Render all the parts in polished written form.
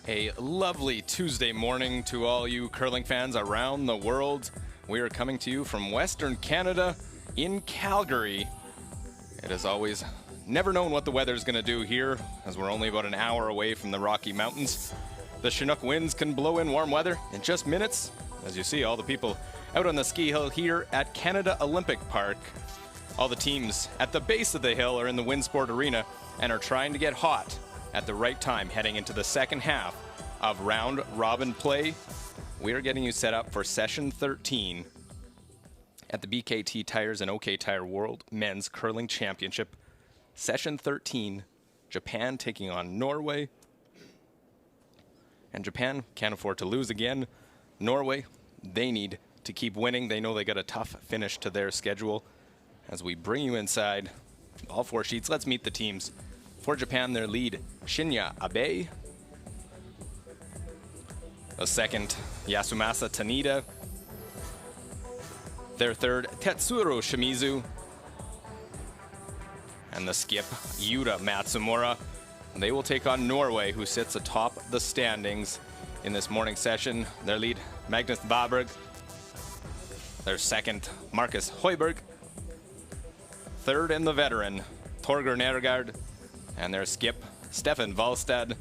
A lovely Tuesday morning to all you curling fans around the world. We are coming to you from Western Canada in Calgary. It is always never known what the weather's going to do here, as we're only about an hour away from the Rocky Mountains. The Chinook winds can blow in warm weather in just minutes. As you see, all the people out on the ski hill here at Canada Olympic Park. All the teams at the base of the hill are in the Windsport Arena and are trying to get hot at the right time heading into the second half of round robin play. We are getting you set up for session 13 at the BKT Tires and OK Tire World Men's Curling Championship. Session 13, Japan taking on Norway. And Japan can't afford to lose again. Norway, they need to keep winning. They know they got a tough finish to their schedule. As we bring you inside all four sheets, let's meet the teams. For Japan, their lead, Shinya Abe. The second, Yasumasa Tanida. Their third, Tetsuro Shimizu. And the skip, Yuta Matsumura. They will take on Norway, who sits atop the standings in this morning session. Their lead, Magnus Vaberg. Their second, Marcus Højberg. Third, and the veteran, Torger Nergard. And their skip, Stefan Valstad.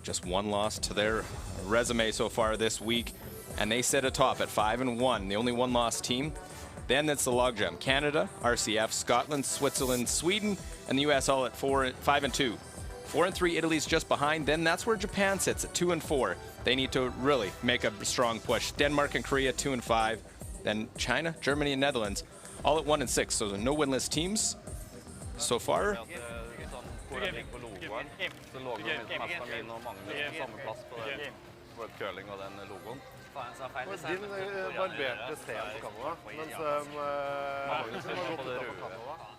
Just one loss to their resume so far this week, and they sit atop at 5-1, the only one-loss team. Then it's the logjam: Canada, RCF, Scotland, Switzerland, Sweden, and the US all at 5-2. 4-3, Italy's just behind. Then that's where Japan sits at 2-4. They need to really make a strong push. Denmark and Korea 2-5. Then China, Germany, and Netherlands all at 1-6. So no winless teams so far.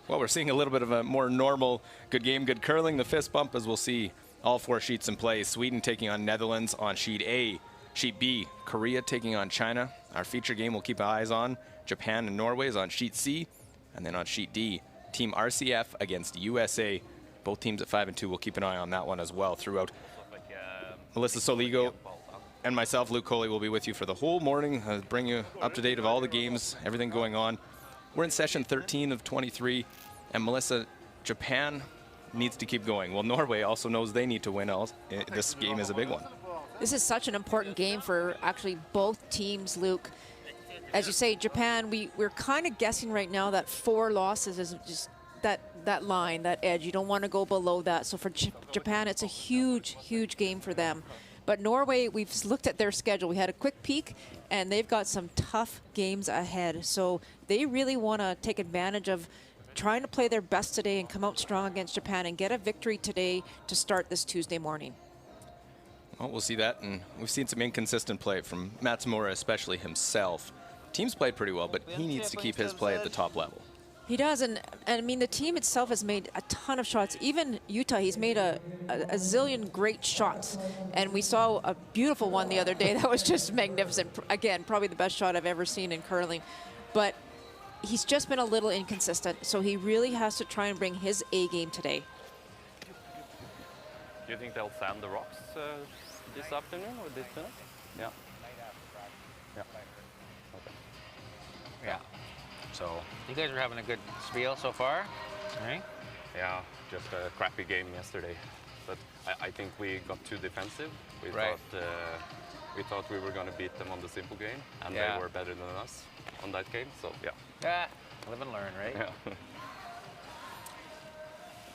Well, we're seeing a little bit of a more normal good game, good curling. The fist bump, as we'll see all four sheets in play. Sweden taking on Netherlands on sheet A. Sheet B, Korea taking on China. Our feature game we'll keep eyes on. Japan and Norway is on sheet C. And then on sheet D, Team RCF against USA. Both teams at 5-2. We'll keep an eye on that one as well throughout. Melissa Soligo and myself, Luke Coley, will be with you for the whole morning, bring you up to date of all the games, everything going on. We're in session 13 of 23, and Melissa, Japan needs to keep going. Well, Norway also knows they need to win. This game is a big one. This is such an important game for actually both teams, Luke. As you say, Japan, we're kind of guessing right now that 4 losses is just that line, that edge. You don't want to go below that. So for Japan, it's a huge, huge game for them. But Norway, we've looked at their schedule. We had a quick peek, and they've got some tough games ahead. So they really want to take advantage of trying to play their best today and come out strong against Japan and get a victory today to start this Tuesday morning. Well, we'll see that, and we've seen some inconsistent play from Matsumura, especially himself. Team's played pretty well, but he needs to keep his play at the top level. He does, and I mean, the team itself has made a ton of shots. Even Yuta, he's made a zillion great shots. And we saw a beautiful one the other day that was just magnificent. Again, probably the best shot I've ever seen in curling. But he's just been a little inconsistent, so he really has to try and bring his A game today. Do you think they'll sand the rocks this afternoon or this minute? Yeah. Yeah. Okay. Yeah. So you guys are having a good spiel so far, right? Yeah, just a crappy game yesterday. But I think we got too defensive. We thought we were going to beat them on the simple game, and they were better than us on that game. So yeah. Yeah, live and learn, right? Yeah.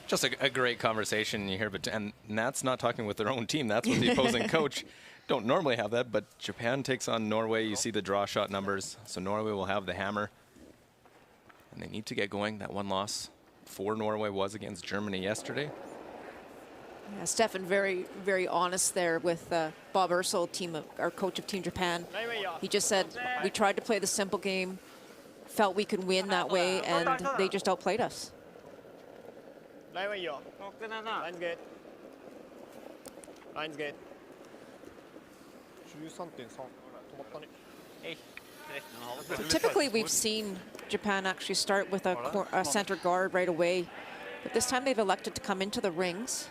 Just a great conversation you hear, and that's not talking with their own team. That's with the opposing coach. Don't normally have that, but Japan takes on Norway. You see the draw shot numbers, so Norway will have the hammer. And they need to get going. That one loss for Norway was against Germany yesterday. Yeah, Stefan very, very honest there with Bob Ursel, our coach of Team Japan. He just said, we tried to play the simple game, felt we could win that way, and they just outplayed us. Line's good. Line's good. 13.3. So typically we've seen Japan actually start with a center guard right away, but this time they've elected to come into the rings.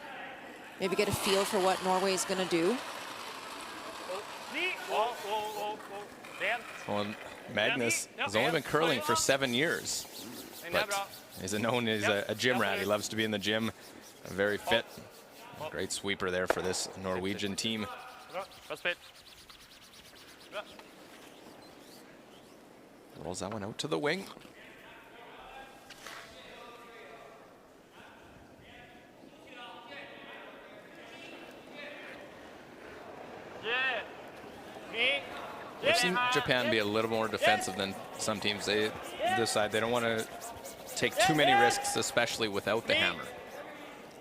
maybe get a feel for what Norway is going to do. Well, Magnus has only been curling for 7 years, but he's known as a gym rat. He loves to be in the gym, very fit. Great sweeper there for this Norwegian team. Rolls that one out to the wing. We've seen Japan be a little more defensive than some teams. They decide they don't want to take too many risks, especially without the hammer.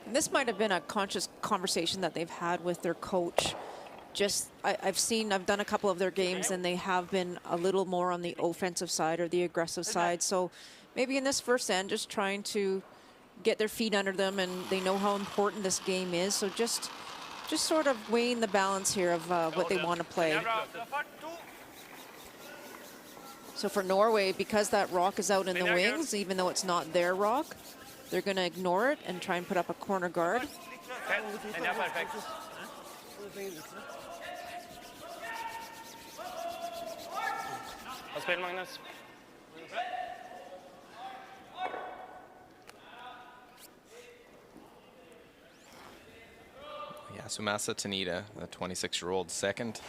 And this might have been a conscious conversation that they've had with their coach. I've done a couple of their games, and they have been a little more on the offensive side or the aggressive side. So maybe in this first end, just trying to get their feet under them, and they know how important this game is. So just sort of weighing the balance here of what they want to play. So for Norway, because that rock is out in the wings, even though it's not their rock, they're going to ignore it and try and put up a corner guard. Yasumasa Tanita, the 26-year-old second.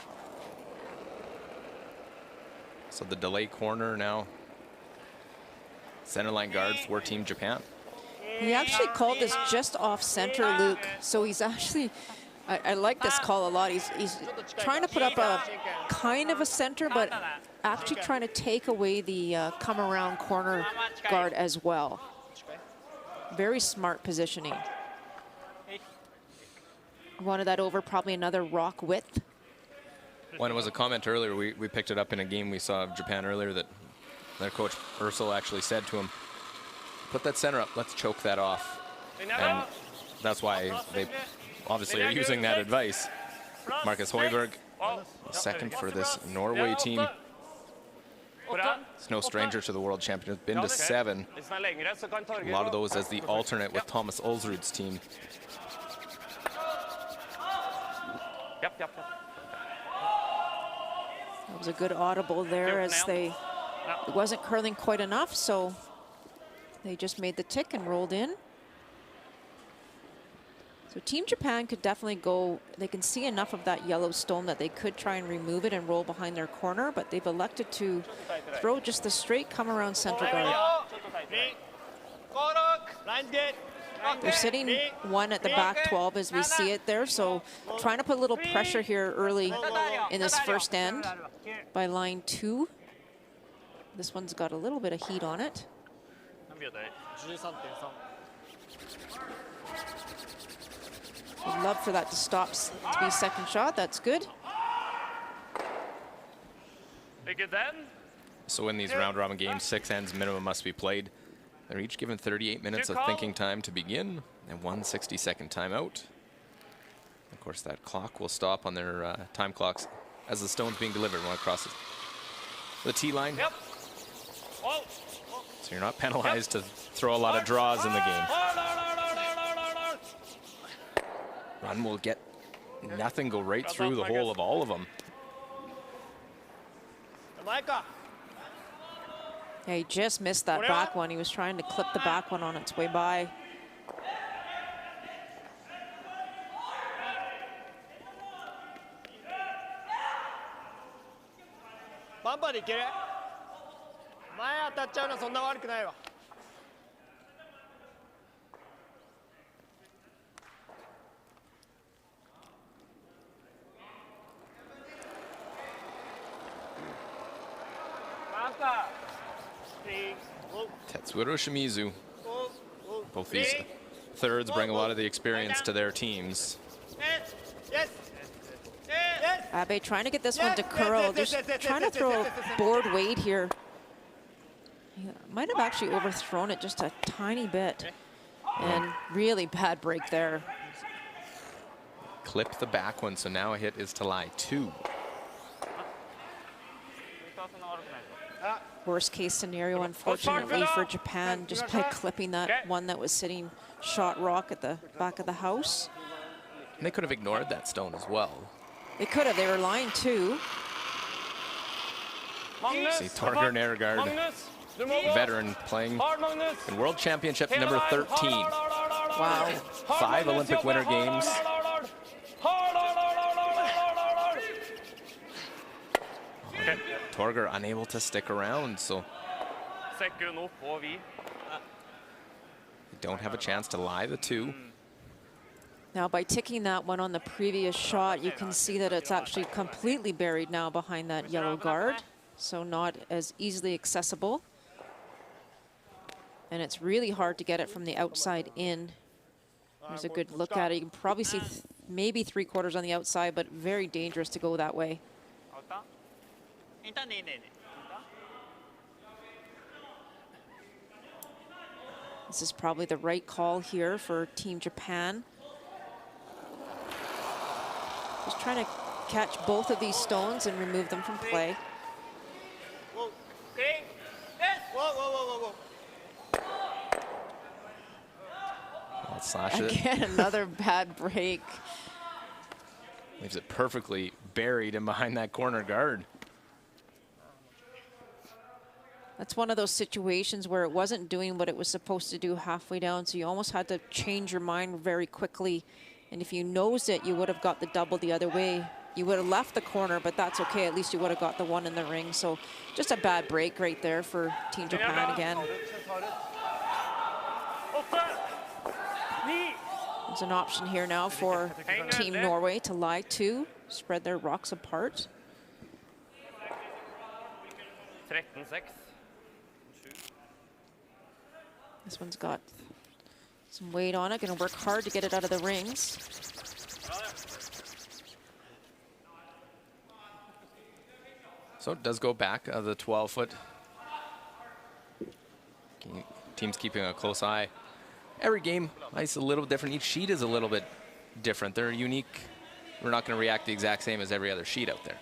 So the delay corner now. Centerline guard for Team Japan. He actually called this just off center, Luke. So he's actually, I like this call a lot. He's trying to put up a kind of a center, but actually trying to take away the come around corner guard as well. Very smart positioning. Wanted that over probably another rock width. When it was a comment earlier, we picked it up in a game we saw of Japan earlier, that their coach Ursel actually said to him, put that center up, let's choke that off. And that's why they obviously are using that advice. Marcus Højberg, second for this Norway team. It's no stranger to the world championship, been to 7. A lot of those as the alternate with Thomas Ulsrud's team. That was a good audible there, as it wasn't curling quite enough, so they just made the tick and rolled in. So Team Japan could definitely go, they can see enough of that yellow stone that they could try and remove it and roll behind their corner, but they've elected to throw just the straight come around center guard. They're sitting one at the back 12 as we see it there, so trying to put a little pressure here early in this first end by line 2. This one's got a little bit of heat on it. I'd love for that to stop, to be second shot. That's good. So in these round robin games, 6 ends minimum must be played. They're each given 38 minutes of thinking time to begin and 1 60-second timeout. Of course, that clock will stop on their time clocks as the stone's being delivered when it crosses the tee line. So you're not penalized to throw a lot of draws in the game. Run will get nothing, go right through the hole of all of them. Yeah, he just missed that back one. He was trying to clip the back one on its way by. Tetsuhiro Shimizu. Both these thirds bring a lot of the experience to their teams. Abe trying to get this one to curl, just trying to throw board weight here. He might have actually overthrown it just a tiny bit. And really bad break there. Clip the back one, so now a hit is to lie 2. Worst case scenario, unfortunately, for Japan, just by clipping that one that was sitting shot rock at the back of the house. And they could have ignored that stone as well. They could have. They were lying too. See Torgeir Nergard, veteran, playing in World Championship number 13. Wow. 5 Olympic Winter Games. Torgeir unable to stick around, so they don't have a chance to lie the 2. Now, by ticking that one on the previous shot, you can see that it's actually completely buried now behind that yellow guard, so not as easily accessible. And it's really hard to get it from the outside in. There's a good look at it. You can probably see maybe 3/4 on the outside, but very dangerous to go that way. This is probably the right call here for Team Japan. Just trying to catch both of these stones and remove them from play. Slash it. Again, another bad break. Leaves it perfectly buried in behind that corner guard. That's one of those situations where it wasn't doing what it was supposed to do halfway down, so you almost had to change your mind very quickly. And if you nosed it, you would have got the double the other way. You would have left the corner, but that's okay. At least you would have got the 1 in the ring. So just a bad break right there for Team Japan again. There's an option here now for Team Norway to lie 2, spread their rocks apart. 13-6. This one's got some weight on it, gonna work hard to get it out of the rings. So it does go back the 12-foot. Team's keeping a close eye. Every game is a little different. Each sheet is a little bit different. They're unique. We're not going to react the exact same as every other sheet out there.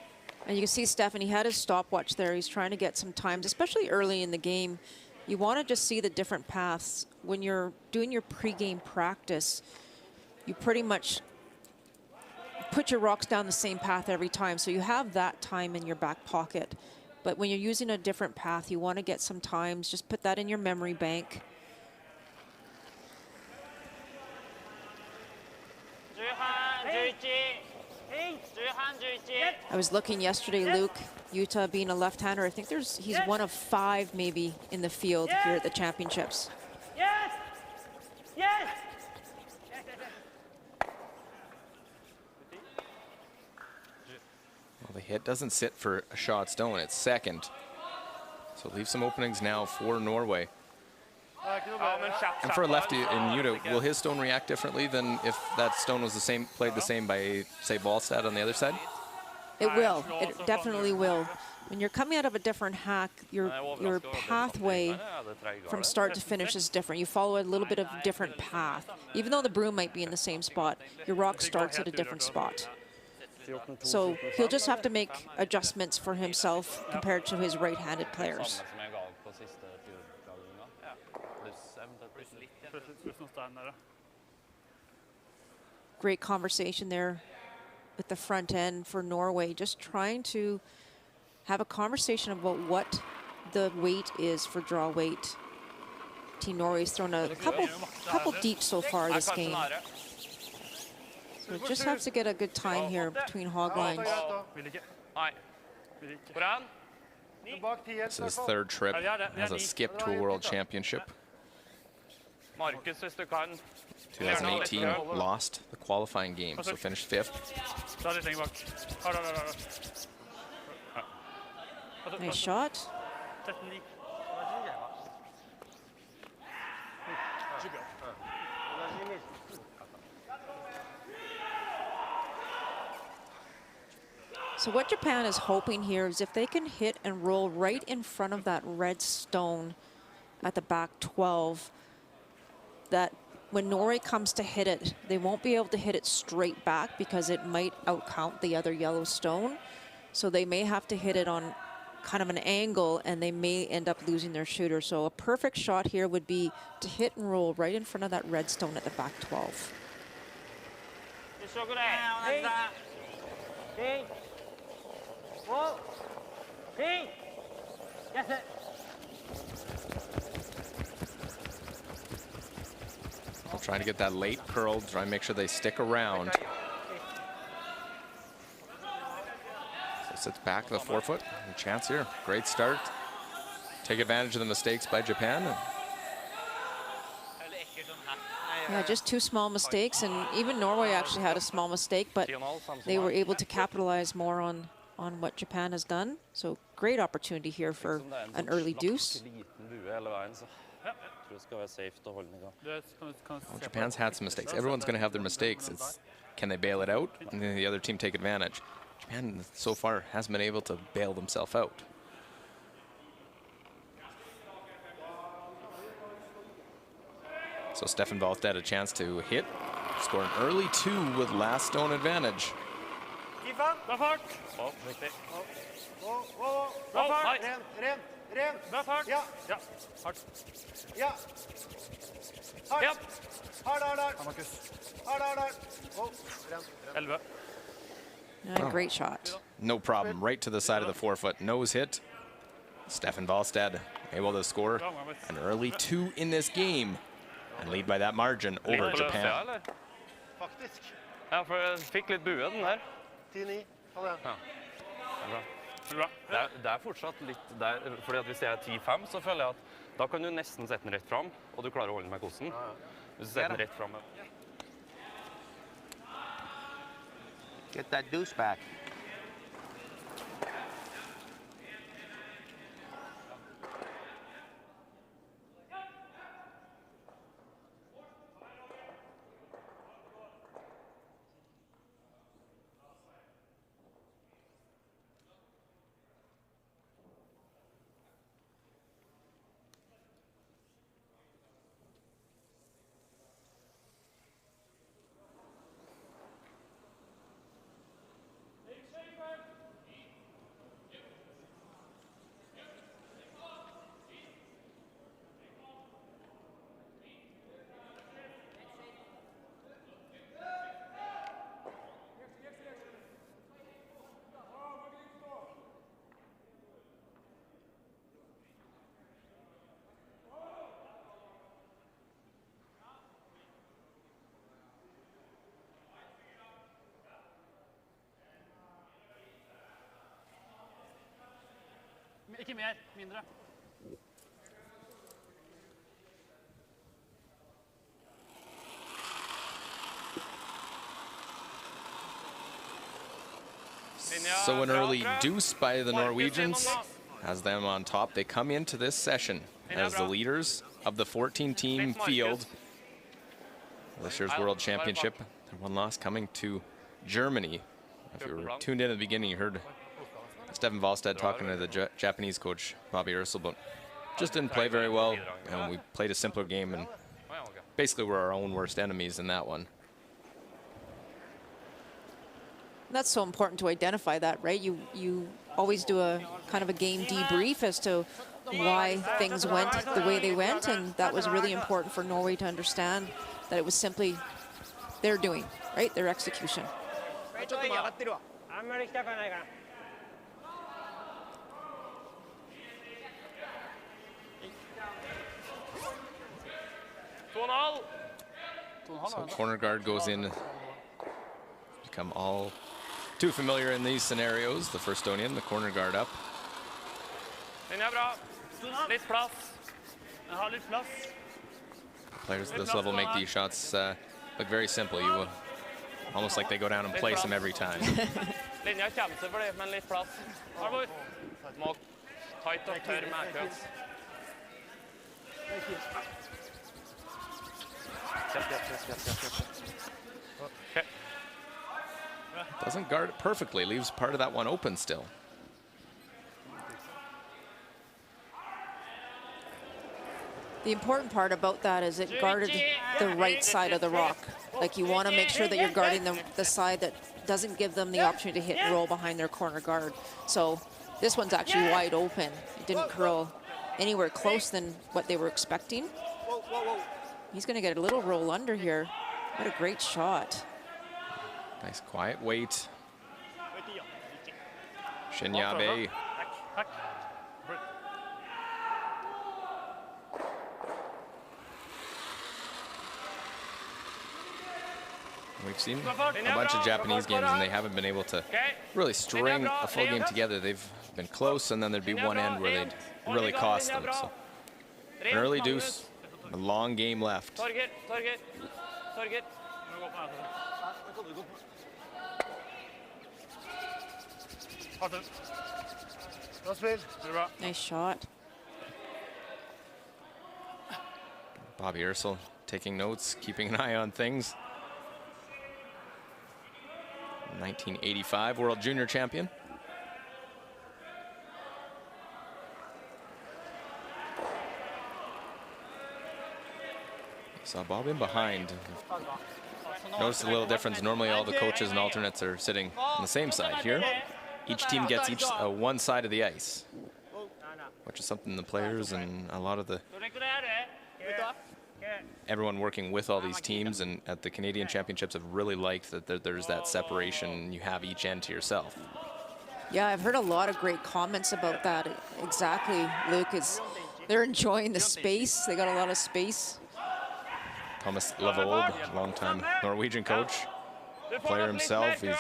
And you can see Stefan, he had his stopwatch there. He's trying to get some times, especially early in the game. You want to just see the different paths. When you're doing your pregame practice, you pretty much put your rocks down the same path every time. So you have that time in your back pocket. But when you're using a different path, you want to get some times. Just put that in your memory bank. I was looking yesterday, Luke, Utah being a left-hander, I think he's one of 5 maybe in the field here at the championships. Yes! Yes! Well, the hit doesn't sit for a shot stone, it's second. So leave some openings now for Norway. And for a lefty in Utah, will his stone react differently than if that stone was played the same by, say, Ballstad on the other side? It will. It definitely will. When you're coming out of a different hack, your pathway from start to finish is different. You follow a little bit of a different path. Even though the broom might be in the same spot, your rock starts at a different spot. So he'll just have to make adjustments for himself compared to his right-handed players. Great conversation there with the front end for Norway, just trying to have a conversation about what the weight is for draw weight. Team Norway's thrown a couple deep so far this game. So it just has to get a good time here between hog lines. This is his 3rd trip as a skip to a world championship. 2018 lost the qualifying game, so finished 5th. Nice shot. So what Japan is hoping here is if they can hit and roll right in front of that red stone at the back 12, that when Norway comes to hit it, they won't be able to hit it straight back because it might outcount the other yellow stone. So they may have to hit it on kind of an angle and they may end up losing their shooter. So a perfect shot here would be to hit and roll right in front of that red stone at the back 12. King. Whoa. King. Yes, it. I'm trying to get that late curl, try and make sure they stick around. So sits back the forefoot. A chance here. Great start. Take advantage of the mistakes by Japan. Yeah, just 2 small mistakes, and even Norway actually had a small mistake, but they were able to capitalize more on what Japan has done. So great opportunity here for an early deuce. Well, Japan's had some mistakes. Everyone's going to have their mistakes. It's, can they bail it out? And then the other team take advantage. Japan so far hasn't been able to bail themselves out. So Stefan Wahlstedt had a chance to hit, score an early 2 with last stone advantage. Bra fart. Bra fart. Bra fart. Ja. Hardt. Ja. Hardt. Hard. 11. Great shot. No problem. Right to the side of the forefoot. Nose hit. Stefan Wahlstedt able to score an early 2 in this game and lead by that margin over Japan. Ja, for jeg fikk litt bue den der. 10-9. Ha det. Ja. Det er fortsatt litt der, fordi at hvis jeg er 10-5, så føler jeg at da kan du nesten sette den rett fram, og du klarer å holde den med kosten. Hvis du setter den rett fram. Get that deuce back. Ikke mer, mindre. So an early deuce by the Norwegians has them on top. They come into this session as the leaders of the 14-team field. This year's World Championship. Their one loss coming to Germany. If you were tuned in at the beginning, you heard Stefan Wahlstedt talking to the Japanese coach, Bobby Ursel, but just didn't play very well. And we played a simpler game, and basically we're our own worst enemies in that one. That's so important to identify that, right? You always do a kind of a game debrief as to why things went the way they went, and that was really important for Norway to understand that it was simply their doing, right? Their execution. So corner guard goes in, become all too familiar in these scenarios. The first Estonian, the corner guard up. Players at this level make these shots look very simple. You almost like they go down and place them every time. Doesn't guard it perfectly, leaves part of that one open still. The important part about that is it guarded the right side of the rock. Like, you want to make sure that you're guarding the side that doesn't give them the opportunity to hit and roll behind their corner guard. So this one's actually wide open. It didn't curl anywhere close than what they were expecting. He's going to get a little roll under here. What a great shot. Nice quiet weight. Shinyabe. Takk. We've seen a bunch of Japanese games, and they haven't been able to really string a full game together. They've been close, and then there'd be one end where they'd really cost them. So an early deuce, a long game left. Torget. Nice shot. Bobby Ursel taking notes, keeping an eye on things. 1985 World Junior Champion. Saw Bob in behind. Notice a little difference. Normally all the coaches and alternates are sitting on the same side. Here, each team gets one side of the ice, which is something the players and a lot of the everyone working with all these teams and at the Canadian Championships have really liked that there's that separation. You have each end to yourself. Yeah, I've heard a lot of great comments about that. Exactly, Luke, is they're enjoying the space. They got a lot of space. Thomas Levold, longtime Norwegian coach, player himself. He's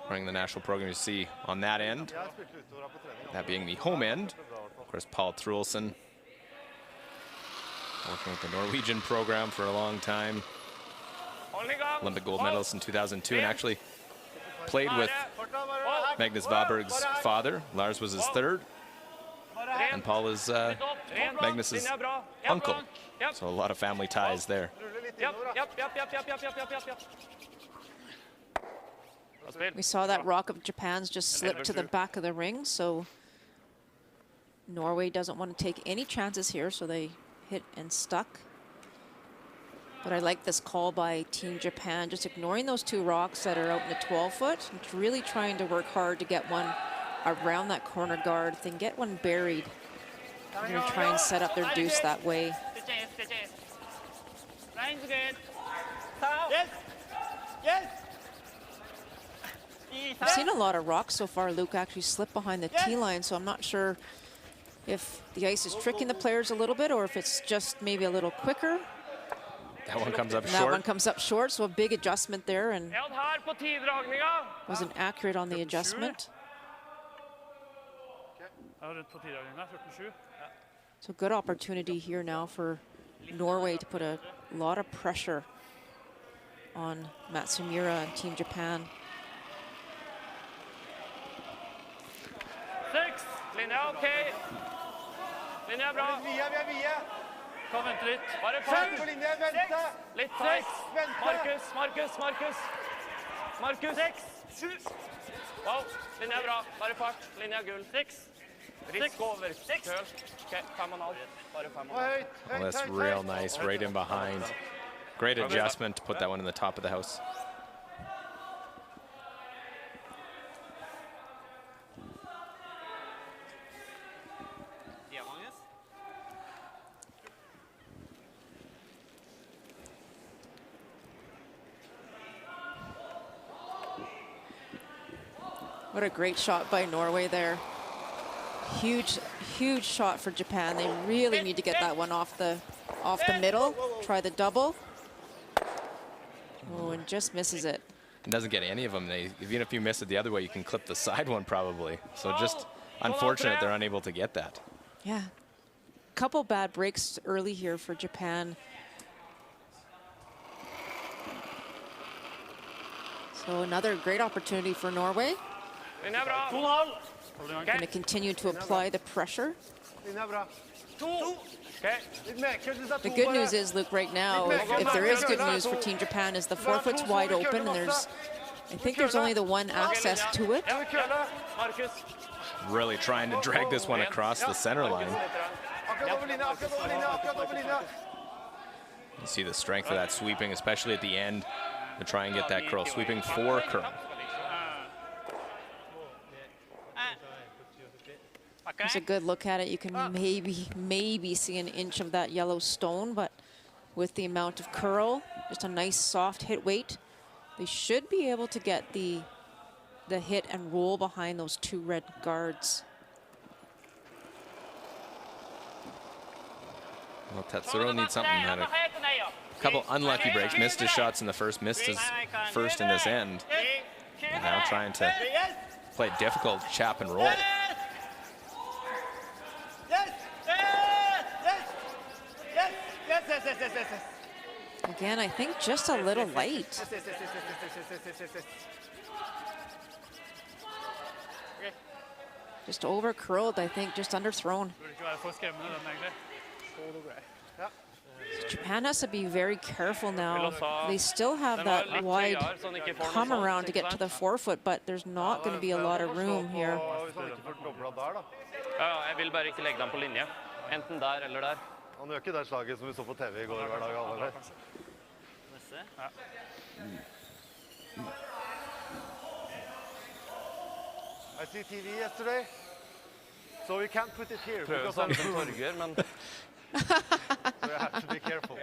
running the national program. You see on that end, that being the home end, of course, Paul Truelsen, working with the Norwegian program for a long time. Olympic gold medalist in 2002, and actually played with Magnus Vaberg's father. Lars was his third, and Paul is Magnus's uncle. So a lot of family ties there. We saw that Rock of Japan's just slip to the back of the ring, so Norway doesn't want to take any chances here, so they hit and stuck. But I like this call by Team Japan, just ignoring those two rocks that are out in the 12-foot, and really trying to work hard to get one around that corner guard. If they can get one buried, they're going to try and set up their deuce that way. I've seen a lot of rocks so far, Luke, actually slip behind the tee line, so I'm not sure if the ice is tricking the players a little bit or if it's just maybe a little quicker. That one comes up And short. that one comes up short, so a big adjustment there, and wasn't accurate on the adjustment. So good opportunity here now for Norway to put a lot of pressure on Matsumura and Team Japan. 6. Linja, OK. Linja er bra. Kom, vent litt. Bare fart. Litt tight. Markus. 6. Wow, linja er bra. Bare fart. Linja er gull. 6. Risk over. 6. OK, 5,5. Bare 5,5. Well, that's real nice, right in behind. Great adjustment to put that one in the top of the house. What a great shot by Norway there. Huge shot for Japan. They really need to get that one off the middle. Try the double. Oh, and just misses it. It doesn't get any of them. Even if you miss it the other way, you can clip the side one probably. So just unfortunate they're unable to get that. Yeah. Couple bad breaks early here for Japan. So another great opportunity for Norway. Going to continue to apply the pressure. The good news is, Luke, right now, if there is good news for Team Japan, is the 4-foot's wide open, and I think there's only the one access to it. Really trying to drag this one across the center line. You see the strength of that sweeping, especially at the end, to try and get that curl. Sweeping for curl. It's a good look at it. You can maybe see an inch of that yellow stone, but with the amount of curl, just a nice soft hit weight They should be able to get the hit and roll behind those 2 red guards. Well, Tetsuro needs something. Had a couple unlucky breaks. Missed his shots in the first, missed his first in this end. And now trying to play difficult chap and roll. Again, I think just a little light. Just over curled, I think, just underthrown. Japan has to be very careful now. They still have that wide come around to get to the forefoot, but there's not going to be a lot of room here. Jeg vil bare ikke legge dem på linje. Enten der eller der. Han gjør ikke det slaget som vi så på TV I går hver dag, eller? I see TV yesterday, so we can't put it here because I'm Torger, men so you have to be careful.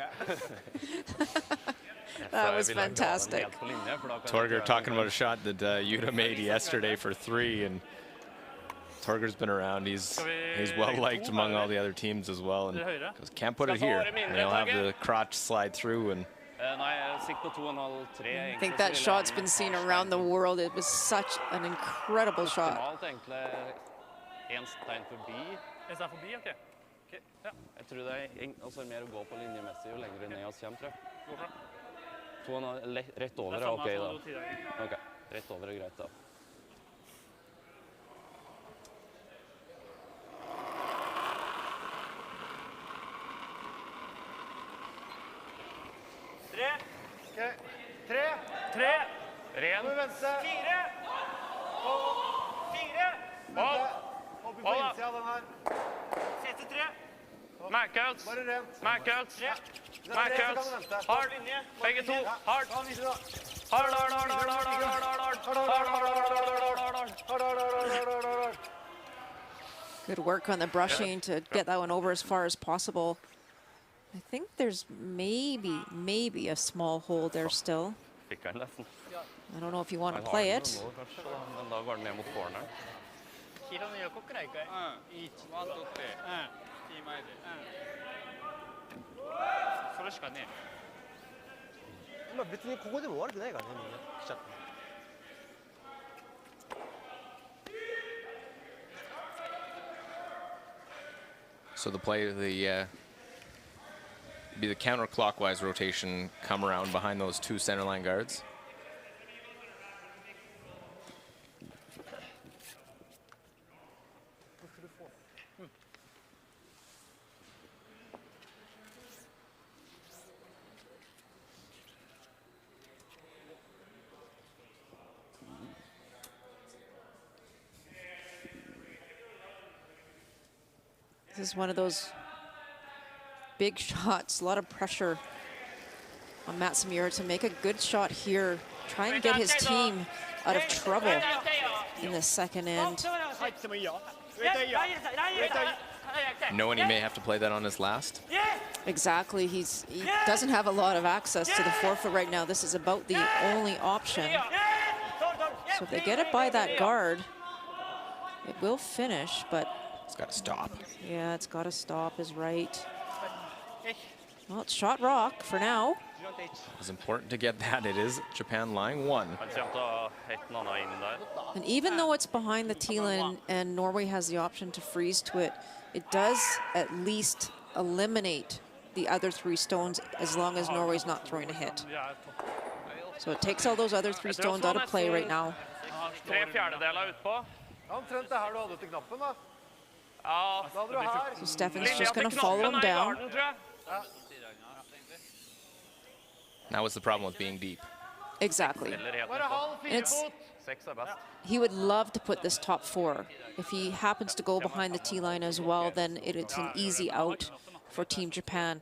That was fantastic. Torger talking about a shot that Yuta made yesterday for 3, and Torger's been around. He's well liked among all the other teams as well, and can't put it here. And he'll have the crotch slide through. And I think that shot's been seen around the world. It was such an incredible shot. Jeg tror det altså mer å gå på linjemessig jo lenger ned oss kommer, tror jeg. 2,5 rett over er ok da. Ok, rett over er greit da. Okay. 3. Ren. 4. Opp på innsida av den her. Siste 3. Merkøls. Bare rent. Merkøls. Merkøls. Hard. Begge to. Hard. Good work on the brushing to get that one over as far as possible. I think there's maybe a small hole there still. I don't know if you want to play it. Da går den ned mot corner. so the play, be the counterclockwise rotation, come around behind those 2 centerline guards. This is one of those big shots, a lot of pressure on Matsumiura to make a good shot here. Try and get his team out of trouble in the second end. Knowing he may have to play that on his last. Exactly, he doesn't have a lot of access to the forefoot right now. This is about the only option. So if they get it by that guard, it will finish, but It's got to stop. yeah, it's got to stop is right. Well, it's shot rock for now. It's important to get that. It is Japan line 1. And even though it's behind the T-line and Norway has the option to freeze to it, it does at least eliminate the other 3 stones as long as Norway's not throwing a hit. So it takes all those other 3 stones out of play right now. 3/4 utpå. Omtrent det her du hadde til knappen, da. Ja, Da hadde du her. So Stefan's just going to follow him down. That was the problem with being deep. Exactly. Bare halv 4 It's- fot. 6 er best. He would love to put this top 4. If he happens to go behind the T-line as well, then it's an easy out for Team Japan.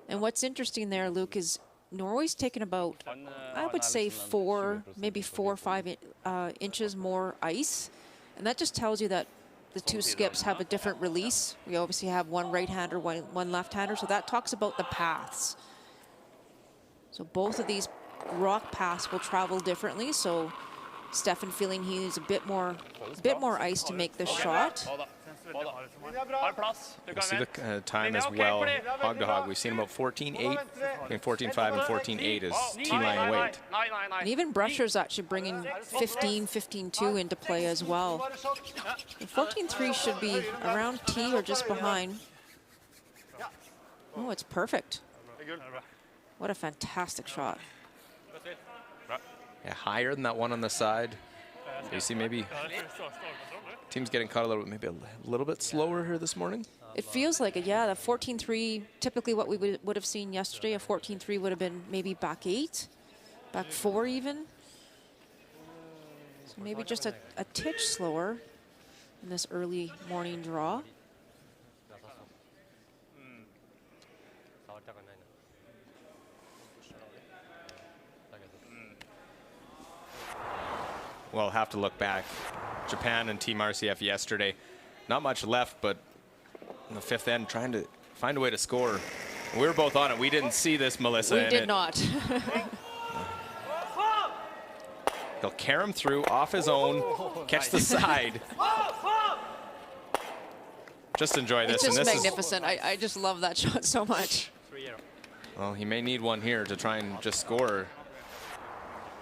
And what's interesting there, Luke, is Norway's taken about, I would say 4, maybe 4 or 5 inches more ice. And that just tells you that the 2 skips have a different release. We obviously have one right-hander, one left-hander, so that talks about the paths. So both of these rock pass will travel differently. So Stefan feeling he needs a bit more ice to make this shot. We'll see the time as well. Hog to hog, we've seen about 14.8, between 14.5 and 14.8 is T-line weight. And even Brusher's actually bringing 15.2 into play as well. 14.3 should be around T or just behind. Oh, it's perfect. What a fantastic shot. Yeah, higher than that one on the side. So you see maybe team's getting caught a little bit, maybe a little bit slower here this morning. It feels like it, yeah. The 14.3, typically what we would have seen yesterday, a 14.3 would have been maybe back 8, back 4 even. So maybe just a titch slower in this early morning draw. We'll have to look back. Japan and Team RCF yesterday. Not much left, but in the 5th end, trying to find a way to score. We were both on it. We didn't see this, Melissa. We did not. He'll carry him through off his own, catch the side. Just enjoy this. It's just magnificent. I just love that shot so much. Well, he may need one here to try and just score.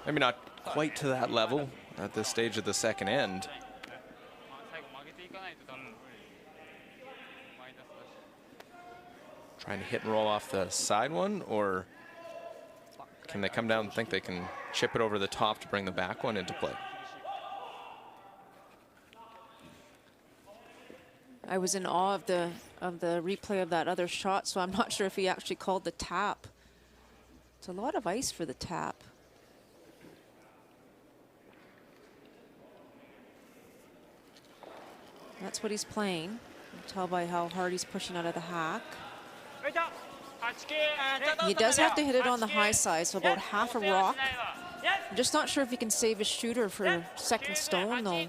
Maybe not quite to that level at this stage of the 2nd end. Trying to hit and roll off the side one, or can they come down and think they can chip it over the top to bring the back one into play? I was in awe of the replay of that other shot, so I'm not sure if he actually called the tap. It's a lot of ice for the tap. That's what he's playing. You can tell by how hard he's pushing out of the hack. He does have to hit it on the high side, so about half a rock. I'm just not sure if he can save his shooter for 2nd stone, though.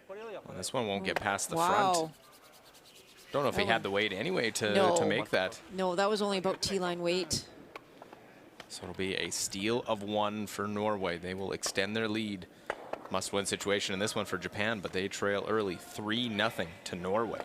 Well, this one won't get past the Wow. front. Don't know if he had the weight anyway to make that. No, that was only about T-line weight. So it'll be a steal of 1 for Norway. They will extend their lead. Must-win situation in this one for Japan, but they trail early 3-0 to Norway.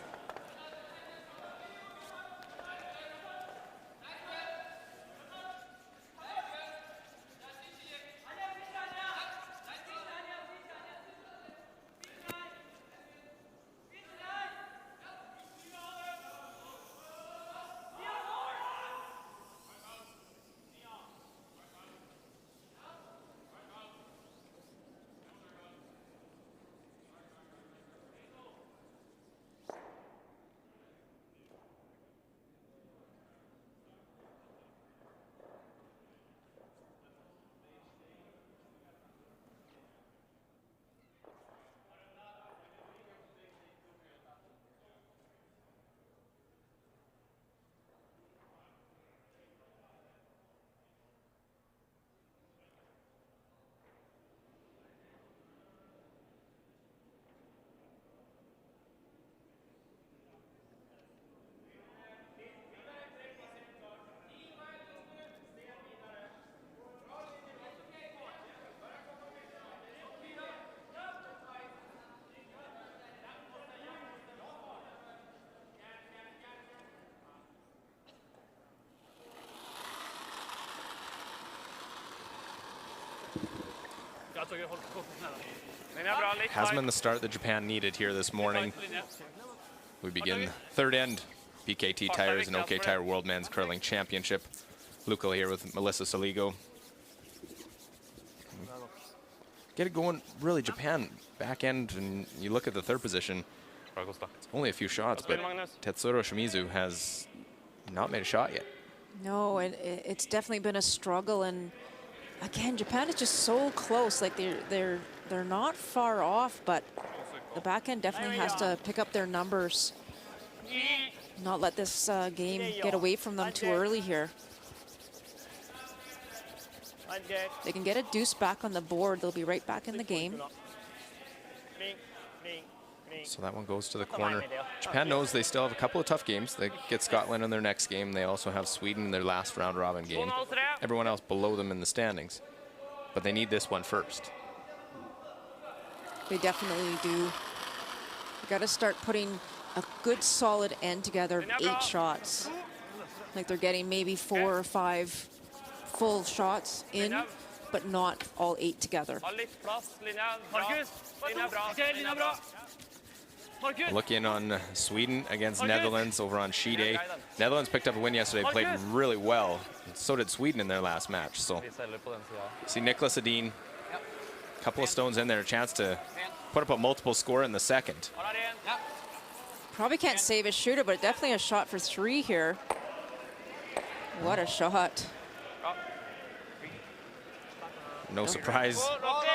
Hasn't been the start that Japan needed here this morning. We begin 3rd end, PKT Tires and OK Tire World Men's Curling Championship. Luca here with Melissa Soligo. Get it going, really, Japan back end, and you look at the 3rd position, it's only a few shots, but Tetsuro Shimizu has not made a shot yet. No, it's definitely been a struggle, and again, Japan is just so close. Like they're not far off, but the back end definitely has to pick up their numbers. Not let this game get away from them too early here. They can get a deuce back on the board, they'll be right back in the game. So that one goes to the corner. Japan knows they still have a couple of tough games. They get Scotland in their next game. They also have Sweden in their last round robin game. Everyone else below them in the standings. But they need this one first. They definitely do. You got to start putting a good solid end together of 8 shots. Like they're getting maybe 4 or 5 full shots in, but not all 8 together. Look in on Sweden against Netherlands over on sheet A. Netherlands picked up a win yesterday, played really well. So did Sweden in their last match. So see Nicholas Edin, a couple of stones in there, a chance to put up a multiple score in the second. Probably can't save his shooter, but definitely a shot for 3 here. What a shot. No surprise,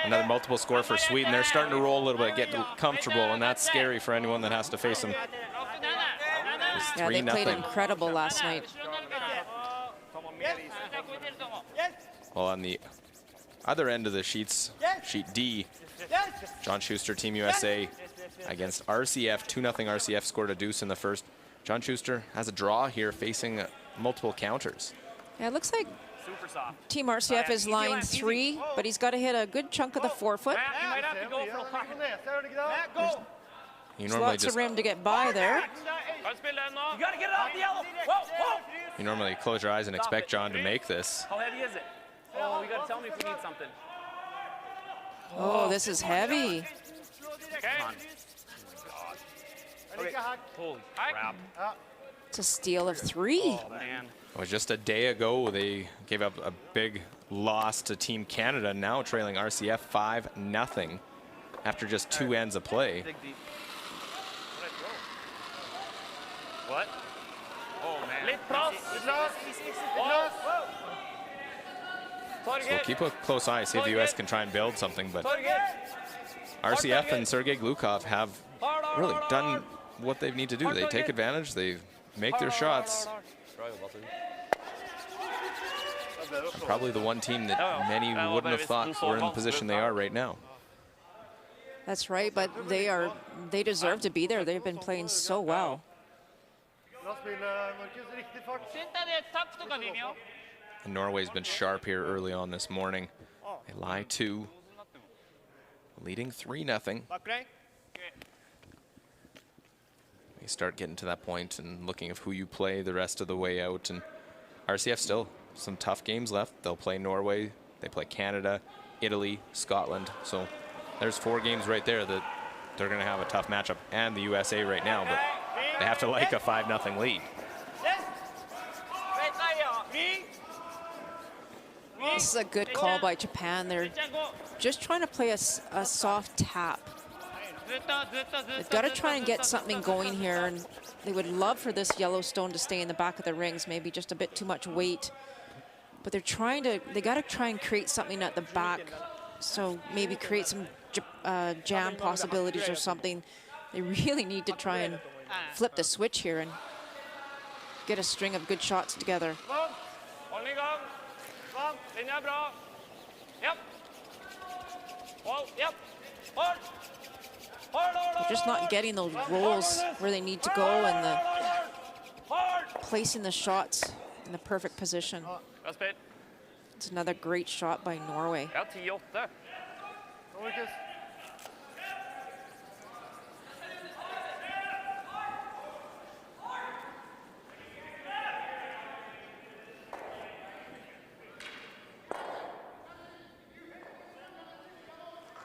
another multiple score for Sweden. They're starting to roll a little bit, get comfortable, and that's scary for anyone that has to face them. Yeah, they played incredible last night. Well, on the other end of the sheets, sheet D, John Schuster, Team USA, against RCF. 2-0 RCF scored a deuce in the first. John Schuster has a draw here facing multiple counters. Yeah, it looks like Team RCF is line 3, but he's got to hit a good chunk of the forefoot. There's lots of room to get by there. You normally close your eyes and expect John to make this. How heavy is it? Oh, you got to tell me if we need something. Oh, this is heavy. Holy crap. It's a steal of 3. Oh, man. It was just a day ago they gave up a big loss to Team Canada, now trailing RCF 5-0 after just 2 ends of play. What? Oh, man. So we'll keep a close eye, see if the US can try and build something, but RCF and Sergei Glukov have really done what they need to do. They take advantage, they make their shots. Probably the one team that many wouldn't have thought were in the position they are right now. That's right, but they deserve to be there. They've been playing so well. And Norway's been sharp here early on this morning. They lie 2, leading 3-0. You start getting to that point and looking at who you play the rest of the way out. And RCF still some tough games left. They'll play Norway, they play Canada, Italy, Scotland. So there's 4 games right there that they're going to have a tough matchup, and the USA right now, but they have to like a 5-0 lead. This is a good call by Japan. They're just trying to play a soft tap. They've got to try and get something going here, and they would love for this Yellowstone to stay in the back of the rings, maybe just a bit too much weight. But they got to try and create something at the back, so maybe create some jam possibilities or something. They really need to try and flip the switch here and get a string of good shots together. They're just not getting those rolls where they need to go, and placing the shots in the perfect position. It's another great shot by Norway.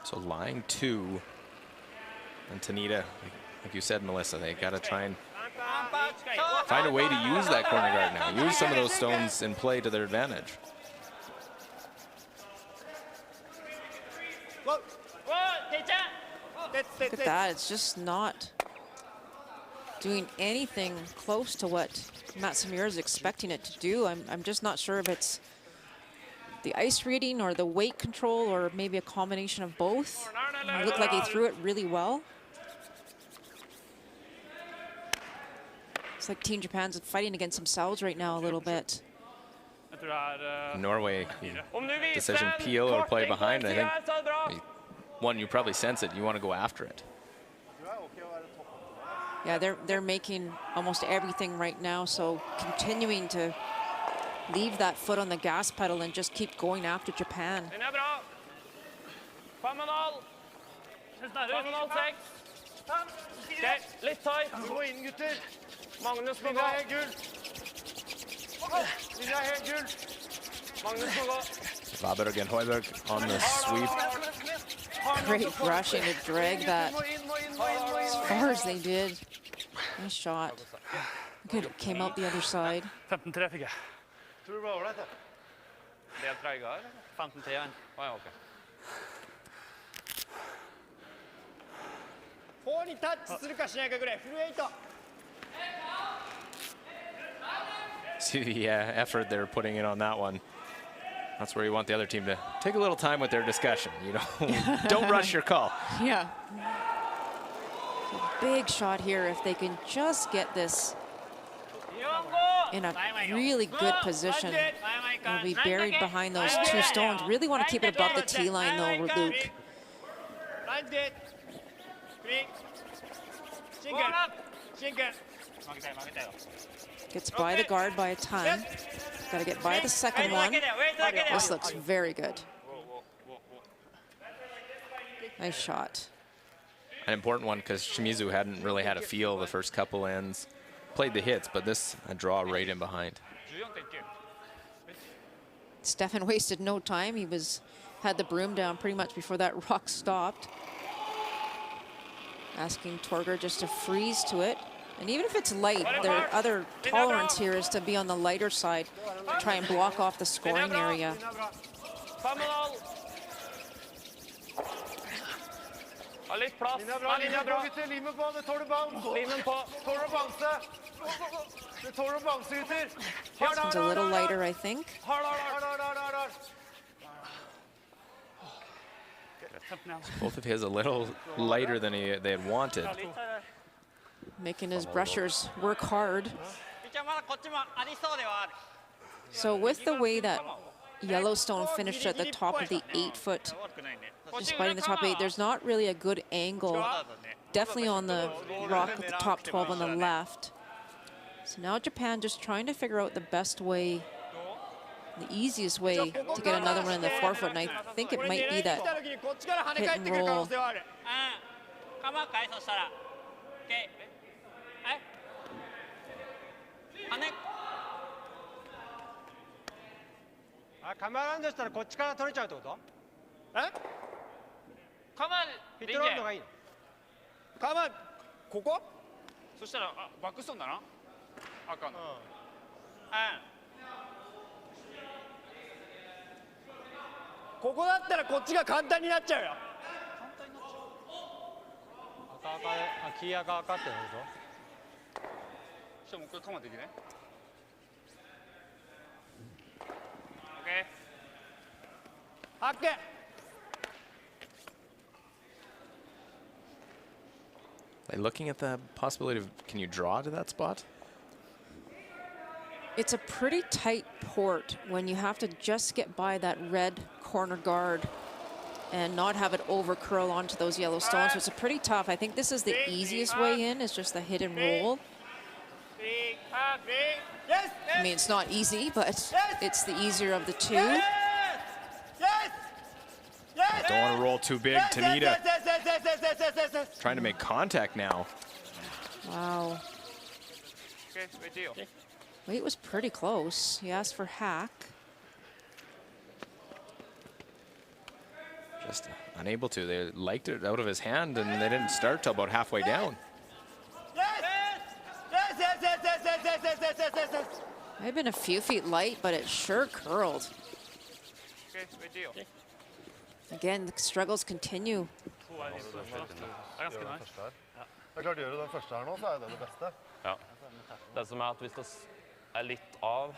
So line 2, and Tanita, like you said, Melissa, they got to try and find a way to use that corner guard now. Use some of those stones in play to their advantage. Look at that, it's just not doing anything close to what Matsumiura is expecting it to do. I'm just not sure if it's the ice reading or the weight control or maybe a combination of both. It looked like he threw it really well. It's like Team Japan's fighting against themselves right now a little bit. Norway, decision peel or play behind. I think, one, you probably sense it. You want to go after it. Yeah, they're making almost everything right now, so continuing to leave that foot on the gas pedal and just keep going after Japan. Den bra. 5,5. 5,5, 6. Okay, litt tight. Vi må inn, gutter. Magnus må Linja gå. er helt gull. Linja er helt gull. Magnus må gå. Vaberg and Højberg on the sweep. Great rushing to drag that Må inn, må inn, må inn, må as inn. far as they did. Nice shot. Good, it came out the other side. 15-3 fikk jeg. Tror du det var ålreit, da? Det er treigere? 15-3 igjen. Å ja, ok. See the effort they're putting in on that one. That's where you want the other team to take a little time with their discussion. You know, don't rush your call. Yeah. A big shot here if they can just get this in a really good position. It'll be buried behind those two stones. Really want to keep it above the tee line though, Luke. Gets by the guard by a ton. Got to get by the second one. This looks very good. Nice shot. An important one because Shimizu hadn't really had a feel the first couple ends. Played the hits, but this a draw right in behind. Stefan wasted no time. He had the broom down pretty much before that rock stopped. Asking Torger just to freeze to it. And even if it's light, their other tolerance here is to be on the lighter side, try and block off the scoring area. Litt plass. Linja bra, gutter. Limen på, det tåler bounce. Limen på. Tåler å bounce. Det tåler å bounce, gutter. It's a little lighter, I think. Hard. Both of his a little lighter than they had wanted. Making his brushers work hard. So with the way that Yellowstone finished at the top of the 8-foot, just biting the top 8, there's not really a good angle. Definitely on the rock with the top 12 on the left. So now Japan just trying to figure out the best way, the easiest way to get another one in the 4-foot, and I think it might be that hit and roll. Like looking at the possibility of, can you draw to that spot? It's a pretty tight port when you have to just get by that red corner guard and not have it over curl onto those yellow stones. So it's a pretty tough. I think this is the easiest way in, is just the hit and roll. I mean, it's not easy, but it's the easier of the two. Don't want to roll too big. Tanita trying to make contact now. Wow. Wait was pretty close. He asked for hack. Just unable to. They liked it out of his hand, and they didn't start till about halfway down. Might have been a few feet light, but it sure curled. Again, the struggles continue. Det er klart, gjør du den første her nå, så er det det beste. Ja. Det som er at hvis det er litt av,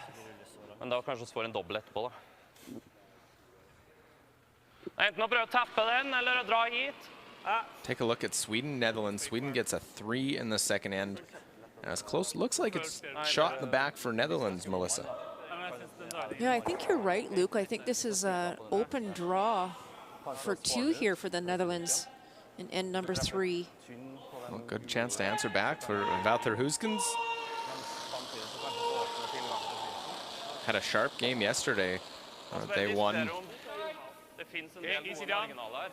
men da kanskje får en dobbel etterpå, da. Enten å prøve å tappe den, eller å dra hit. Take a look at Sweden, Netherlands. Sweden gets a 3 in the second end. And it's close. Looks like it's shot in the back for Netherlands, Melissa. Yeah, I think you're right, Luke. I think this is an open draw for 2 here for the Netherlands in end number 3. Well, good chance to answer back for Walter Huskens. Had a sharp game yesterday. They won. Det finns en del gode marginaler her.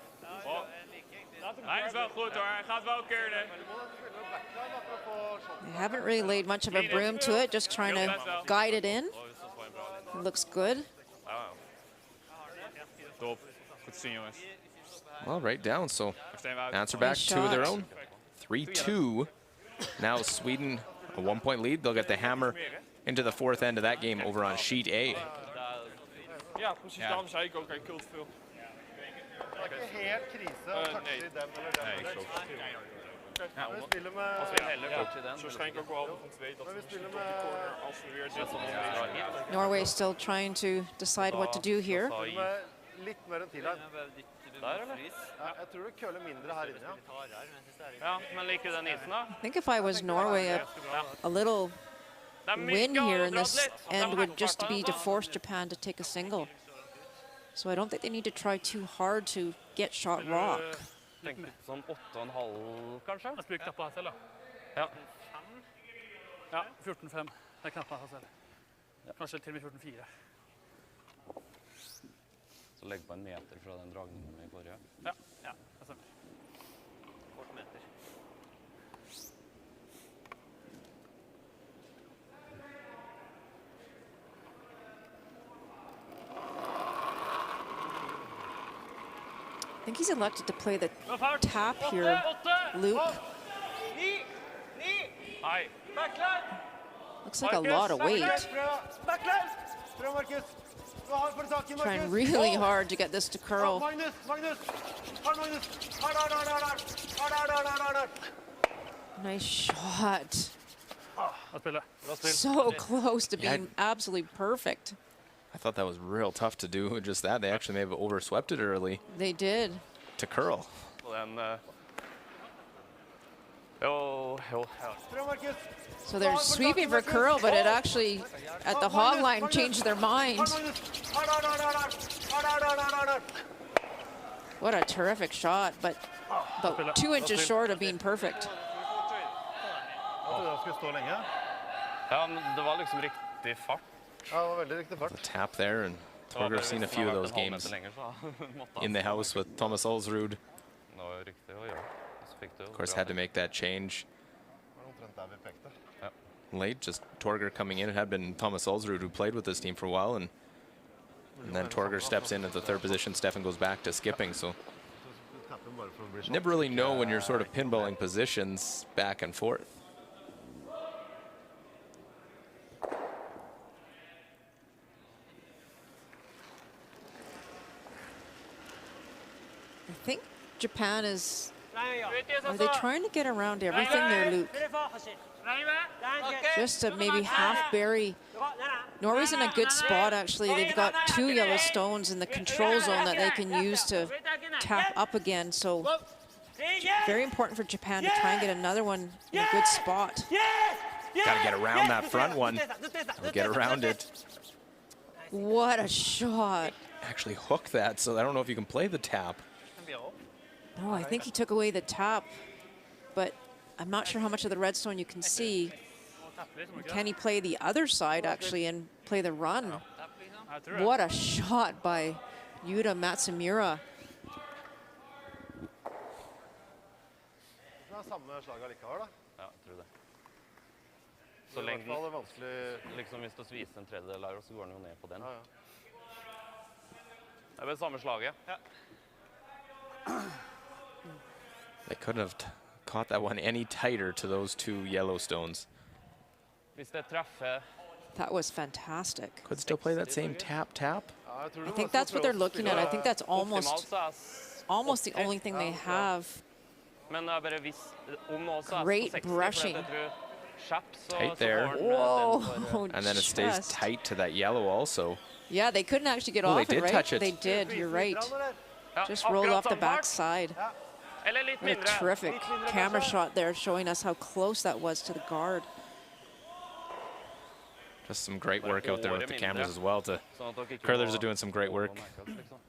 Nei, det er godt, hij gaat wel keren. They haven't really laid much of a broom to it, just trying to guide it in. It looks good. Top. Goed zien, jongens. Well, right down, so answer back Nice two of their shot. own. 3-2. Now Sweden, a 1-point lead. They'll get the hammer into the fourth end of that game over on sheet A. Ja, precies. Daarom zei ik ook, hij kult veel. Det er ikke helt krise å touche i den eller den. Nee, ik geloof het. Men vi spiller med... Als we heller touchen den. Zo waarschijnlijk ook wel van 2 dat we misschien op die corner als we weer dit dan Norway still trying to decide what to do here. Spiller med litt mer enn tidligere. Der, eller? Ja, jeg tror det køler mindre her inne, ja. Ja, men liker du den isen da? I think if I was Norway, a little win here in this end would just be to force Japan to take a single. So I don't think they need to try too hard to get shot rock. Tenk litt sånn 8,5 kanskje? Jeg spiller knapper her selv, da. Ja. Ja, 14-5. Det er knapper her selv. Kanskje til og med 14-4. Så legg på en meter fra den dragningen i forrige. Ja, ja, det stemmer. Kort meter. I think he's elected to play the tap here, Luke. Hei. Looks like a lot of weight. Prøv, Markus. Du har for saken, Markus. Trying really hard to get this to curl. Magnus, Magnus. Her, Magnus. Her. Nice shot. Bra spillet. So close to being absolutely perfect. I thought that was real tough to do. Just that, they actually may have overswept it early They did. to curl. Og den... Jo. Prøv, Markus. So they're sweeping for curl, but it actually, at the hog line, changed their mind. What a terrific shot, but about 2 inches short of being perfect. Jeg trodde han skulle stå lenge. Ja, men det var liksom riktig fart. Ja, det var veldig riktig fart. The tap there, and Torger's seen a few of those games in the house with Thomas Olsrud. Det var riktig å gjøre. Of course, had to make that change Det var omtrent der vi pekte. late. Just Torger coming in. It had been Thomas Olsrud who played with this team for a while, and then Torger steps in at the third position. Stefan goes back to skipping, so you never really know when you're sort of pinballing positions back and forth. I think Japan is... Are they trying to get around everything there, Luke? Just to maybe half bury. Norway's in a good spot, actually. They've got 2 yellow stones in the control zone that they can use to tap up again. So very important for Japan to try and get another one in a good spot. Got to get around that front one. Or get around it. What a shot. Actually hook that, so I don't know if you can play the tap. No, I think he took away the tap, but I'm not sure how much of the redstone you can see. Or can he play the other side, actually, and play the run? What a shot by Yuta Matsumura. Det er samme slag allikevel, da. Ja, jeg tror det. Så Så i lenge hvert fall er det vanskelig... liksom hvis du viser en tredjedel her, så går den jo ned på den. Ja, ja. Det er vel samme slaget. They couldn't have caught that one any tighter to those 2 yellow stones. Hvis det treffer... That was fantastic. Could still play that same tap. Ja, jeg tror I det think var that's what they're looking at. I think that's Optimalt almost så er the only thing they have. Men det er bare hvis om nå så er Great det på 60, brushing. for jeg tror Schapp, så Tight there. får den, Whoa, And then it stays just. tight to that yellow also. Yeah, they couldn't actually get Oh, they off it, did right? touch it. They did, you're right. Ja, Just rolled akkurat off the samme back fart. side. Eller litt What a mindre. terrific camera shot there, showing us how close that was to the guard. Just some great work out there with the cameras as well. Sånn at dere ikke Curlers må- are doing some great work. må merke det, liksom.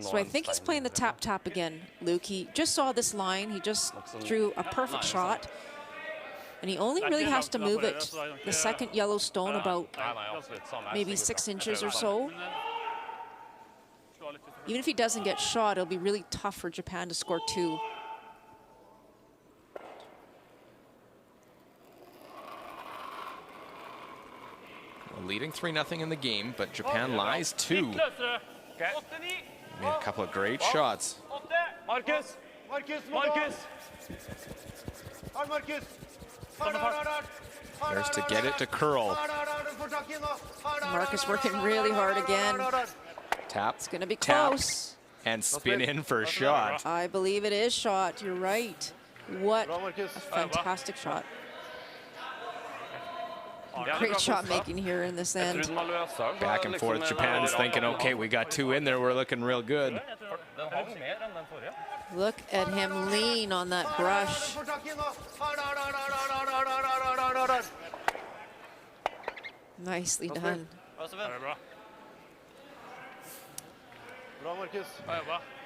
So I think he's playing the tap-tap again, Luke. He just saw this line. He just drew a perfect shot. And he only really has to move it, the second yellow stone, about maybe 6 inches or so. Even if he doesn't get shot, it'll be really tough for Japan to score 2. Well, leading 3-0 in the game, but Japan lies 2. Made a couple of great shots. Markus! There's to get it to curl. Marcus working really hard again. Tap. It's going to be tap, close. and spin in for a shot. I believe it is shot. You're right. What a fantastic shot. Great shot making here in this end. Back and forth. Japan's thinking, okay, we got 2 in there. We're looking real good. Look at him lean on that brush. Nicely done.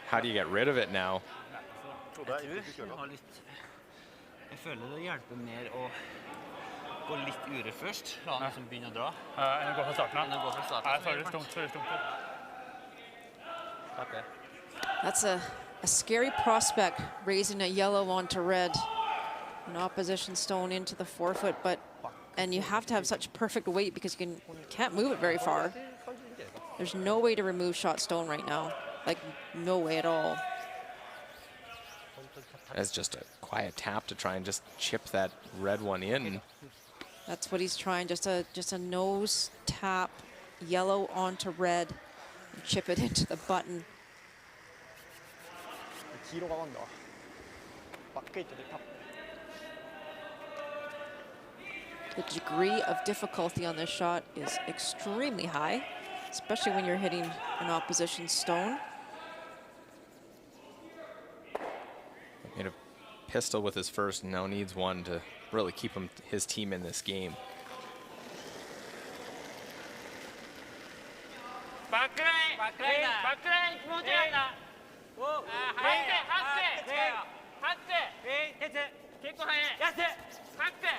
How do you get rid of it now? Jeg føler det hjelper mer å gå litt ure først, la han liksom begynne å dra. Enn å gå fra starten av. Enn å gå fra starten. Nei, føler det tungt. Okay. That's a scary prospect, raising a yellow onto red. An opposition stone into the forefoot, and you have to have such perfect weight because you can't move it very far. There's no way to remove shot stone right now. Like, no way at all. That's just a quiet tap to try and just chip that red one in. That's what he's trying, just a nose tap, yellow onto red, and chip it into the button. The degree of difficulty on this shot is extremely high, especially when you're hitting an opposition stone. Made a pistol with his first, now needs one to really keep his team in this game.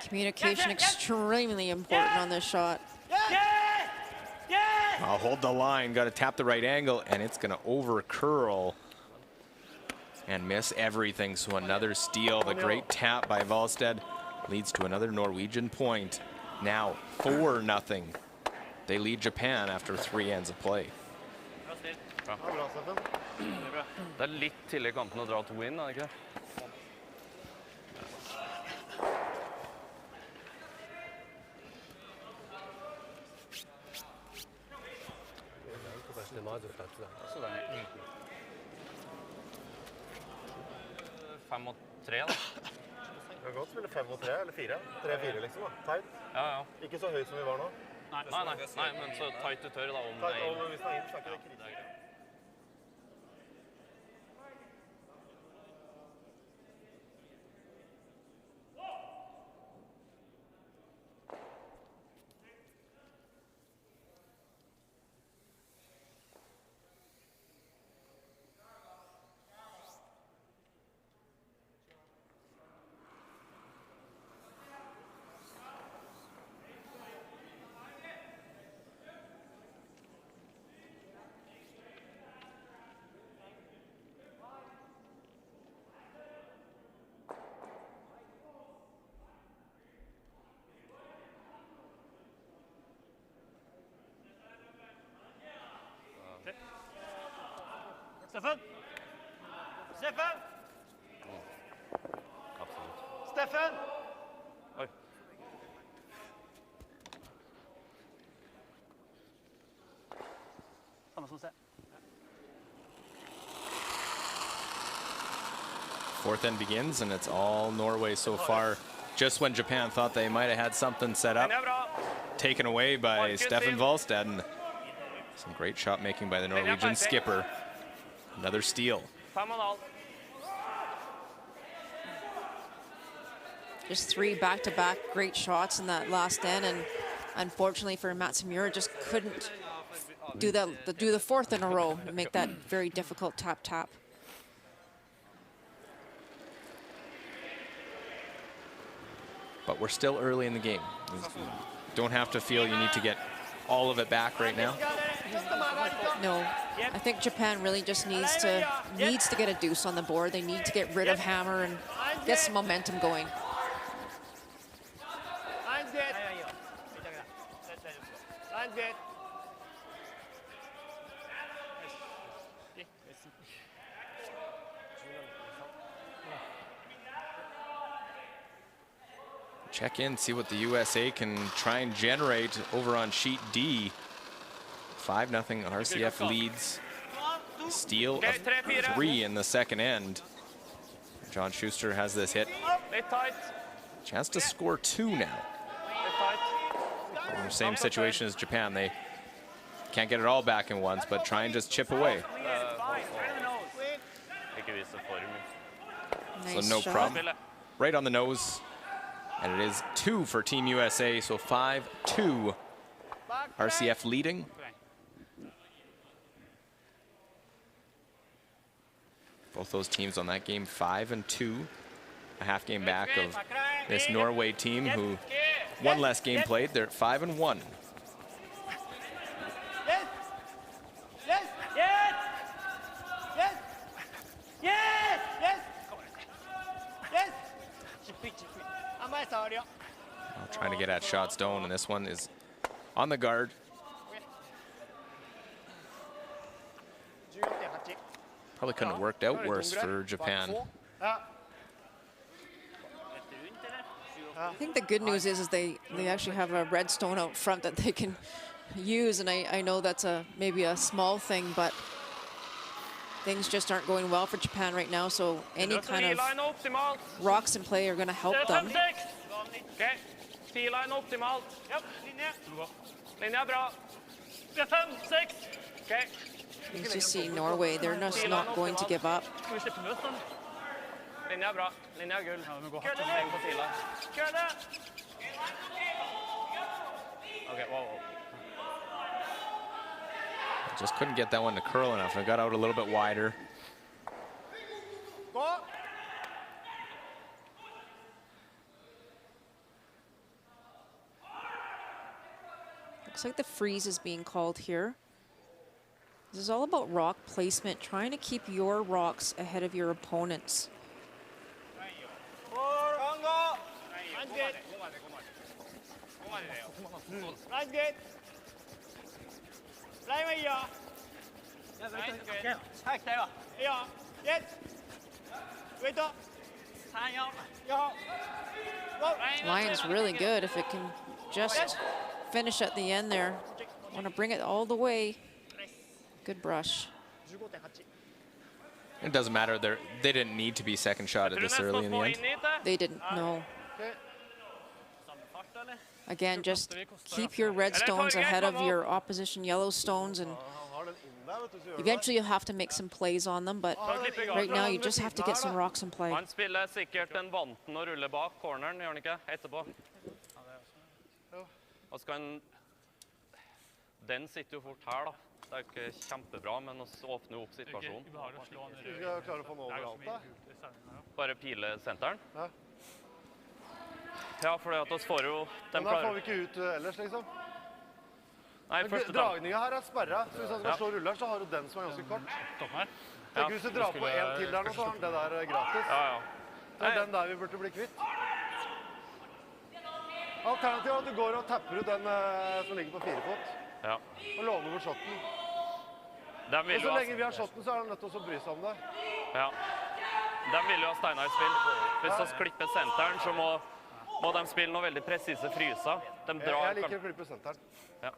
Communication extremely important on this shot. I'll hold the line, got to tap the right angle, and it's going to over curl and miss everything. So another steal. The great tap by Valstead leads to another Norwegian point. Now 4-0. They lead Japan after 3 ends of play. Det litt tidlig i kampen å dra til win, er det ikke? Fem og 3 da. Vi kan godt spille 5 og 3 eller 4. 3-4 liksom da. Tight. Ja. Ikke så høyt som vi var nå. Nei, men så tight du tør da om Tight, og hvis den er inn, så er ikke det krise. Steffen! Absolutt. Steffen! Oi. Samme som se. 4th end begins, and it's all Norway so far. Just when Japan thought they might have had something set up, taken away by Stefan Valstead, and some great shot making by the Norwegian skipper. Another steal. Just 3 back-to-back great shots in that last end, and unfortunately for Matsumura, just couldn't do the fourth in a row and make that very difficult tap. But we're still early in the game. You don't have to feel you need to get all of it back right now. No, I think Japan really just needs to get a deuce on the board. They need to get rid of hammer and get some momentum going. Check in, see what the USA can try and generate over on sheet D. 5-0 RCF leads. Steal of 3 in the second end. John Schuster has this hit. Chance to score 2 now. In the same situation as Japan. They can't get it all back in once, but try and just chip away. So no problem. Right on the nose. And it is 2 for Team USA, so 5-2. RCF leading. Both those teams on that game 5-2. A half game back of this Norway team who one less game played. They're at 5-1. Trying to get at shot stone, and this one is on the guard. Probably couldn't have worked out worse for Japan. I think the good news is they actually have a red stone out front that they can use, and I know that's maybe a small thing, but things just aren't going well for Japan right now, so any kind of rocks in play are going to help them. Okay, T-line optimalt. Yep, linje er bra. 5-6. Okay. You just see Norway, they're just not going to give up. Linje er bra, linje er gull. Steg på T-line. Kjør det! Okay, whoa. Just couldn't get that one to curl enough. It got out a little bit wider. Gå! Looks like the freeze is being called here. This is all about rock placement, trying to keep your rocks ahead of your opponents. Line's really good if it can just finish at the end there. Want to bring it all the way. Good brush. It doesn't matter. They didn't need to be second shot at this early in the end. They didn't, no. Again, just keep your red stones ahead of your opposition yellow stones, and eventually you'll have to make some plays on them, but right now you just have to get some rocks in play. Han spiller sikkert den vanten og ruller bak corneren, gjør han ikke? Etterpå. Og skal han... Den sitter jo fort her da. Det er ikke kjempebra, men å åpne opp situasjonen. Du skal klare å få den overalt da. Bare pile senteren? Ja. Ja, fordi at oss får jo... Men da får vi ikke ut ellers, liksom. Nei, første dragningen her er sperret, så hvis han skal slå rulleren, så har du den som er ganske kort. Tenk hvis du drar på en til der nå, så har den det der gratis. Ja, ja. Det er den der vi burde bli kvitt. Alternativet er at du går og tapper ut den som ligger på 4 fot. Ja. Og låner bort shotten. Og så lenge vi har shotten, så er han nødt til å bry seg om det. Ja. De vil jo ha Steinar spill. Hvis vi klipper senteren, så må de spille noe veldig presise fryser. Jeg liker å klippe senteren. Ja.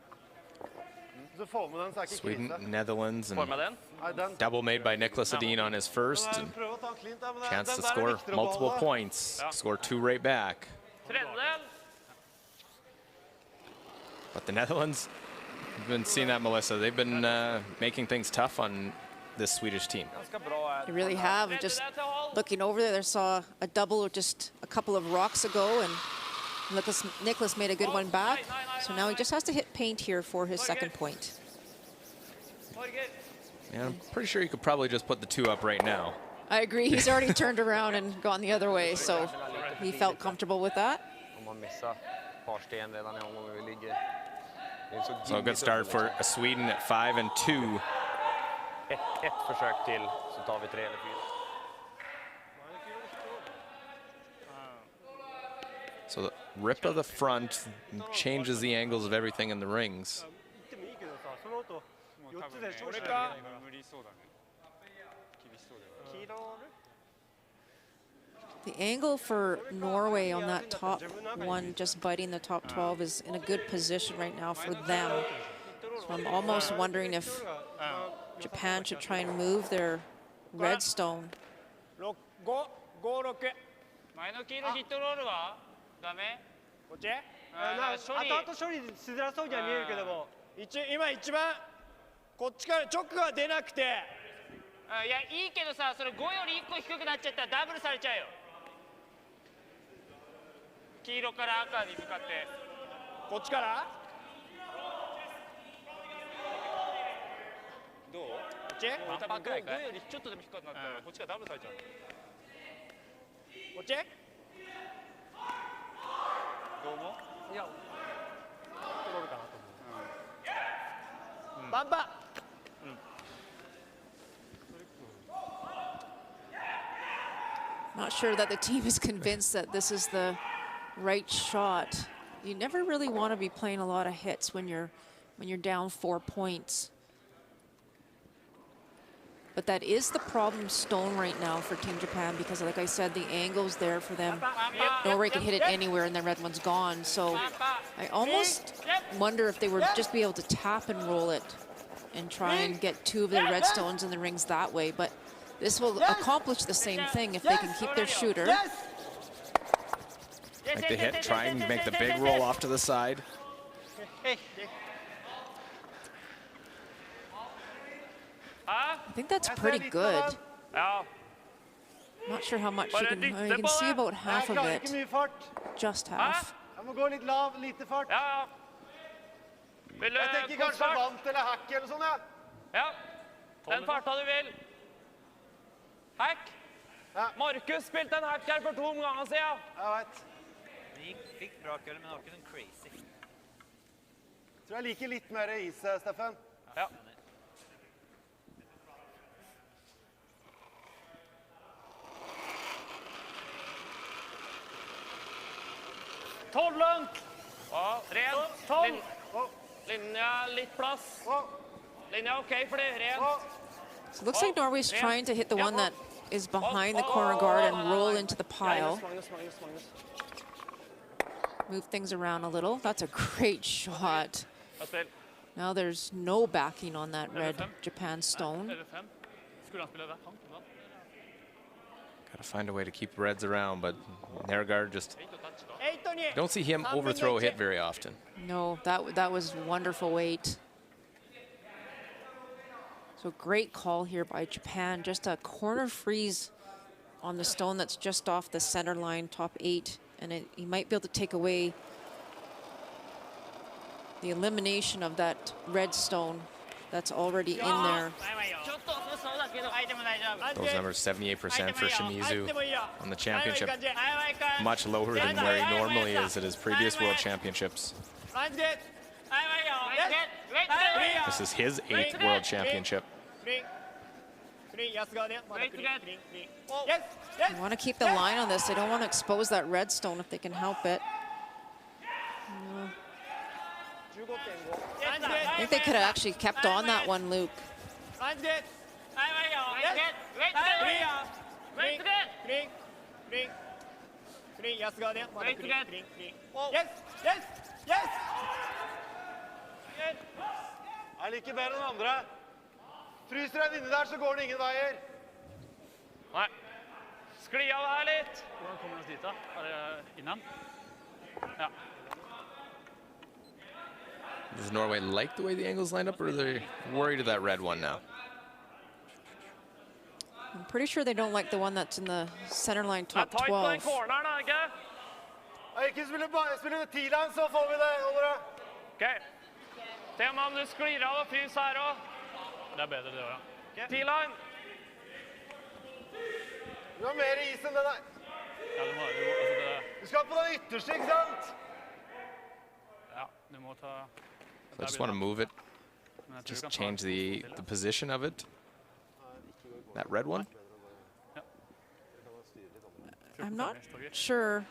Så får med den, så er ikke Sweden, krise. Netherlands, Får med den? and double made by Nicholas Edin on his first. And chance to score multiple points. Score 2 right back. Tredjedel. But the Netherlands, you've been seeing that, Melissa. They've been making things tough on this Swedish team. They really have. Just looking over there, I saw a double just a couple of rocks ago, and Nicholas made a good one back. So now he just has to hit paint here for his second point. Yeah, I'm pretty sure you could probably just put the 2 up right now. I agree. He's already turned around and gone the other way, so he felt comfortable with that. So a good start for Sweden at 5 and 2. Ett försök till, så tar vi 3 eller 4. So the rip of the front changes the angles of everything in the rings. The angle for Norway on that top one, just biting the top 12, is in a good position right now for them. So I'm almost wondering if Japan should try and move their red stone. Not sure that the team is convinced that this is the right shot. You never really want to be playing a lot of hits when you're down 4 points. But that is the problem stone right now for Team Japan, because like I said, the angle's there for them. Norway can hit it anywhere and the red one's gone. So I almost wonder if they would just be able to tap and roll it and try and get 2 of the red stones in the rings that way. But this will accomplish the same thing if they can keep their shooter. Like the hit, try and make the big roll off to the side. I think that's pretty good. Not sure how much you can see about half of it. Just half. Den farta du vil. Hack. Markus spilte en hack her for 2 omganger siden. Jeg vet. Den fikk bra køll, men det var ikke den crazy. Tror jeg liker litt mer is, Steffen. Ja. Tolvlønt. Rent. Linja, litt plass. Linja, OK for det. Rent. So it looks like Norway's trying to hit the one that is behind the corner guard and roll into the pile. Move things around a little. That's a great shot. Now there's no backing on that red Japan stone. Gotta find a way to keep reds around, but Nergard just don't see him overthrow a hit very often. No, that was wonderful weight. So great call here by Japan. Just a corner freeze on the stone that's just off the center line, top 8. And he might be able to take away the elimination of that red stone that's already in there. Those numbers, 78% for Shimizu on the championship. Much lower than where he normally is at his previous World Championships. This is his 8th World Championship. You want to keep the line on this. They don't want to expose that red stone if they can help it. I think they could have actually kept on that one, Luke. Jeg liker bedre enn andre. Fryser den inne der, så går det ingen veier. Nei. Skli av her litt. Hvordan kommer vi oss dit da? Er det innan? Ja. Does Norway like the way the angles lined up, or are they worried of that red one now? I'm pretty sure they don't like the one that's in the center line, top 12. Ikke spille T-line, så får vi det, holder det. Ok. Se om du sklir av og frys her også. Det bedre det også, ja. T-line! Du har mer is enn det der. Ja, du må, altså det, Du skal på den ytterste, ikke sant? ja, du må ta... So I just want to move it. Just change the position of it. That red one? I'm not sure.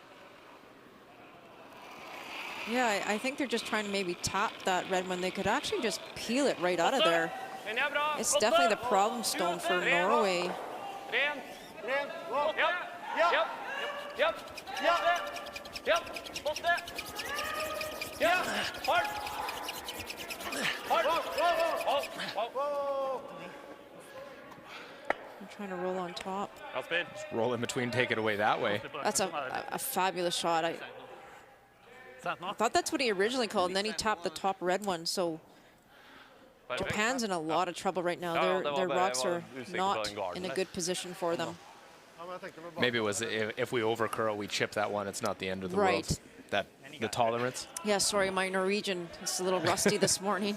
Yeah, I think they're just trying to maybe tap that red one. They could actually just peel it right out of there. Linja bra. It's definitely the problem stone for Norway. Rent. Ren. Wow. Ja. Ja. Ja. Ja. Ja. Ja. Post det. Ja. Hold. Hold. Hold. Hold. Wow. I'm trying to roll on top. Ja, spill. Roll in between, take it away that way. That's a fabulous shot. I thought that's what he originally called, and then he tapped the top red one. So Japan's in a lot of trouble right now. Their rocks are not in a good position for them. Maybe it was if we overcurl, we chip that one. It's not the end of the Right. world. That the tolerance. Yeah, sorry, my Norwegian is a little rusty this morning.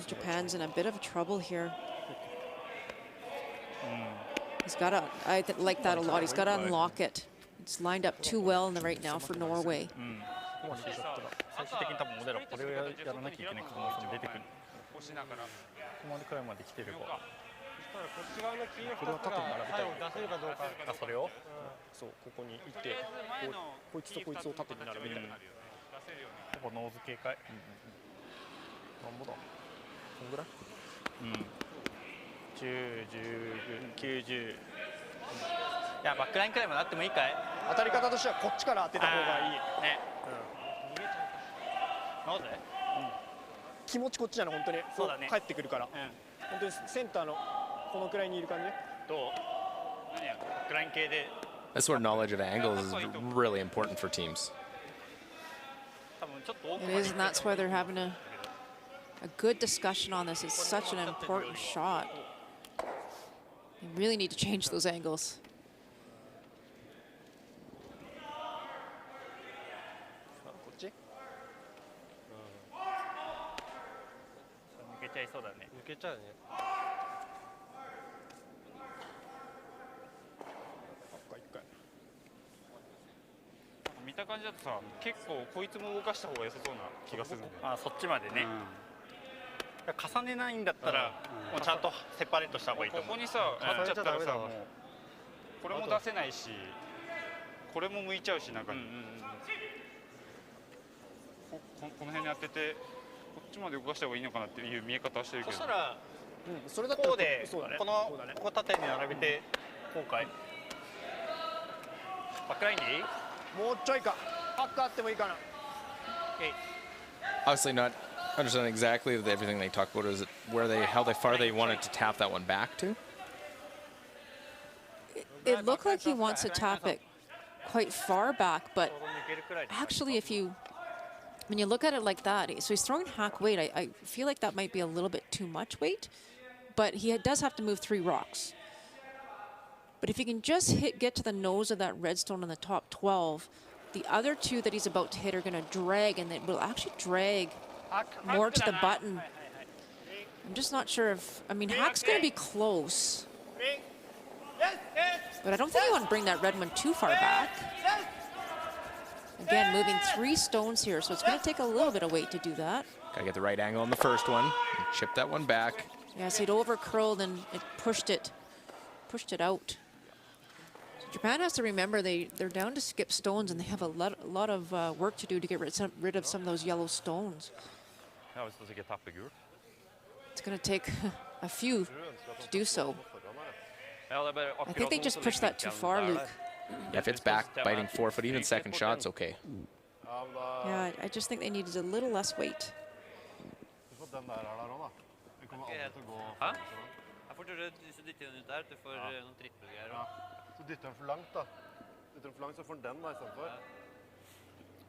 Japan's in a bit of trouble here. He's got to, I like that a lot. He's got to unlock it. It's lined up too well right now for Norway. 最終的に多分モデルはこれをやらなきゃいけない可能性も出てくる。ここまでくらいまで来てれば。これは縦に並べたい。出せるかどうか。あ、それを。そう、ここに行って、こいつとこいつを縦に並べたい。ほぼノーズ警戒。なんぼだ。こんぐらい。10、10、90。いや、バックラインくらいまであってもいいかい。当たり方としてはこっちから当てた方がいい。ね。なぜ？気持ちこっちなの本当に。そうだね。帰ってくるから。本当にセンターのこのくらいにいる感じ。どう？何や？バックライン系で。That sort of knowledge of angles is really important for teams. It is, and that's why they're having a good discussion on this. It's such an important shot. They really need to change those angles. 抜けちゃいそうだね。抜けちゃうね。見た感じだとさ、結構こいつも動かした方が良さそうな気がするんだよ。あ、そっちまでね。重ねないんだったら、もうちゃんとセパレートした方がいいと思う。ここにさ、入っちゃったらさ、もうこれも出せないし、これも向いちゃうし、中に。この辺に当てて。こっちまで動かした方がいいのかなっていう見え方はしてるけど。そしたら、それだったらこうで、ここ縦に並べて今回バックラインでいい？もうちょいか。パックあってもいいかな。Obviously not understanding exactly everything they talk about. Is it where they, how far they wanted to tap that one back to? It looked like he wants to tap it quite far back, but actually when you look at it like that, so he's throwing hack weight. I feel like that might be a little bit too much weight, but he does have to move 3 rocks. But if he can just get to the nose of that redstone in the top 12, the other 2 that he's about to hit are going to drag, and it will actually drag more to the button. I'm just not sure if, I mean, hack's going to be close, but I don't think you want to bring that red one too far back. Again, moving 3 stones here, so it's going to take a little bit of weight to do that. Gotta get the right angle on the first one. Chip that one back. Yes, he'd over curled and it pushed it out. So Japan has to remember they're down to skip stones, and they have a lot of work to do to get rid of some of those yellow stones. It's going to take a few to do so. I think they just pushed that too far, Luke. Yeah, if it's back biting 4 foot, even second shot's okay. Yeah, I just think they needed a little less weight.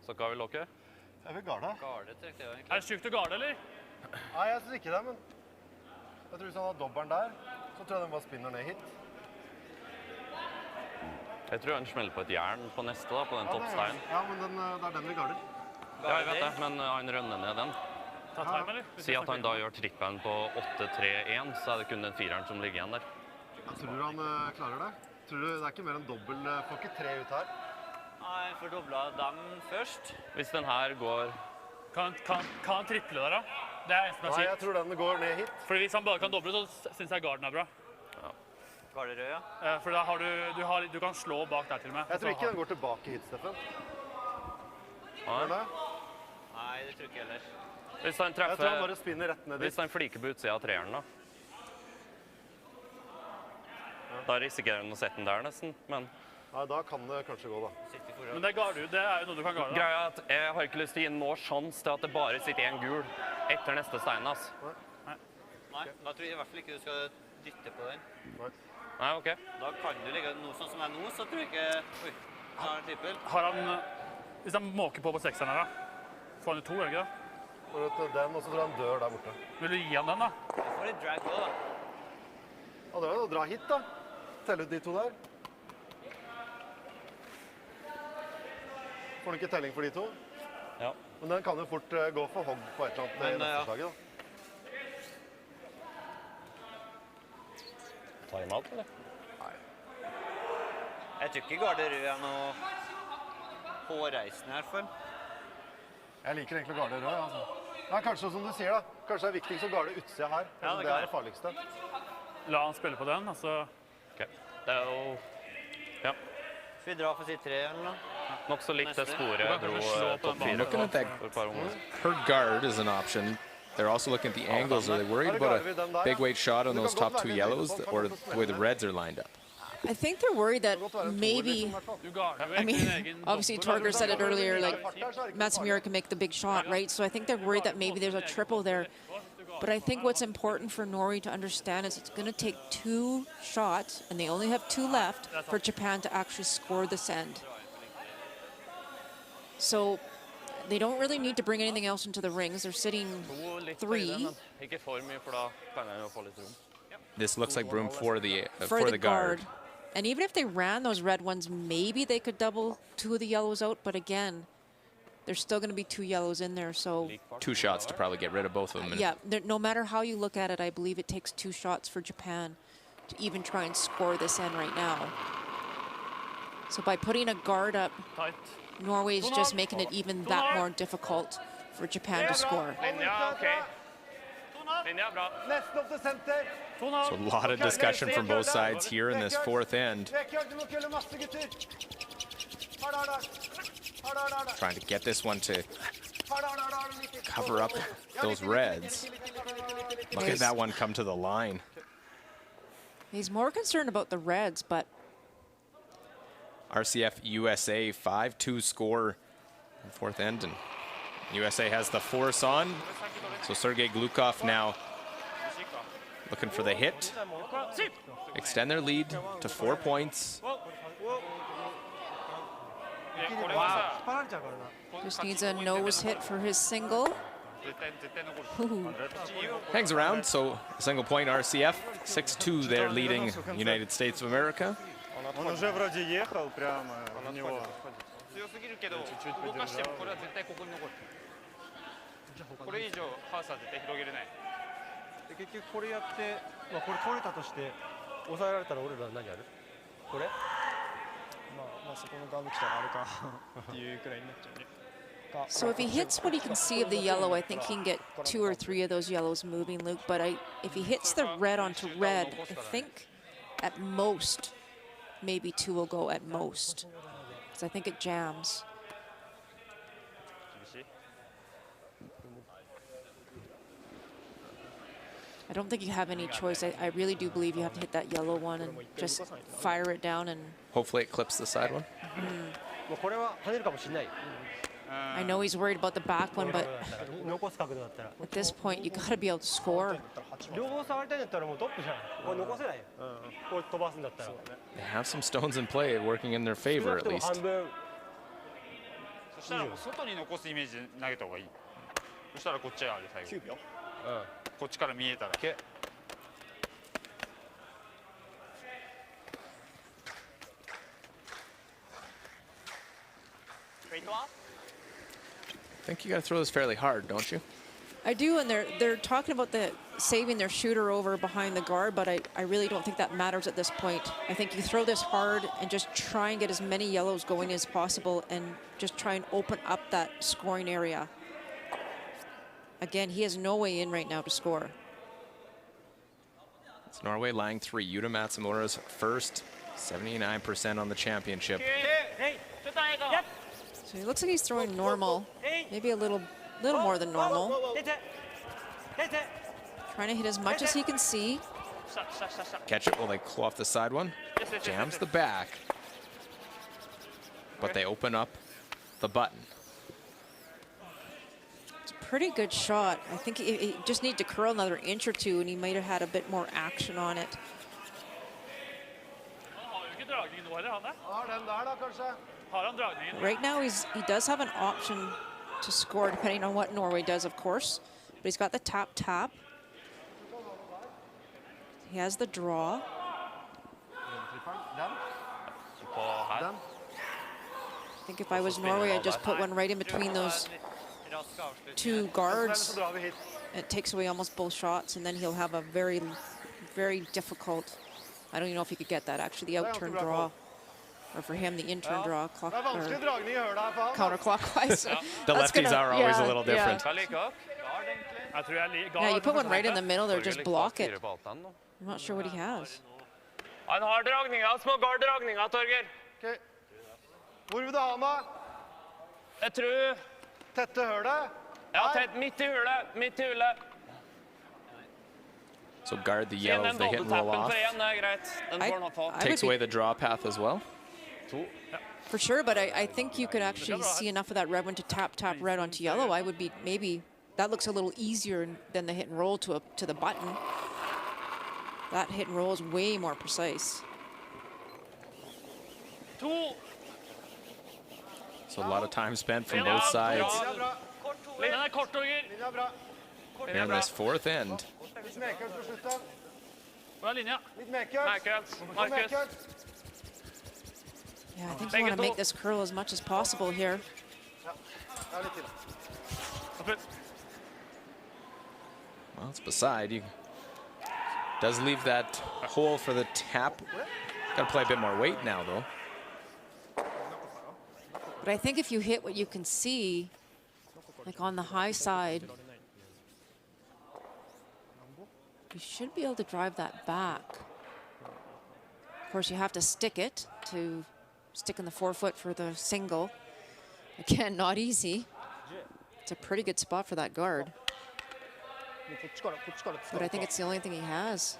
Så ga vi lokket? Jeg vil garde. Er det sykt å garde, eller? Nei, jeg synes ikke det, men jeg tror hvis han har dobbelen der, så tror jeg den bare spinner ned hit. Jeg tror han smeller på et jern på neste, da, på den toppsteinen. Ja, men det er den vi garder. Ja, jeg vet det, men han rønner ned den. Ta time, eller? Si at han da gjør trippelen på 8-3-1, så det kun den fireren som ligger igjen der. Tror du han klarer det? Tror du det ikke mer enn dobbel? Får ikke 3 ut her? Nei, får dobla dem først. Hvis den her går... Kan han triple der, da? Det er eneste Nei, jeg tror den går ned hit. Fordi hvis han bare kan doble, så synes jeg garden er bra. Ja. Garderød, ja. For da har du kan slå bak der til og med. Jeg tror ikke den går tilbake hit, Steffen. Nei. Nei, det tror ikke jeg heller. Hvis han treffer... Jeg tror han bare spinner rett ned dit. Hvis han fliker på utsida av treeren, da. Da risikerer han å sette den der nesten, men... Nei, da kan det kanskje gå, da. Men det er jo noe du kan garde. Greia er at jeg har ikke lyst til å gi noe sjans til at det bare sitter en gul etter neste stein, ass. Nei, da tror jeg i hvert fall ikke du skal dytte på den. Nei, ok. Da kan du ligge noe sånn som jeg nå, så tror jeg ikke... Oi, da er det trippel. Har han... Hvis han måker på sekseren her, da? Får han jo 2, er det ikke det? For den, og så tror jeg han dør der borte. Vil du gi han den, da? Da får det drag også, da. Ja, det er jo å dra hit, da. Telle ut de 2 der. Får du ikke telling for de 2? Ja. Men den kan jo fort gå for hogg på et eller annet i neste slaget, da. Time-out, eller? Nei. Jeg tror ikke Garderød er noe hårreisende i hvert fall. Jeg liker egentlig å garde rød, altså. Ja, kanskje som du sier, da. Kanskje det er viktigst å garde utsida her. Ja, det er det farligste. La han spille på den, altså... Ok. Det er jo... Ja. Skal vi dra for si 3 eller noe? Nok så likt det sporet jeg dro topp 4 Looking at that, for et par år. her guard is an option. They're also looking at the angles. Are they worried about a big weight shot on those top 2 yellows or the way the reds are lined up? I think they're worried that maybe, I mean, obviously Torger said it earlier, like Matsumiura can make the big shot, right? So I think they're worried that maybe there's a triple there. But I think what's important for Norway to understand is it's going to take 2 shots, and they only have 2 left, for Japan to actually score this end. So they don't really need to bring anything else into the rings. They're sitting 3. This looks like room for the guard. And even if they ran those red ones, maybe they could double 2 of the yellows out. But again, there's still going to be 2 yellows in there. So 2 shots to probably get rid of both of them. Yeah, no matter how you look at it, I believe it takes 2 shots for Japan to even try and score this end right now. So by putting a guard up, Norway is just making it even that more difficult for Japan to score. So a lot of discussion from both sides here in this 4th end. Trying to get this one to cover up those reds. Look at that one come to the line. He's more concerned about the reds, but RCF USA 5-2 score in 4th end, and USA has the force on. So Sergei Glukov now looking for the hit. Extend their lead to 4 points. just needs a nose hit for his single. Ooh. Hangs around, so single point RCF. 6-2 they're leading United States of America. Он уже вроде ехал прямо в него. So if he hits what he can see of the yellow, I think he can get 2 or 3 of those yellows moving, Luke. But if he hits the red onto red, I think at most, maybe 2 will go at most. Because I think it jams. I don't think you have any choice. I really do believe you have to hit that yellow one and just fire it down. And hopefully it clips the side one. I know he's worried about the back one, but at this point, you got to be able to score. They have some stones in play working in their favor, at least. I think you got to throw this fairly hard, don't you? I do, and they're talking about saving their shooter over behind the guard, but I really don't think that matters at this point. I think you throw this hard and just try and get as many yellows going as possible and just try and open up that scoring area. Again, he has no way in right now to score. It's Norway lying 3. Yuta Matsumura's first, 79% on the championship. So he looks like he's throwing normal, maybe a little more than normal. Trying to hit as much as he can see. Catch it while they claw off the side one. Jams the back. But they open up the button. It's a pretty good shot. I think he just need to curl another inch or two, and he might have had a bit more action on it. Right now, he does have an option to score, depending on what Norway does, of course. But he's got the tap. He has the draw. I think if I was Norway, I'd just put one right in between those 2 guards. It takes away almost both shots, and then he'll have a very, very difficult. I don't even know if he could get that, actually, the out-turn draw. Or for him, the in-turn draw, counterclockwise. The lefties are always a little different. Yeah, you put one right in the middle there, just block it. I'm not sure what he has. Han har dragninga, små guard-dragninga, Torger. Okay. Hvor vil du ha den? Jeg tror... Tette hølet? Ja, midt i hulet. So guard the yellows, they hit and roll off. Takes away the draw path as well. For sure, but I think you could actually see enough of that red one to tap red onto yellow. I would be maybe, that looks a little easier than the hit and roll to the button. That hit and roll is way more precise. So a lot of time spent from both sides. Here in this 4th end. Yeah, I think you want to make this curl as much as possible here. Well, it's beside. You does leave that hole for the tap. Got to play a bit more weight now, though. But I think if you hit what you can see, like on the high side, you should be able to drive that back. Of course, you have to stick it to stick in the 4-foot for the single. Again, not easy. It's a pretty good spot for that guard. But I think it's the only thing he has.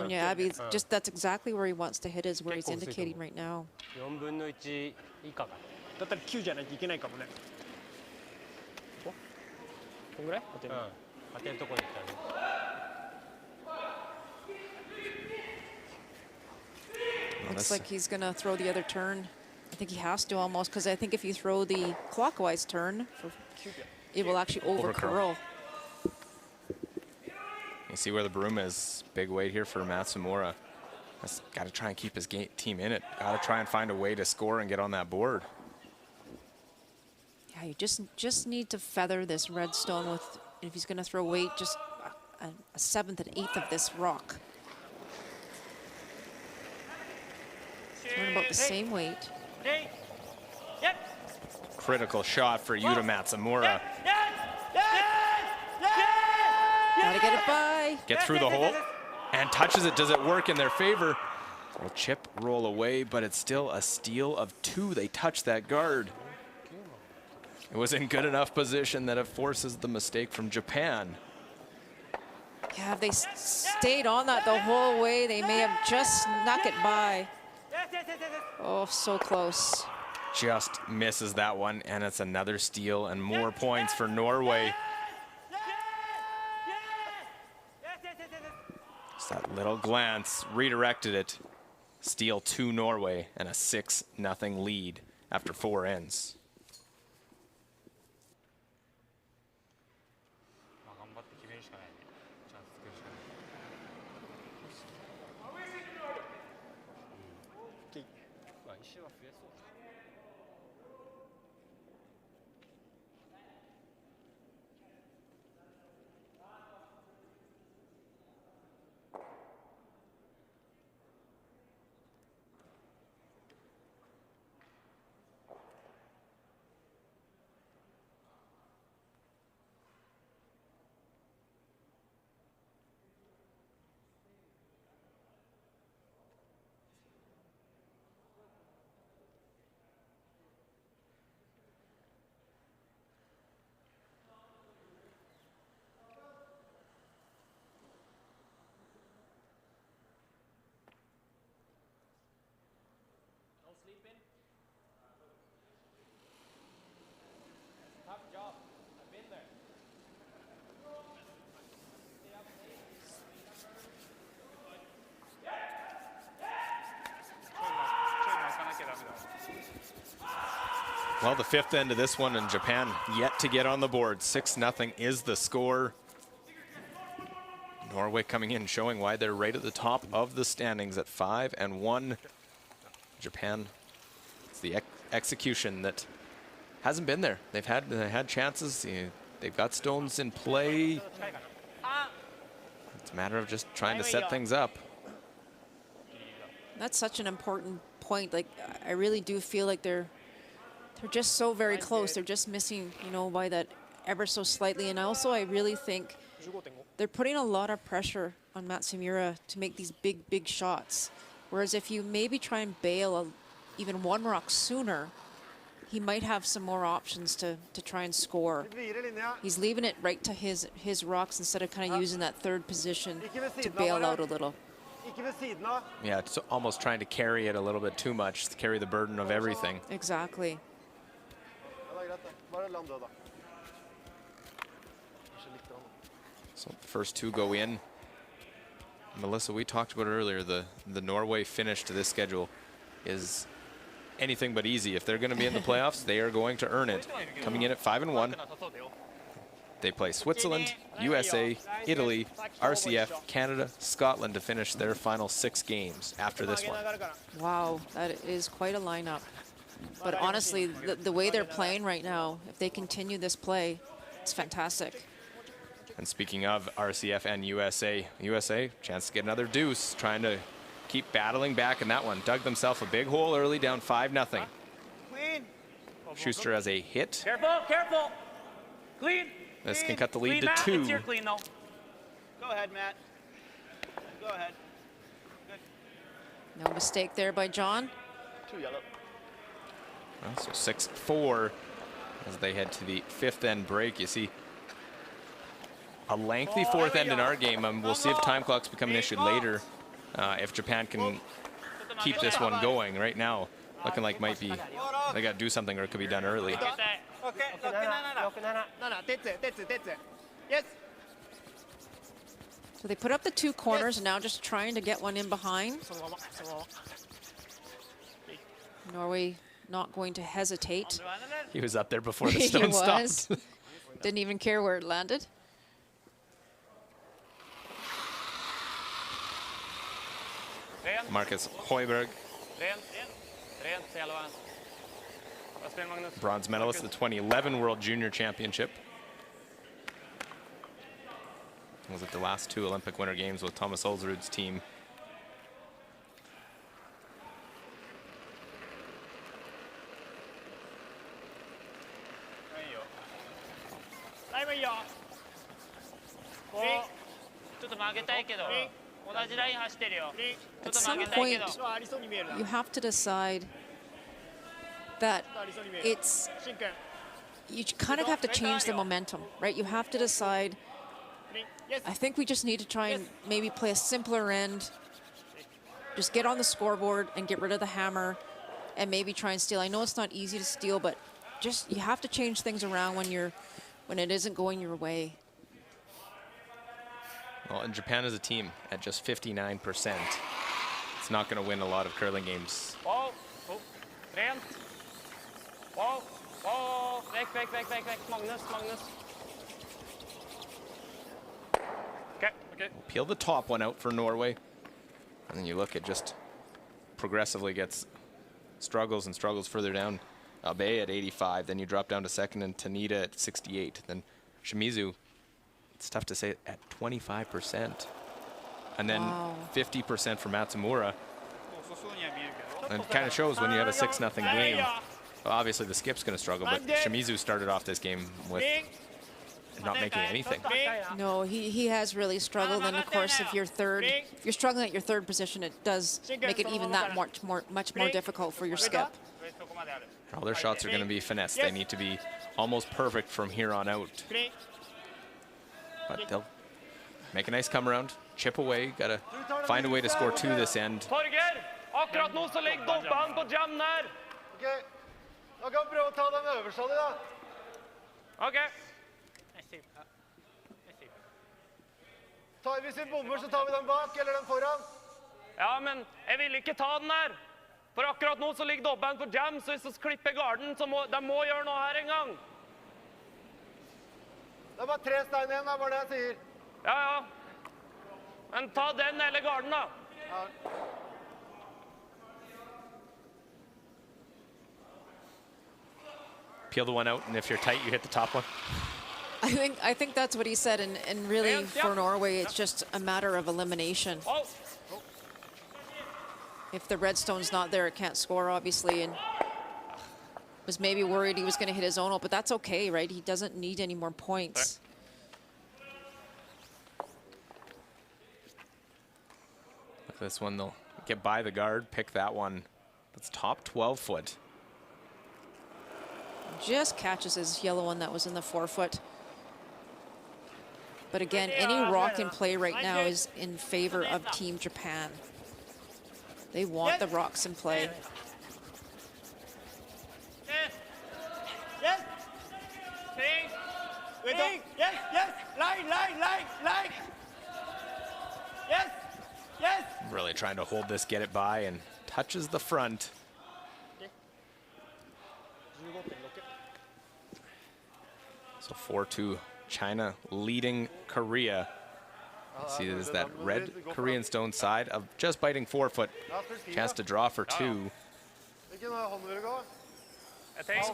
Yeah, Abby, that's exactly where he wants to hit, is where he's indicating right now. Looks like he's going to throw the other turn. I think he has to almost, because I think if you throw the clockwise turn, it will actually over-curl. You see where the broom is. Big weight here for Matsumura. Has got to try and keep his team in it. Got to try and find a way to score and get on that board. Yeah, you just need to feather this red stone with, if he's going to throw weight, just a 7th and 8th of this rock. Throwing about the same weight. Critical shot for Yuta Matsumura. Gotta get it by. Get through the hole and touches it. Does it work in their favor? Will chip roll away, but it's still a steal of 2. They touch that guard. It was in good enough position that it forces the mistake from Japan. Yeah, if they stayed on that the whole way, they may have just snuck it by. Oh, so close. Just misses that one, and it's another steal and more points for Norway. Just that little glance redirected it. Steal to Norway and a 6-0 lead after 4 ends. Well, the fifth end of this one, and Japan yet to get on the board. 6-0 is the score. Norway coming in, showing why they're right at the top of the standings at 5-1. Japan, it's the execution that hasn't been there. They had chances. They've got stones in play. It's a matter of just trying to set things up. That's such an important point. Like, I really do feel like they're just so very close. They're just missing, you know, by that ever so slightly. And also, I really think they're putting a lot of pressure on Matsumura to make these big shots. Whereas if you maybe try and bail even one rock sooner, he might have some more options to try and score. He's leaving it right to his rocks instead of kind of using that third position to bail out a little. Yeah, it's almost trying to carry it a little bit too much, to carry the burden of everything. Exactly. So the first two go in. Melissa, we talked about it earlier, the Norway finish to this schedule is anything but easy. If they're going to be in the playoffs, they are going to earn it. Coming in at 5-1. They play Switzerland, USA, Italy, RCF, Canada, Scotland to finish their final 6 games after this one. Wow, that is quite a lineup. But honestly, the way they're playing right now, if they continue this play, it's fantastic. And speaking of RCF and USA, chance to get another deuce, trying to keep battling back in that one. Dug themselves a big hole early, down 5-0. Schuster has a hit. Careful. Clean. This can cut the lead to Matt. 2. It's your clean, no. Go ahead, Matt. Go ahead. No mistake there by John. 2 yellow. Well, so 6-4 as they head to the 5th end break. You see a lengthy 4th end in our game. We'll see if time clocks become an issue later. If Japan can keep this one going right now, looking like might be they got to do something or it could be done early. Yes. So they put up the 2 corners and now just trying to get one in behind. Norway not going to hesitate. He was up there before the stone stopped. Didn't even care where it landed. Marcus Højberg, bronze medalist at the 2011 World Junior Championship. Was at the last 2 Olympic Winter Games with Thomas Olsrud's team. At some point, you have to decide that you kind of have to change the momentum, right? You have to decide, I think we just need to try and maybe play a simpler end, just get on the scoreboard and get rid of the hammer and maybe try and steal. I know it's not easy to steal, but just you have to change things around when it isn't going your way. Well, and Japan as a team at just 59%. It's not going to win a lot of curling games. Whoa. Rent. Whoa. Vekk. Magnus. Okay. We'll peel the top one out for Norway. And then you look at just progressively gets struggles further down. Abe at 85. Then you drop down to second and Tanita at 68. Then Shimizu, it's tough to say, at 25%. And then 50% for Matsumura. And it kind of shows when you have a 6-0 game. Well, obviously the skip's going to struggle, but Shimizu started off this game with not making anything. No, he has really struggled, and of course, if you're struggling at your third position, it does make it even that much more difficult for your skip. All their shots are going to be finesse. They need to be almost perfect from here on out. But they'll make a nice come around, chip away, got to find a way to score 2 this end. Torger, akkurat nå så legg dobbelen på jam der. Ok, da kan vi prøve å ta den øverste av de da. OK. Hvis vi bommer, så tar vi den bak, eller den foran. Ja, men jeg vil ikke ta den her. For akkurat nå så ligger dobbelen på jam, så hvis vi klipper garden, så må de gjøre noe her en gang. Det er bare 3 stein igjen, det er bare det jeg sier. Ja, ja. Men ta den eller garden, da. Ja. Peel the one out, and if you're tight, you hit the top one. I think that's what he said, and really for Norway, it's just a matter of elimination. If the redstone's not there, it can't score, obviously, and was maybe worried he was going to hit his own, but that's okay, right? He doesn't need any more points. Look, this one, they'll get by the guard, pick that one. That's top 12 foot. Just catches his yellow one that was in the 4-foot. But again, any rock in play right now is in favor of Team Japan. They want the rocks in play. Yes. Yes. Yes. Line. Yes. Really trying to hold this, get it by, and touches the front. So 4-2, China leading Korea. See, there's that red Korean stone side of just biting 4-foot. Chance to draw for 2.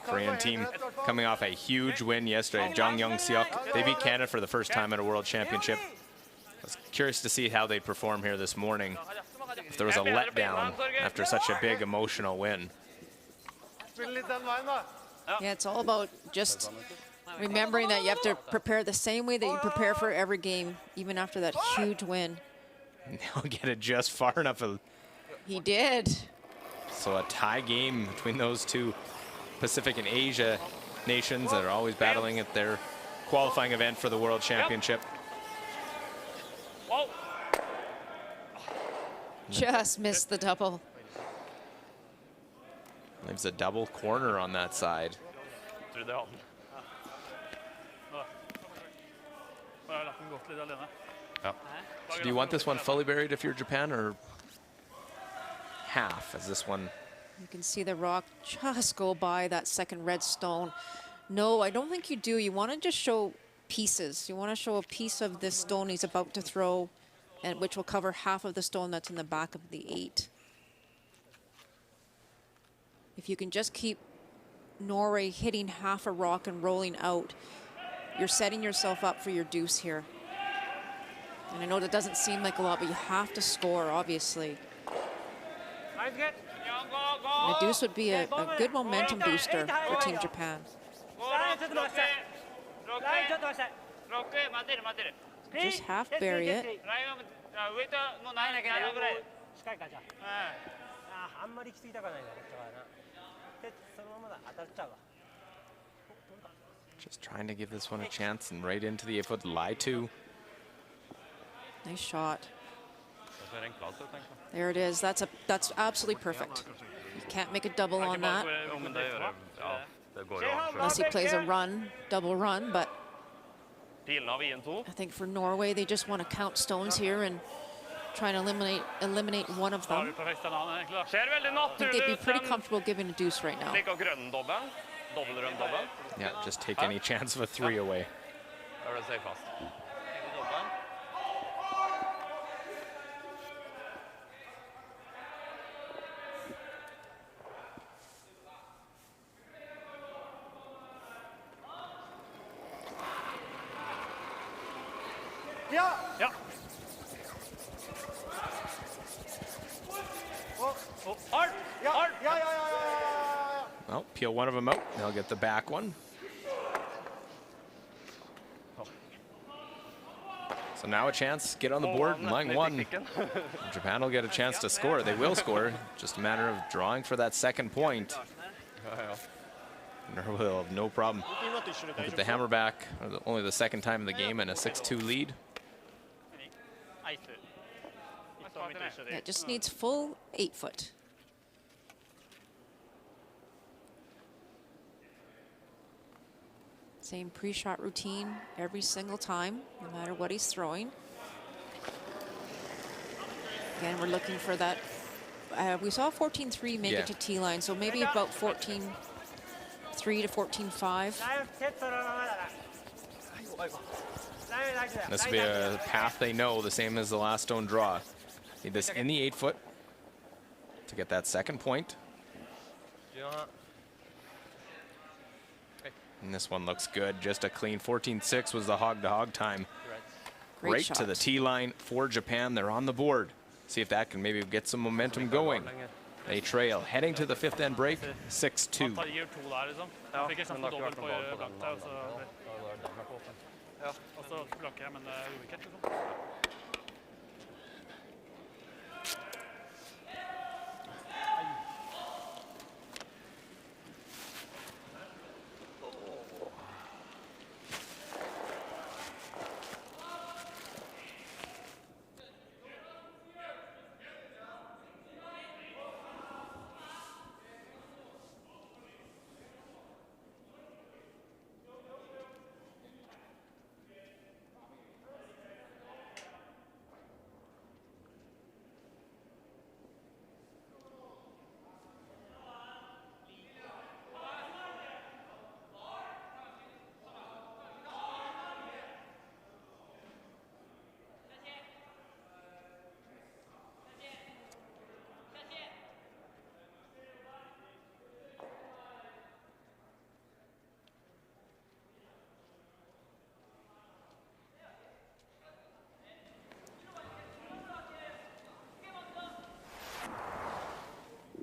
Korean team coming off a huge win yesterday. Jang Young-seok. They beat Canada for the first time at a World Championship. I was curious to see how they perform here this morning. If there was a letdown after such a big emotional win. Yeah, it's all about just remembering that you have to prepare the same way that you prepare for every game, even after that huge win. He'll get it just far enough. He did. So a tie game between those two Pacific and Asia nations that are always battling at their qualifying event for the World Championship. Just missed the double. Leaves a double corner on that side. So do you want this one fully buried if you're Japan, or half as this one? You can see the rock just go by that second red stone. No, I don't think you do. You want to just show pieces. You want to show a piece of this stone he's about to throw, and which will cover half of the stone that's in the back of the 8. If you can just keep Norway hitting half a rock and rolling out, you're setting yourself up for your deuce here. And I know that doesn't seem like a lot, but you have to score, obviously. And a deuce would be a good momentum booster for Team Japan. Just half bury it. Just trying to give this one a chance, and right into the 8-foot lie 2. Nice shot. There it is. That's absolutely perfect. You can't make a double on that unless he plays a run, double run. But I think for Norway, they just want to count stones here and try and eliminate one of them. I think they'd be pretty comfortable giving a deuce right now. Yeah, just take any chance of a 3 away. Ja. Well, peel one of them out. They'll get the back one. So now a chance, get on the board, line 1. Japan will get a chance to score. They will score. Just a matter of drawing for that second point. Norway will have no problem. Get the hammer back, only the second time in the game, and a 6-2 lead. Yeah, it just needs full 8-foot. Same pre-shot routine every single time, no matter what he's throwing. Again, we're looking for that. We saw 14-3 make it to T-line, so maybe about 14-3 to 14-5. This will be a path they know, the same as the last stone draw. Need this in the 8-foot to get that second point. And this one looks good. Just a clean 14-6 was the hog-to-hog time. Right to the T-line for Japan. They're on the board. See if that can maybe get some momentum going. They trail. Heading to the 5th end break, 6-2.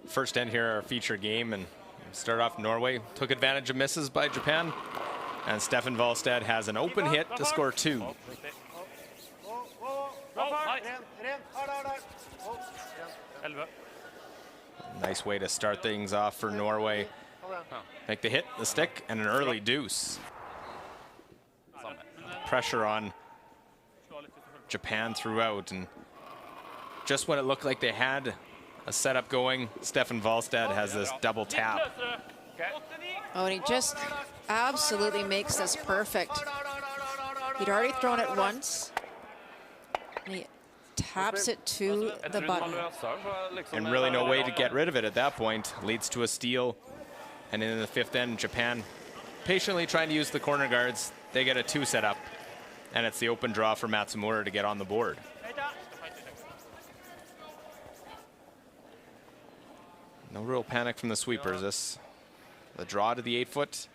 First end here, our feature game, and start off Norway. Took advantage of misses by Japan, and Stefan Wallstad has an open hit to score 2. Nice way to start things off for Norway. Make the hit, the stick, and an early deuce. Pressure on Japan throughout, and just when it looked like they had a setup going, Stefan Wallstad has this double tap. Oh, and he just absolutely makes this perfect. He'd already thrown it once. And he taps it to the button. And really no way to get rid of it at that point. Leads to a steal. And in the 5th end, Japan patiently trying to use the corner guards. They get a 2 set up. And it's the open draw for Matsumura to get on the board. No real panic from the sweepers. The draw to the 8-foot.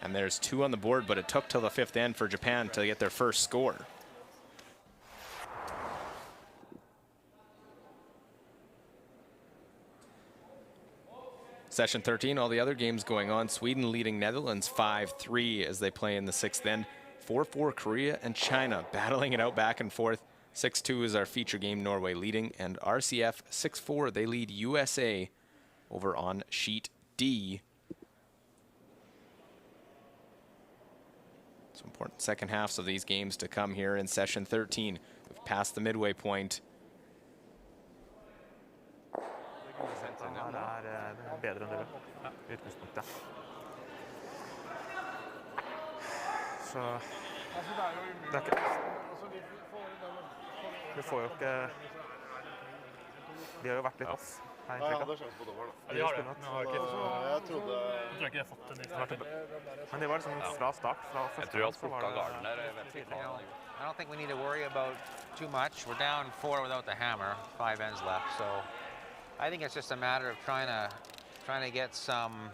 And there's 2 on the board, but it took till the 5th end for Japan to get their first score. Session 13, all the other games going on. Sweden leading Netherlands 5-3 as they play in the 6th end. 4-4 Korea and China battling it out back and forth. 6-2 is our feature game, Norway leading, and RCF 6-4, they lead USA over on sheet D. So important second halves of these games to come here in session 13. We've passed the midway point. Bedre enn dere i utgangspunktet. Så det ikke vi får jo ikke vi har jo vært litt off her. Jeg hadde sjanse på dommeren da. De har det, men har ikke jeg trodde ikke jeg har fått det. Men det var liksom fra start, fra første. Jeg tror at plukka garden der, jeg vet ikke hva. I don't think we need to worry about too much. We're down 4 without the hammer, 5 ends left, so I think it's just a matter of trying to get some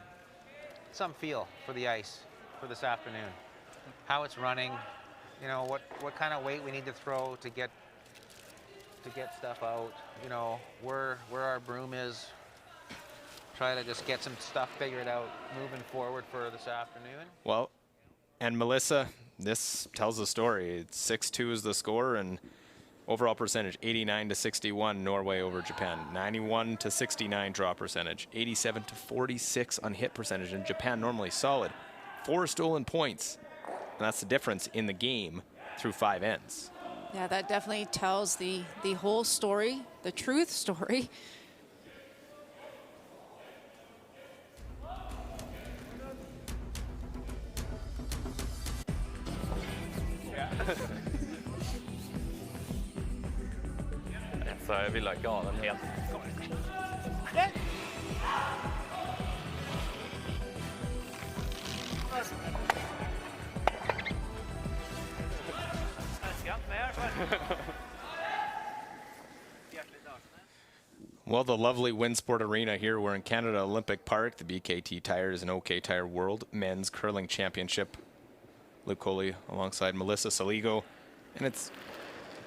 feel for the ice for this afternoon. How it's running, you know, what kind of weight we need to throw to get stuff out, you know, where our broom is. Try to just get some stuff figured out moving forward for this afternoon. Well, and Melissa, this tells the story. It's 6-2 is the score, and overall percentage 89-61 Norway over Japan. 91-69 draw percentage. 87-46 on hit percentage, and Japan normally solid. 4 stolen points, and that's the difference in the game through 5 ends. Yeah, that definitely tells the whole story, the truth story. Så jag vill inte ha den helt. Well, the lovely Winsport Arena here. We're in Canada Olympic Park. The BKT Tires and OK Tire World Men's Curling Championship. Luke Coley alongside Melissa Saligo. And it's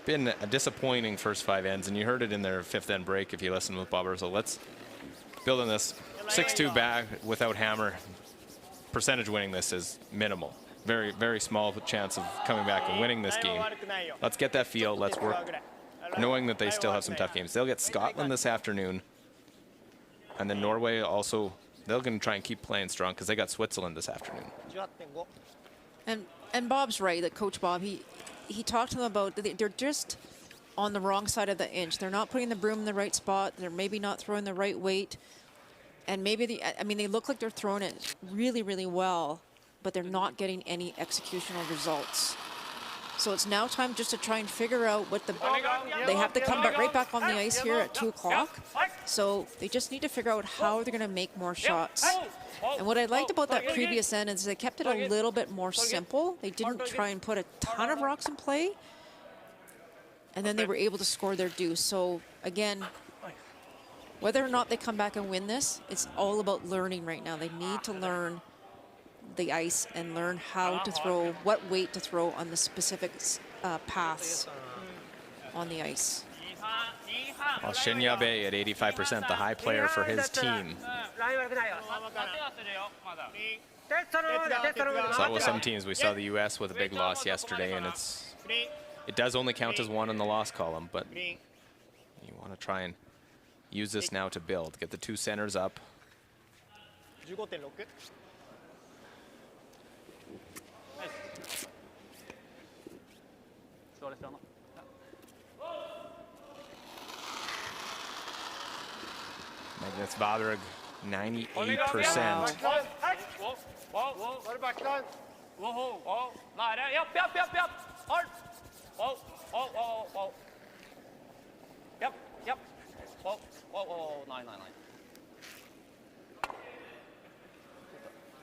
been a disappointing first 5 ends, and you heard it in their 5th end break if you listen with Bob Urso. Let's build on this. 6-2 back without hammer. Percentage winning this is minimal. Very, very small chance of coming back and winning this game. Let's get that feel. Let's work, knowing that they still have some tough games. They'll get Scotland this afternoon. And then Norway also, they're going to try and keep playing strong because they got Switzerland this afternoon. And Bob's right, that Coach Bob, he talked to them about they're just on the wrong side of the inch. They're not putting the broom in the right spot. They're maybe not throwing the right weight. And maybe they look like they're throwing it really, really well, but they're not getting any executional results. So it's now time just to try and figure out what they have to come right back on the ice here at 2 o'clock. So they just need to figure out how they're going to make more shots. And what I liked about that previous end is they kept it a little bit more simple. They didn't try and put a ton of rocks in play. And then they were able to score their due. So again, whether or not they come back and win this, it's all about learning right now. They need to learn the ice and learn how to throw, what weight to throw on the specific paths on the ice. Well, Shinyabe at 85%, the high player for his team. So with some teams, we saw the U.S. with a big loss yesterday, and it does only count as 1 in the loss column, but you want to try and use this now to build. Get the 2 centers up. Magnus Vaderug, 98%.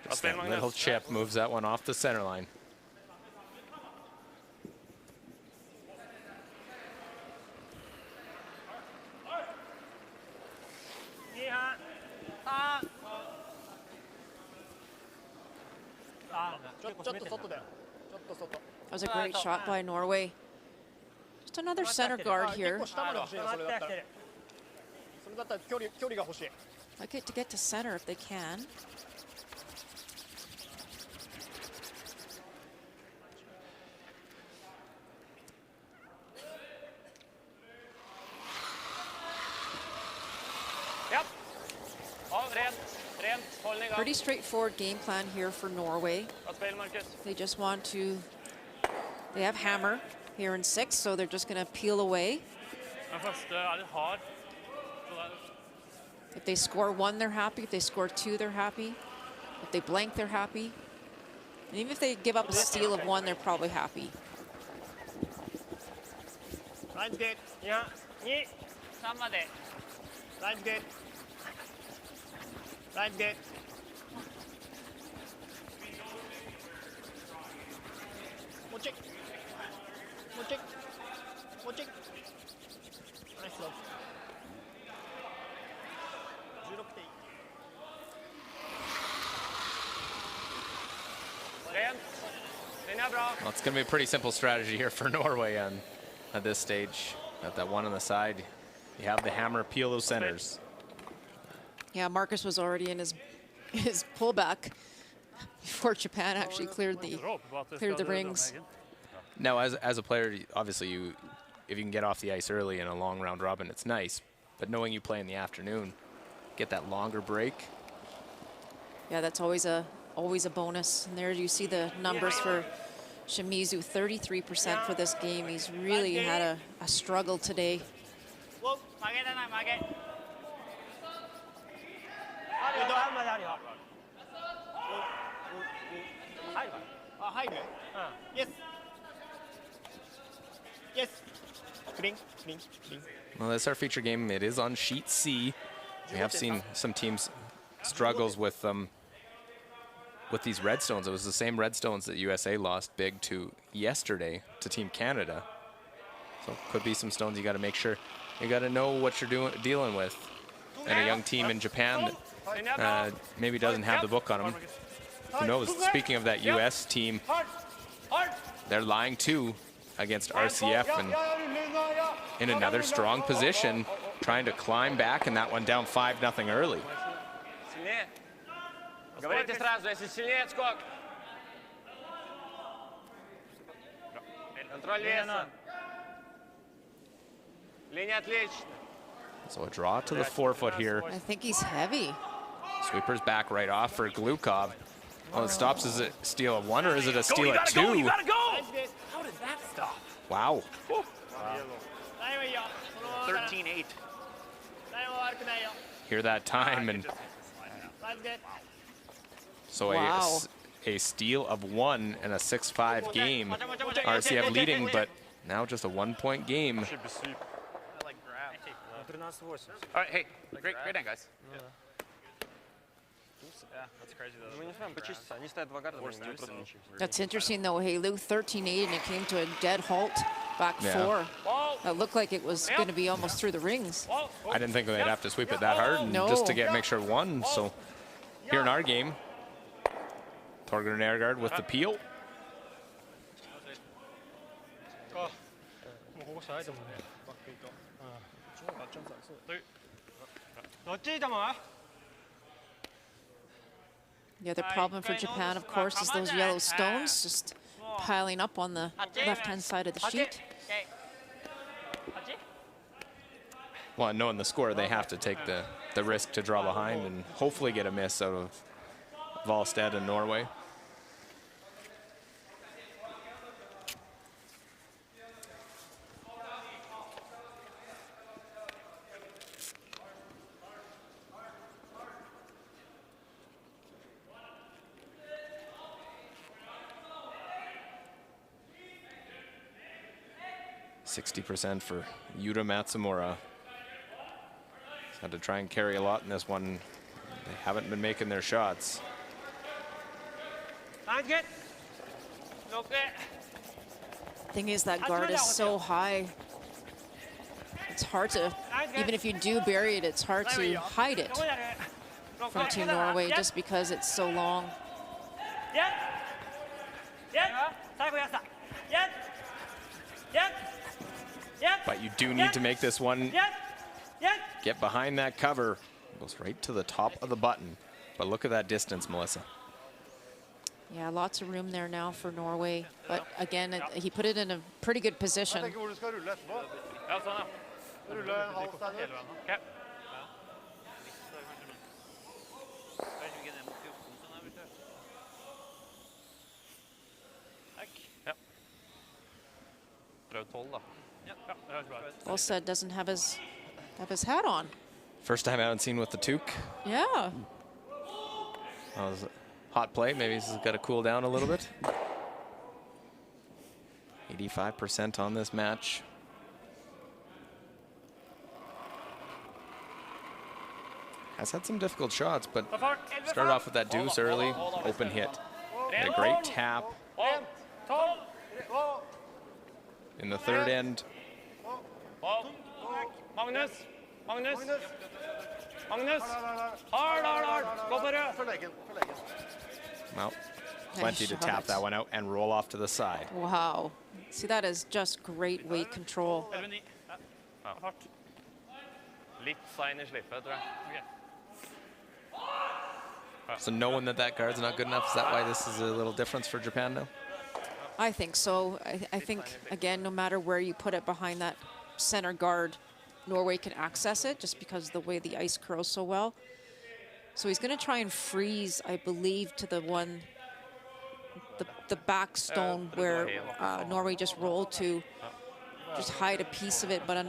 Just that little chip moves that one off the center line. That was a great shot by Norway. Just another center guard here. Like it to get to center if they can. Pretty straightforward game plan here for Norway. They just want to, they have hammer here in 6, so they're just going to peel away. If they score 1, they're happy. If they score 2, they're happy. If they blank, they're happy. And even if they give up a steal of 1, they're probably happy. Line's good. Yeah. 3まで。Line's good. Line's good. More check. More check. More check. Nice love. 16点。Well, it's going to be a pretty simple strategy here for Norway at this stage. At that 1 on the side, you have the hammer peel those centers. Yeah, Marcus was already in his pullback before Japan actually cleared the rings. Now, as a player, obviously, if you can get off the ice early in a long round robin, it's nice. But knowing you play in the afternoon, get that longer break. Yeah, that's always a bonus. And there you see the numbers for Shimizu, 33% for this game. He's really had a struggle today. Yes. Bling, bling, bling. Well, that's our feature game. It is on sheet C. We have seen some teams struggles with these redstones. It was the same redstones that USA lost big to yesterday to Team Canada. So could be some stones you got to make sure. You got to know what you're dealing with. And a young team in Japan that maybe doesn't have the book on them. Who knows? Speaking of that US team, they're lying too against RCF and in another strong position, trying to climb back, and that one down 5-0 early. Говорите сразу, если сильнее отскок. Контроль веса. Линия отлично. So a draw to the forefoot here. I think he's heavy. Sweeper's back right off for Glukov. Well, it stops. Is it steal of 1 or is it a steal at 2? You gotta go! How did that stop? Wow. 13-8. Hear that time, and so a steal of 1 and a 6-5 game. RCF leading, but now just a 1-point game. All right, hey, great end, guys. Yeah, that's crazy though. That's interesting though. Hey, Lou, 13-8, and it came to a dead halt back 4. It looked like it was going to be almost through the rings. I didn't think they'd have to sweep it that hard, and just to make sure 1. So here in our game, Torger Nergard with the peel. The other problem for Japan, of course, is those yellow stones just piling up on the left-hand side of the sheet. Well, knowing the score, they have to take the risk to draw behind and hopefully get a miss out of Valstead and Norway. %60 for Yuta Matsumura. He's had to try and carry a lot in this one. They haven't been making their shots. Thing is, that guard is so high. It's hard to, even if you do bury it, it's hard to hide it from Team Norway just because it's so long. But you do need to make this one get behind that cover. Goes right to the top of the button. But look at that distance, Melissa. Yeah, lots of room there now for Norway. But again, he put it in a pretty good position. Olsted doesn't have his hat on. First time I haven't seen with the toque. Yeah. That was a hot play. Maybe he's got to cool down a little bit. 85% on this match. Has had some difficult shots, but started off with that deuce early. Open hit. And a great tap in the third end. Magnus! Hard! Go for it! Well, plenty to tap that one out and roll off to the side. Wow. See, that is just great weight control. So knowing that guard's not good enough, is that why this is a little difference for Japan now? I think so. I think, again, no matter where you put it behind that center guard, Norway can access it just because of the way the ice curls so well. So he's going to try and freeze, I believe, to the one, the back stone where Norway just rolled to, just hide a piece of it. But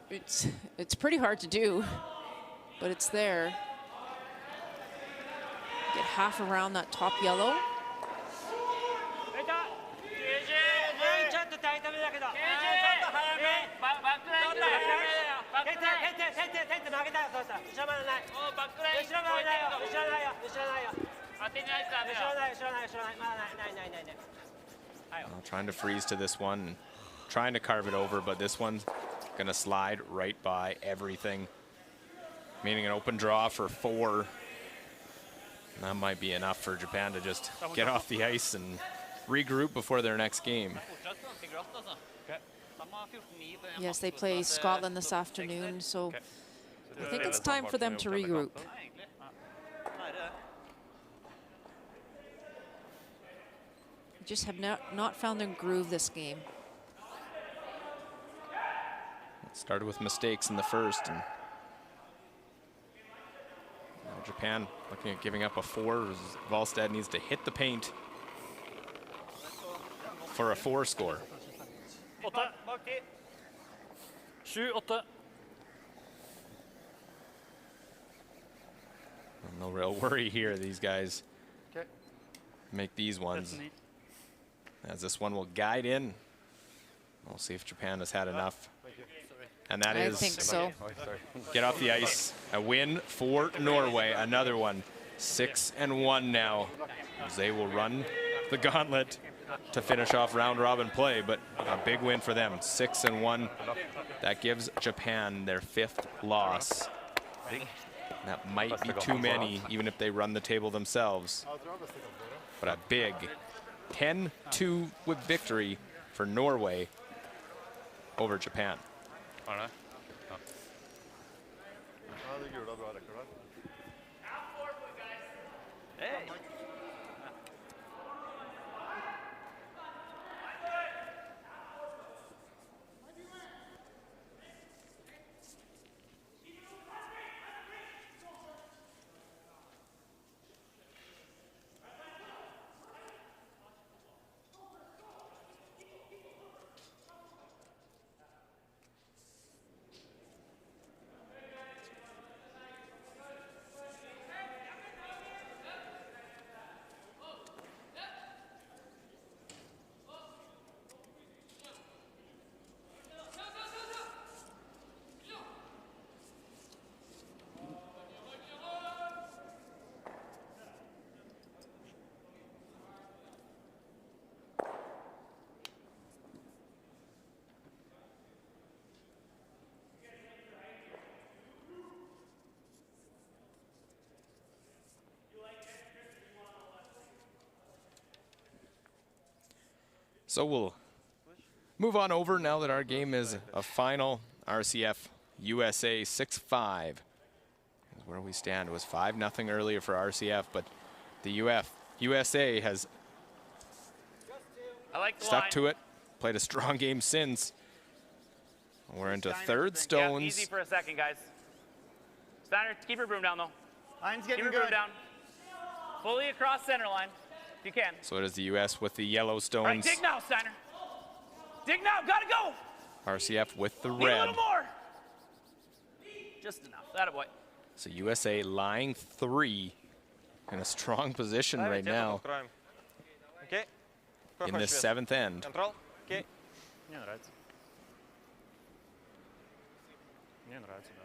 it's pretty hard to do, but it's there. Get half around that top yellow. Trying to freeze to this one, trying to carve it over, but this one's gonna slide right by everything. Meaning an open draw for 4. That might be enough for Japan to just get off the ice and regroup before their next game. Yes, they play Scotland this afternoon, so I think it's time for them to regroup. Just have not found their groove this game. It started with mistakes in the first, and now Japan looking at giving up a 4. Wallstedt needs to hit the paint for a 4 score. 7-8. No real worry here. These guys make these ones. As this one will guide in. We'll see if Japan has had enough. And that is, I think so. Get off the ice. A win for Norway. Another one. 6-1 now. As they will run the gauntlet to finish off round robin play, but a big win for them. 6-1. That gives Japan their 5th loss. That might be too many, even if they run the table themselves. But a big 10-2 with victory for Norway over Japan. So we'll move on over now that our game is a final. RCF USA 6-5 is where we stand. It was 5-0 earlier for RCF, but the USA has stuck to it, played a strong game since. We're into third stones. Yeah, easy for a second, guys. Steiner, keep your broom down, though. Line's Keep getting your good. broom down. Fully across center line, if you can. So it is the US with the yellow stones. All right, dig now, Steiner. Dig now, gotta go. RCF with the Need a red. little more. Just enough, that boy. So USA lying 3 in a strong position right now Okay. in this 7th end. Control. Okay. Мне нравится. Мне нравится, да.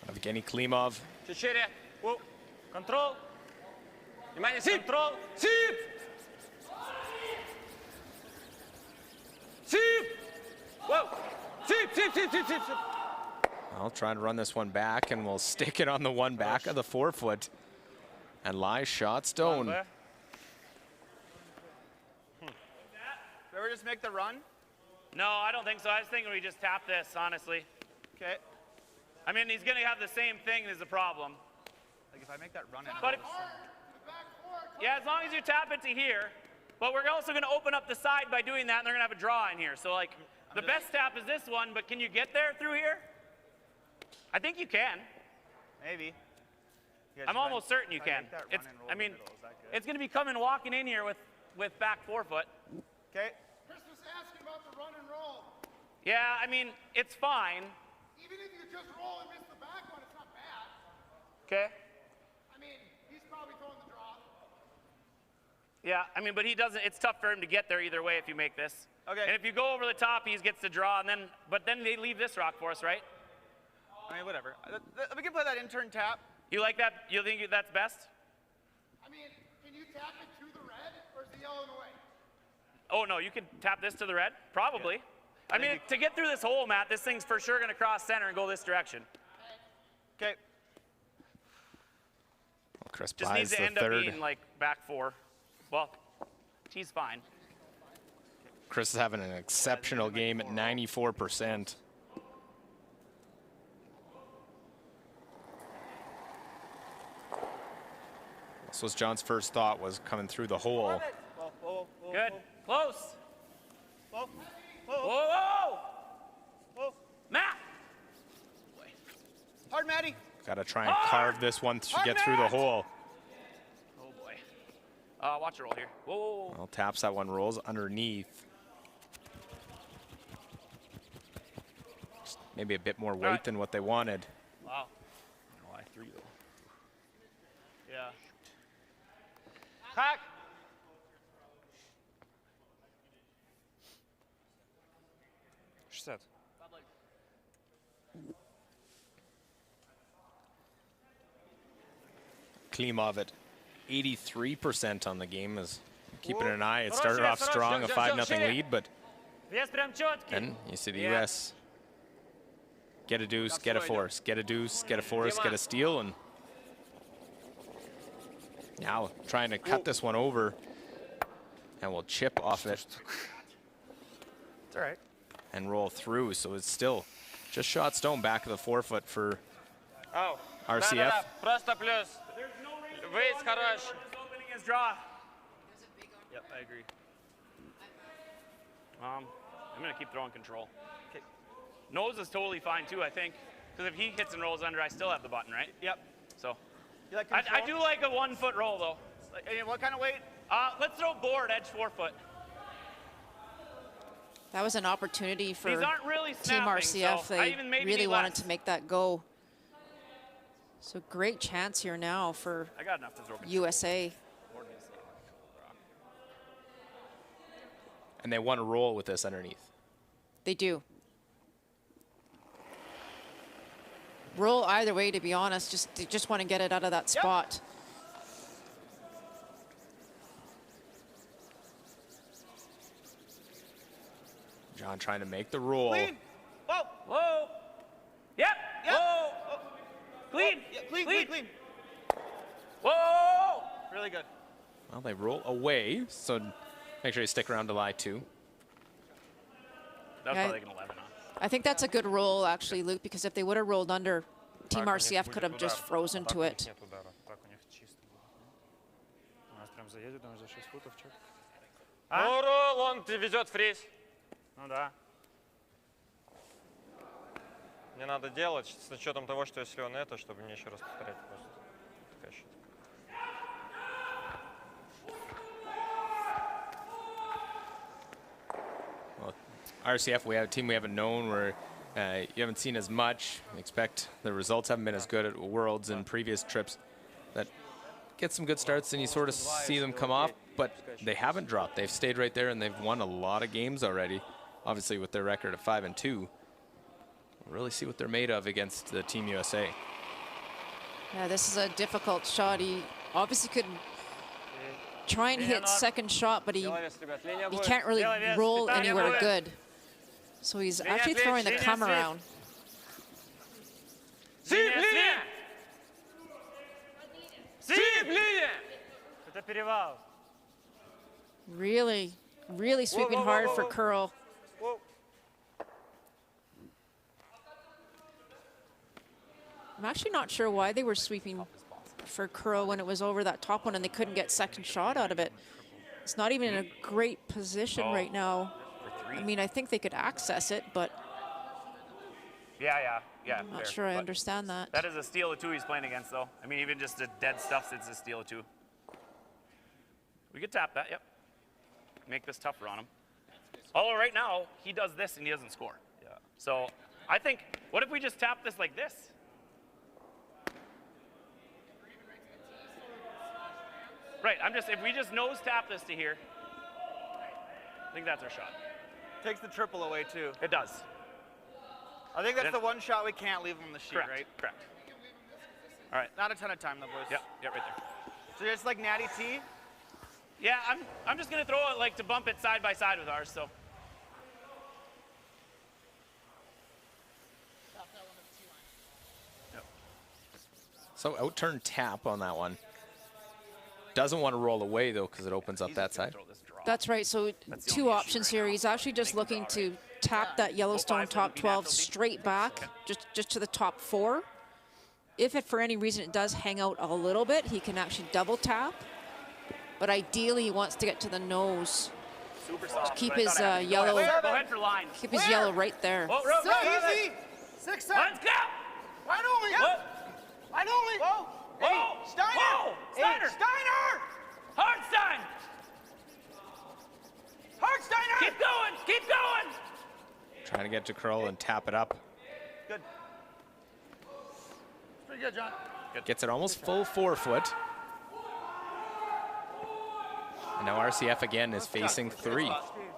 Evgeny Klimov. Чуть-чуть. Контрол. Внимание, Сип. контрол. Сип. Сип. Whoa. Сип, сип, сип, сип, сип, сип. I'll try to run this one back, and we'll stick it on the one back of the forefoot. And Lai shot stone. Did we ever just make the run? No, I don't think so. I was thinking we just tap this, honestly. Okay. I mean, he's going to have the same thing as a problem. Like if I make that run in. But yeah, as long as you tap it to here. But we're also going to open up the side by doing that, and they're going to have a draw in here. So, like, the best tap is this one, but can you get there through here? I think you can. Maybe. I'm almost certain you can. I mean, it's going to be coming walking in here with back forefoot. Okay. Chris was asking about the run and roll. Yeah, I mean, it's fine. Even if you just roll and miss the back one, it's not bad. Okay. I mean, he's probably throwing the draw. Yeah, I mean, but he doesn't. It's tough for him to get there either way if you make this. Okay. And if you go over the top, he gets to draw, and but then they leave this rock for us, right? I mean, whatever. We can play that in-turn tap. You like that? You think that's best? I mean, can you tap it to the red, or is the yellow in the way? Oh, no, you can tap this to the red? Probably. Yeah. I mean, to get through this hole, Matt, this thing's for sure going to cross center and go this direction. Okay. Well, Chris Just buys needs to the end third. up being, like, back 4. Well, he's fine. Chris is having an exceptional game at 94%. This was John's first thought, was coming through the hole. Good. Close. Whoa. Whoa, whoa, whoa. Matt! Hard, Matty. Got to try and carve this one to get through the hole. Oh, boy. Watch it roll here. Whoa, whoa, whoa. Well, taps that one, rolls underneath. Just maybe a bit more weight than what they wanted. Wow. Why 3, though? Yeah. Hack. Set. Klimov at 83% on the game is keeping an eye. It started off strong, a 5-0 lead, but then you see the U.S. get a deuce, get a force, get a deuce, get a force, get a steal, and now trying to cut this one over, and we'll chip off it. It's all right. And roll through, so it's still just shot stone back of the forefoot for RCF. Просто плюс. Выезд хорош. Opening his draw. Yep, I agree. I'm going to keep throwing control. Okay. Nose is totally fine, too, I think. Because if he hits and rolls under, I still have the button, right? Yep. So You like I do like a 1-foot roll, though. What kind of weight? Let's throw board, edge 4-foot. That was an opportunity for These aren't really Team snapping, RCF. so They really wanted less. to make that go. So great chance here now for I got enough to throw control. USA. And they want to roll with this underneath. They do. Roll either way, to be honest. They just want to get it out of that spot. John trying to make the roll. Clean. Whoa. Whoa. Yep. Yep. Whoa. Oh. Clean. Yeah, clean. Whoa. Really good. Well, they roll away, so make sure you stick around to lie 2. That was Yeah. probably like an 11, huh? I think that's a good roll, actually, Luke, because if they would have rolled under, Team RCF could have just frozen to it. Он везет фриз. Ну да. Мне надо делать с учетом того, что если он это, чтобы мне еще раз повторять просто. Такая щетка. Well, RCF, we have a team we haven't known, where you haven't seen as much. Expect the results haven't been as good at Worlds and previous trips. That get some good starts and you sort of see them come off, but they haven't dropped. They've stayed right there and they've won a lot of games already. Obviously, with their record of 5-2, we'll really see what they're made of against the Team USA. Yeah, this is a difficult shot. He obviously could try and hit second shot, but he can't really roll anywhere good. So he's actually throwing the come around. Really, really sweeping hard for Curl. I'm actually not sure why they were sweeping for Curl when it was over that top one and they couldn't get second shot out of it. It's not even in a great position right now. I mean, I think they could access it, but Yeah. I'm not sure I understand that. That is a steal of 2 he's playing against, though. I mean, even just the dead stuff, it's a steal of 2. We could tap that, yep. Make this tougher on him. Although right now, he does this and he doesn't score. Yeah. So I think, what if we just tap this like this? Right, if we just nose tap this to here, I think that's our shot. Takes the triple away too. It does. I think that's the one shot we can't leave on the sheet, Correct, right? correct. All right. Not a ton of time though, boys. Yeah, right there. So just like Natty T? Yeah, I'm just gonna throw it like to bump it side by side with ours, so. So out-turn tap on that one. Doesn't want to roll away though because it opens up that side. That's right. So two options here. He's actually just looking to tap that Yellowstone top 12 straight back, just to the top 4. If it, for any reason, it does hang out a little bit, he can actually double tap. But ideally, he wants to get to the nose. Super soft. Keep his yellow. Go ahead for line. Keep his yellow right there. Easy! 6-7. Let's go! Why don't we? Why don't we? Whoa! Whoa! Steiner! Whoa! Steiner! Steiner! Hartstein! Hartsteiner! Keep going! Keep going! Trying to get to curl and tap it up. Good. Pretty good, John. Gets it almost full 4-foot. And now RCF again is facing 3.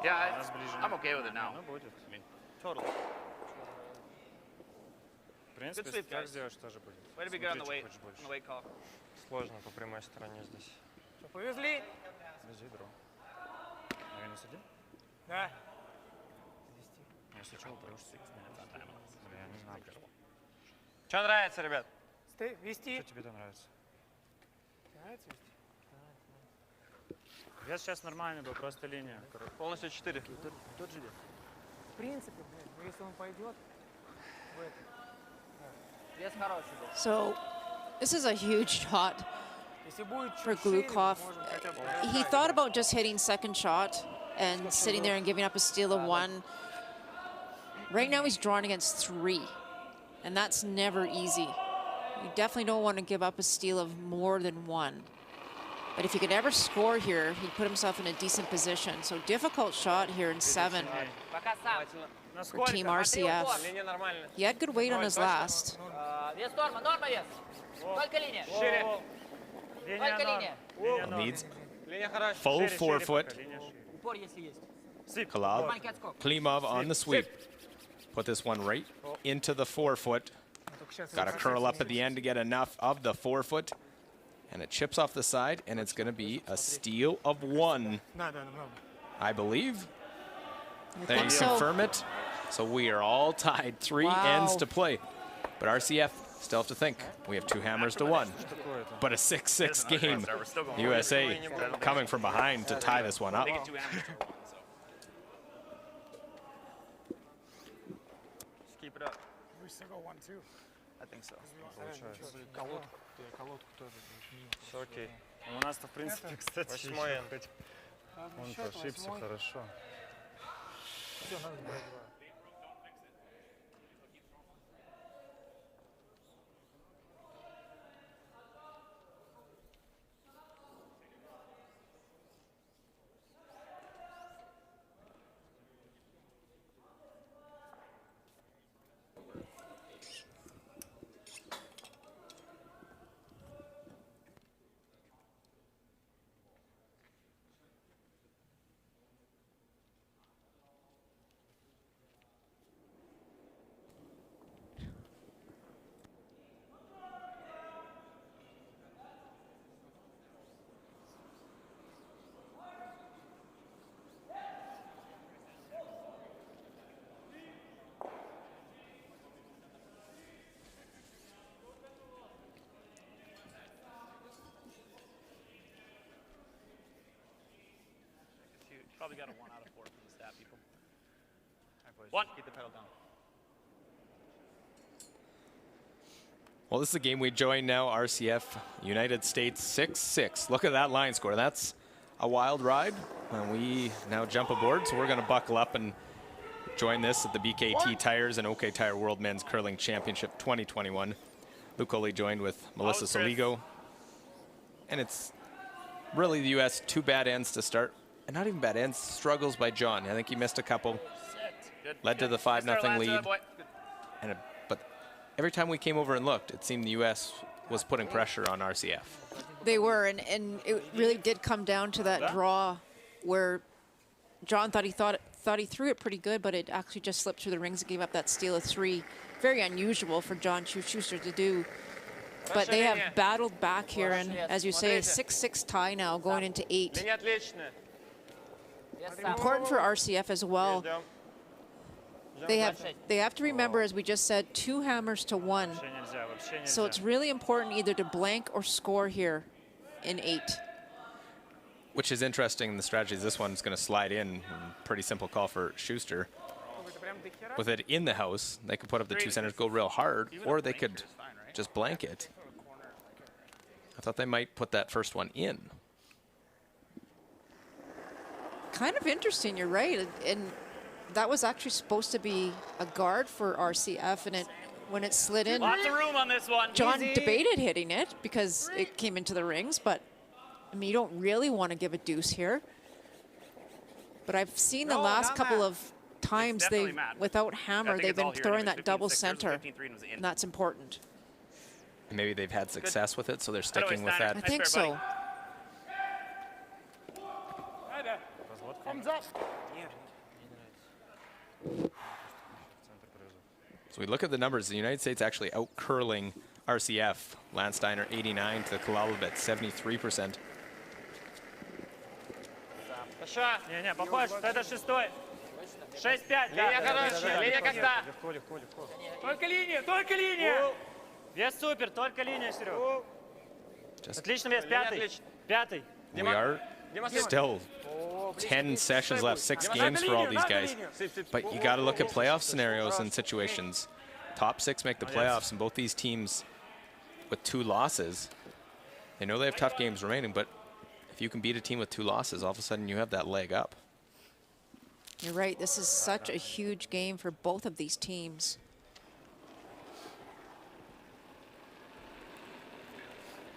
Yeah, I'm okay with it now. Totally. В принципе, sweep, так guys. сделаешь тоже будет. Way to be good on the Смотри, weight, чуть больше. on the weight call. Сложно по прямой стороне здесь. Что, повезли? Без ядро. На минус 1? Да. Если что, упрешься. Я не знаю. Что нравится, ребят? Вести. Что тебе-то нравится? Вес сейчас нормальный был, просто линия. Полностью 4. Тот же вес. В принципе, если он пойдет, вес хороший был. So this is a huge shot Если будет for чуть шире, Glukov. можем хотя бы... He thought about just hitting second shot and sitting there and giving up a steal of 1. Right now he's drawing against 3, and that's never easy. You definitely don't want to give up a steal of more than 1. But if he could ever score here, he'd put himself in a decent position. So difficult shot here in 7 for Team RCF. Линия нормальная. He had good weight on his last. Вес норма, норма вес. Только линия. Шире. Только линия. Needs Линия хорошая. full 4-foot. Упор, если есть. Klimov on the sweep. Put this one right into the 4-foot. Got to curl up at the end to get enough of the 4-foot. And it chips off the side, and it's going to be a steal of 1, I believe. There you confirm it. So we are all tied. 3 ends to play. But RCF still have to think. We have 2 hammers to 1. But a 6-6 game. USA coming from behind to tie this one up. Keep it up. We still go 1-2. I think so. Все окей. У нас-то, в принципе, кстати, 8-й энд. Он ошибся хорошо. Probably got a 1 out of 4 from the stat people. One. Keep the pedal down. Well, this is a game we join now. RCF, United States 6-6. Look at that line score. That's a wild ride. And we now jump aboard, so we're going to buckle up and join this at the BKT Tires and OK Tire World Men's Curling Championship 2021. Luke Oley joined with Melissa Soligo. And it's really the U.S. 2 bad ends to start. and not even bad ends, struggles by John. I think he missed a couple. Led to the 5-0 lead. But every time we came over and looked, it seemed the U.S. was putting pressure on RCF. They were, and it really did come down to that draw where John thought he threw it pretty good, but it actually just slipped through the rings and gave up that steal of 3. Very unusual for John Schuster to do. But they have battled back here, and as you say, a 6-6 tie now going into 8. Important for RCF as well. They have to remember, as we just said, 2 hammers to 1. So it's really important either to blank or score here in 8. Which is interesting. The strategy is this one's going to slide in. Pretty simple call for Schuster. With it in the house, they could put up the 2 centers, go real hard, or they could just blank it. I thought they might put that first one in. Kind of interesting, you're right. And that was actually supposed to be a guard for RCF, and when it slid in, lots of room on this one. John debated hitting it because it came into the rings, but I mean, you don't really want to give a deuce here. But I've seen the last couple of times without hammer, they've been throwing that double center, and that's important. And maybe they've had success with it, so they're sticking with that. I think so. Thumbs up. So we look at the numbers. The United States actually out-curling RCF. Landsteiner 89 to Kalalabit 73%. Не, попасть, это 6-й. 6-5. Линия хорошая, линия когда? Только линия, только линия. Вес супер, только линия, Серег. Отлично вес, 5-й. 5-й. We are still 10 sessions left, 6 games for all these guys. But you got to look at playoff scenarios and situations. Top 6 make the playoffs, and both these teams with 2 losses, they know they have tough games remaining, but if you can beat a team with 2 losses, all of a sudden you have that leg up. You're right. This is such a huge game for both of these teams.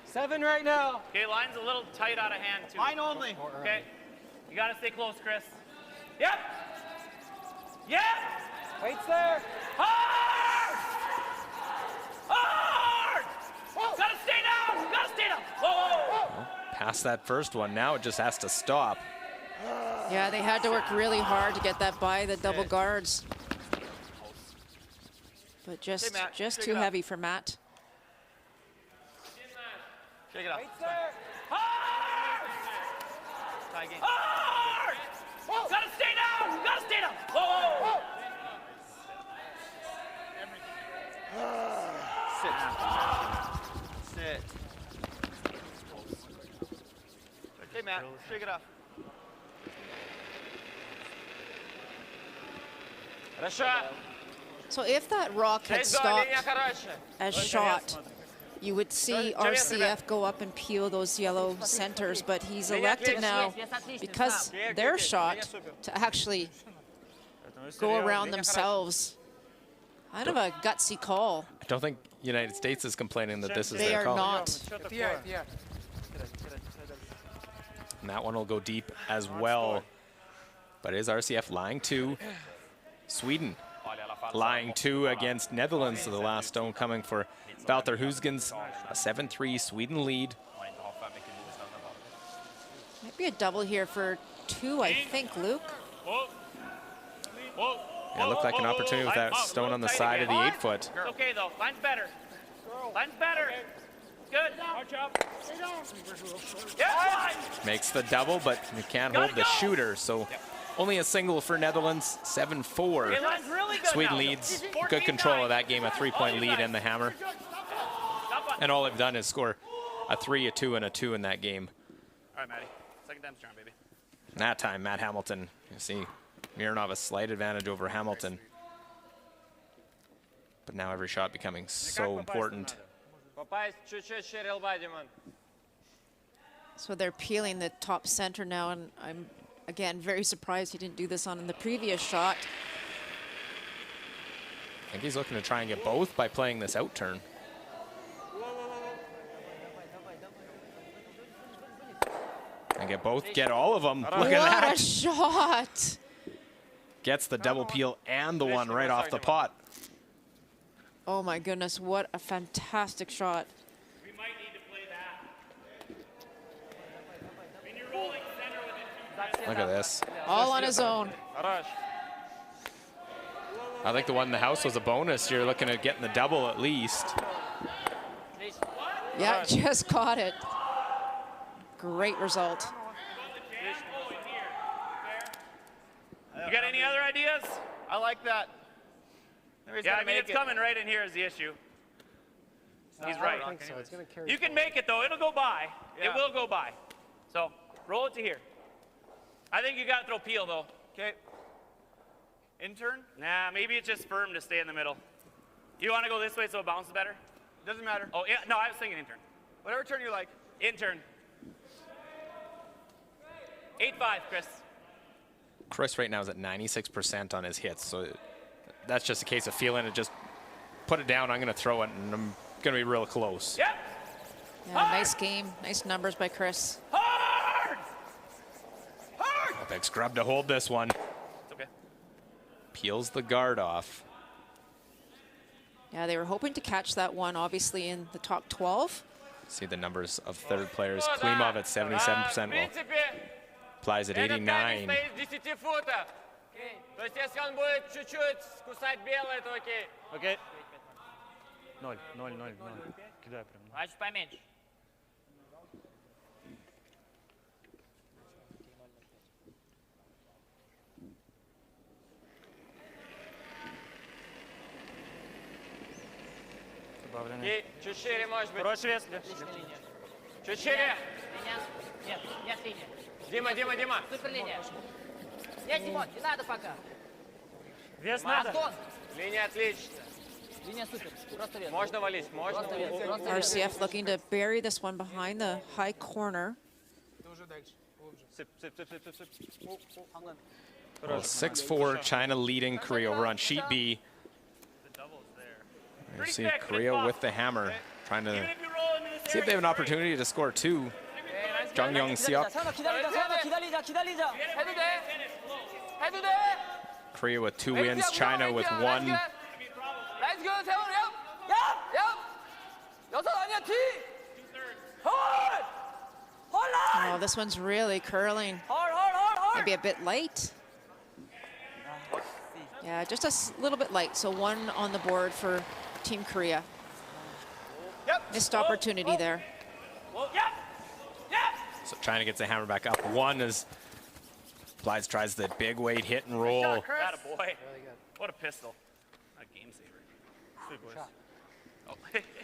Seven right now. Okay, line's a little tight out of hand, too. Line only. Okay. You got to stay close, Chris. Yep. Yep. Weights there. Hard! Hard! Got to stay down. Got to stay down. Whoa! Well, past that first one, now it just has to stop. Yeah, they had to work really hard to get that by the double guards. But just too heavy for Matt. Shake it up. Hard! Tie again. Hard! Got to stay down. Got to stay down. Whoa! Sit. Sit. Hey, Matt, shake it off. So if that rock had stopped as shot, you would see RCF go up and peel those yellow centers, but he's elected now, because their shot, to actually go around themselves. Kind of a gutsy call. I don't think United States is complaining that this is they their call. They are not. And that one will go deep as well. But is RCF lying 2? Sweden lying 2 against Netherlands. So the last stone coming for Valter Husgens. A 7-3 Sweden lead. Might be a double here for 2, I think, Luke. Yeah, it looked like an opportunity with that stone on the side of the 8-foot. Okay, though. Line's better. Line's better. Good. Yeah, Makes the double, but you can't hold the shooter. So only a single for Netherlands, 7-4. Sweden leads. Good control of that game, a 3-point lead and the hammer. And all they've done is score a 3, a 2, and a 2 in that game. All right, Matty. Second time's charm, baby. And that time, Matt Hamilton. You see Mironov a slight advantage over Hamilton. But now every shot becoming so important. So they're peeling the top center now, and I'm, again, very surprised he didn't do this on the previous shot. I think he's looking to try and get both by playing this out turn. And get all of them. Look What at that. a shot. Gets the double peel and the one right off the pot. Oh my goodness, what a fantastic shot. We might need to play that. I mean, you're rolling center with it. Look at this. All on his own. I think the one in the house was a bonus. You're looking at getting the double at least. Yeah, just caught it. Great result. You got any other ideas? I like that. Yeah, I mean, it's coming right in here is the issue. He's right. I don't think so. It's going to carry You can make it, though. It'll go by. It will go by. So roll it to here. I think you got to throw peel, though. Okay. Intern? Nah, maybe it's just firm to stay in the middle. You want to go this way so it bounces better? Doesn't matter. Oh, yeah. No, I was thinking intern. Whatever turn you like. Intern. 8-5, Chris. Chris right now is at 96% on his hits, so that's just a case of feeling it. Just put it down. I'm going to throw it, and I'm going to be real close. Yep. Yeah, nice game. Nice numbers by Chris. Hard! Hard! A big scrub to hold this one. It's okay. Peels the guard off. Yeah, they were hoping to catch that one, obviously, in the top 12. See the numbers of third players. Klimov at 77%. Well, applies at 89. То есть если он будет чуть-чуть кусать белое, то окей. Окей. 0. Кидай прям. А чуть поменьше. И чуть шире, может быть. Проще вес. Чуть шире. Нет, нет линия. Дима. Суперлиния. Нет, Димон, не надо пока. Вес надо. Антон, Линия отличится. линия супер. Просто вес. Можно валить, можно. Просто вес. Просто вес. RCF looking to bury this one behind the high corner. Well, 6-4, China leading Korea over on sheet B. You see Korea with the hammer, trying to see if they have an opportunity to score two. Jung Young Seok. Korea with 2 wins, China with 1. Let's go, 세원. 여섯 아니야, 뒤. Oh, this one's really curling. Maybe a bit light. Yeah, just a little bit light. So 1 on the board for Team Korea. Missed opportunity there. So China gets the hammer back up. 1 as Blythe tries the big weight hit and roll. Attaboy. What a pistol. A game saver.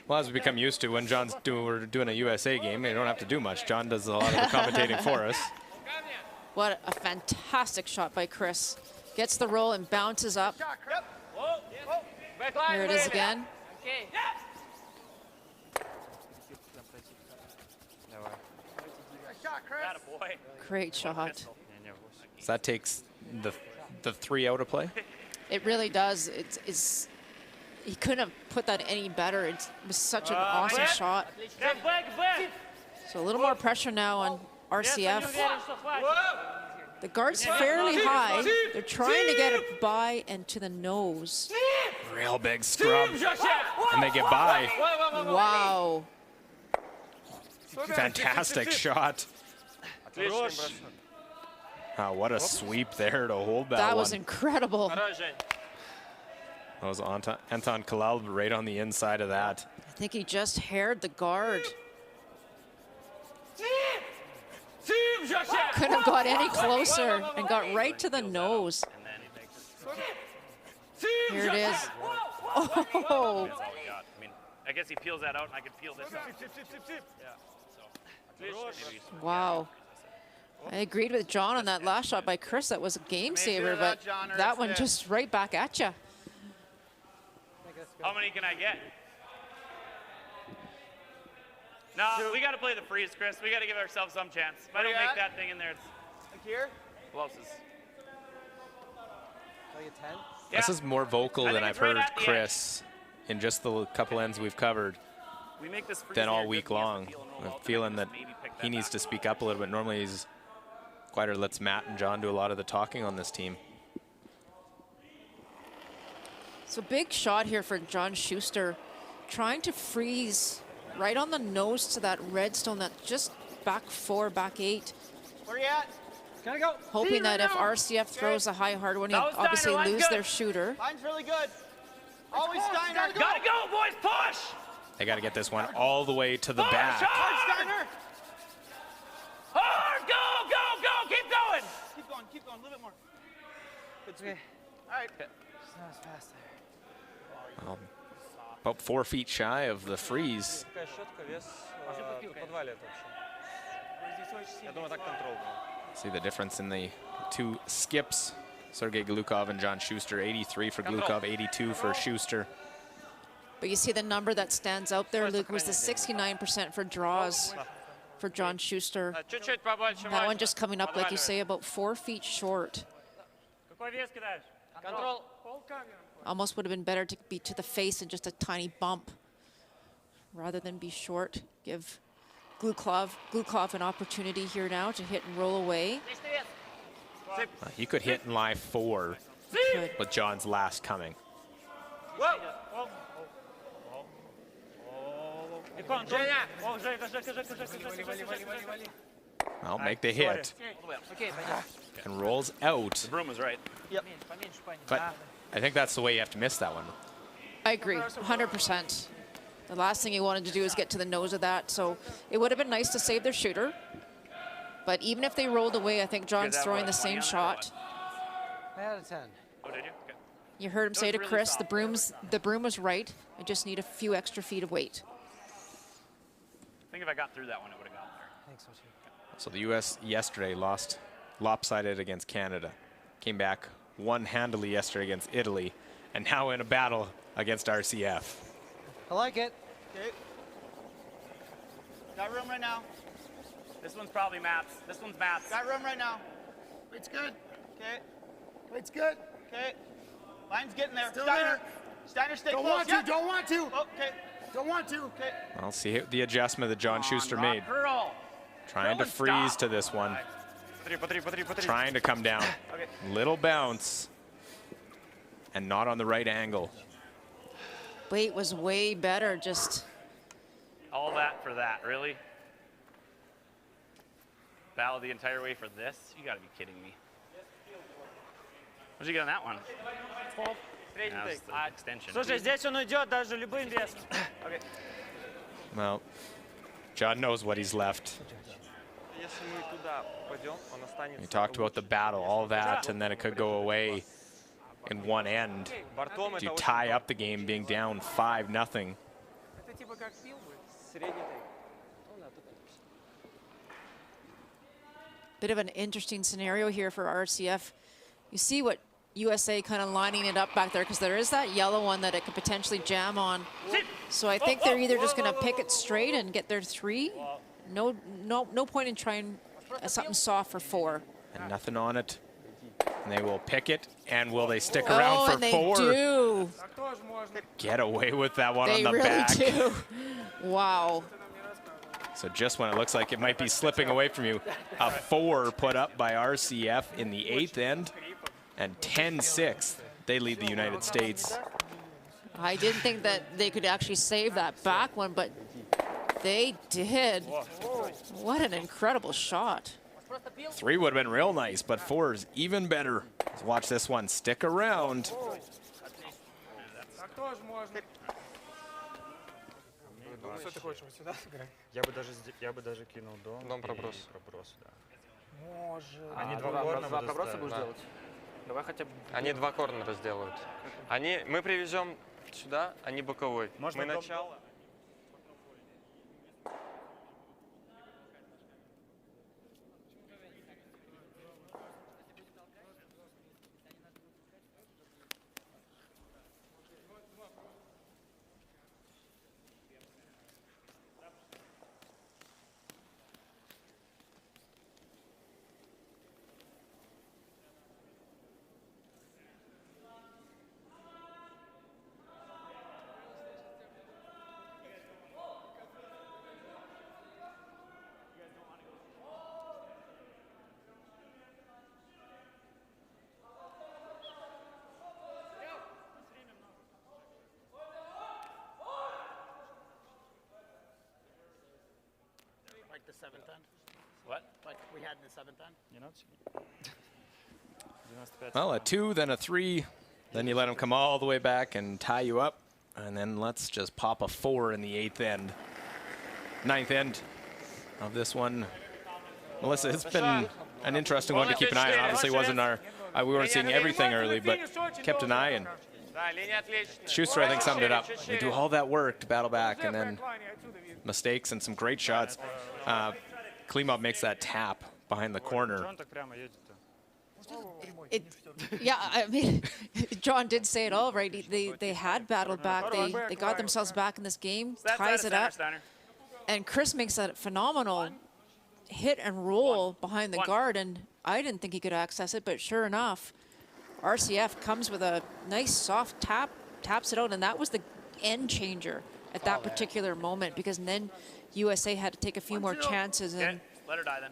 Well, as we become used to, when we're doing a USA game, they don't have to do much. John does a lot of the commentating for us. What a fantastic shot by Chris. Gets the roll and bounces up. Here it is again. Great shot. So that takes the 3 out of play. It really does. He couldn't have put that any better. It was such an awesome shot. So a little more pressure now on RCF. The guard's fairly high. They're trying to get it by and to the nose. Real big scrub. And they get by. Wow. Fantastic shot. Oh, what a sweep there to hold that That one. was incredible. That was Anton Kalal right on the inside of that. I think he just haired the guard. Couldn't have got any closer and got right to the nose. Here it is. Oh. I mean, I guess he peels that out, and I could peel this out. Wow. I agreed with John on that last shot by Chris. That was a game saver, but that one just right back at you. How many can I get? No, we got to play the freeze, Chris. We got to give ourselves some chance. If I don't make that thing in there, it's Like here? closest. Can I get 10? Yeah. This is more vocal I than think I've it's right heard at the Chris in just the couple ends we've covered We make this freeze than here all just week because long. the feel and roll I'm out, feeling that maybe pick he needs to speak up a little bit. Normally he's quieter, lets Matt and John do a lot of the talking on this team. So big shot here for John Schuster, trying to freeze right on the nose to that redstone, that just back 4, back 8. Where you at? Can I go? Hoping that if RCF throws a high hard one, he'll obviously lose their shooter. Line's really good. Always Steiner. Gotta go, boys, push! They got to get this one all the way to the back. Hard, Steiner. Hard, go, keep going! Keep going, a little bit more. Okay. All right. It's not as fast there. About 4 feet shy of the freeze. See the difference in the two skips. Sergei Glukov and John Schuster, 83 for Glukov, 82 for Schuster. But you see the number that stands out there, Luke, was the 69% for draws for John Schuster. That one just coming up, like you say, about 4 feet short. Almost would have been better to be to the face and just a tiny bump rather than be short. Give Glukov an opportunity here now to hit and roll away. He could hit in live 4 with John's last coming. Well, make the hit. And rolls out. The broom was right. Yep. But I think that's the way you have to miss that one. I agree, 100%. The last thing he wanted to do is get to the nose of that, so it would have been nice to save their shooter. But even if they rolled away, I think John's throwing the same shot. 9 out of 10. Oh, did you? Okay. You heard him say to Chris, the broom was right. I just need a few extra feet of weight. I think if I got through that one, it would have gotten there. I think so too. So the U.S. yesterday lost lopsided against Canada. Came back won handily yesterday against Italy, and now in a battle against RCF. I like it. Okay. Got room right now. This one's probably maps. This one's maps. Got room right now. Weight's good. Okay. Weight's good. Okay. Line's getting there. Still Steiner. there. Steiner, stay Don't close. want to. Don't want to. Okay. Don't want to. Okay. I'll see the adjustment that John Schuster made. Curl. Trying to freeze to this one. Trying to come down. Okay. Little bounce. And not on the right angle. Weight was way better, just. All that for that, really? Battle the entire way for this? You gotta be kidding me. What'd you get on that one? 12. Yeah, that's the extension. Слушай, здесь он идет даже любым весом. Okay. Well, John knows what he's left. He talked about the battle, all that, and then it could go away in one end. To tie up the game, being down 5-0. Bit of an interesting scenario here for RCF. You see what USA kind of lining it up back there, because there is that yellow one that it could potentially jam on. So I think they're either just going to pick it straight and get their 3. No point in trying something soft for 4. And nothing on it. And they will pick it, and will they stick around for 4? They do. Get away with that one They on the really back. do. Wow. So just when it looks like it might be slipping away from you, a 4 put up by RCF in the 8th end, and 10-6. They lead the United States. I didn't think that they could actually save that back one, but they did. What an incredible shot. 3 would have been real nice, but 4 is even better. Let's watch this one stick around. Я бы даже кинул дом проброс. Проброс, да. Может. Они два проброса будешь делать? Давай хотя бы. Они 2 корнера сделают. Мы привезем сюда, они боковой. Мы начало. the 7th end. What? Like we had in the 7th end. You know. Well, a 2, then a 3. Then you let them come all the way back and tie you up. And then let's just pop a 4 in the 8th end. 9th end of this one. Melissa, it's been an interesting one to keep an eye on. Obviously wasn't our, we weren't seeing everything early, but kept an eye, and Schuster, I think, summed it up. They do all that work to battle back, and then mistakes and some great shots. Klimov makes that tap behind the corner. Yeah, I mean, John did say it all right. They had battled back. They got themselves back in this game, ties it up. And Chris makes that phenomenal hit and roll behind the guard, and I didn't think he could access it, but sure enough, RCF comes with a nice soft tap, taps it out, and that was the end changer at that particular moment, because then USA had to take a few more chances, and let her die then.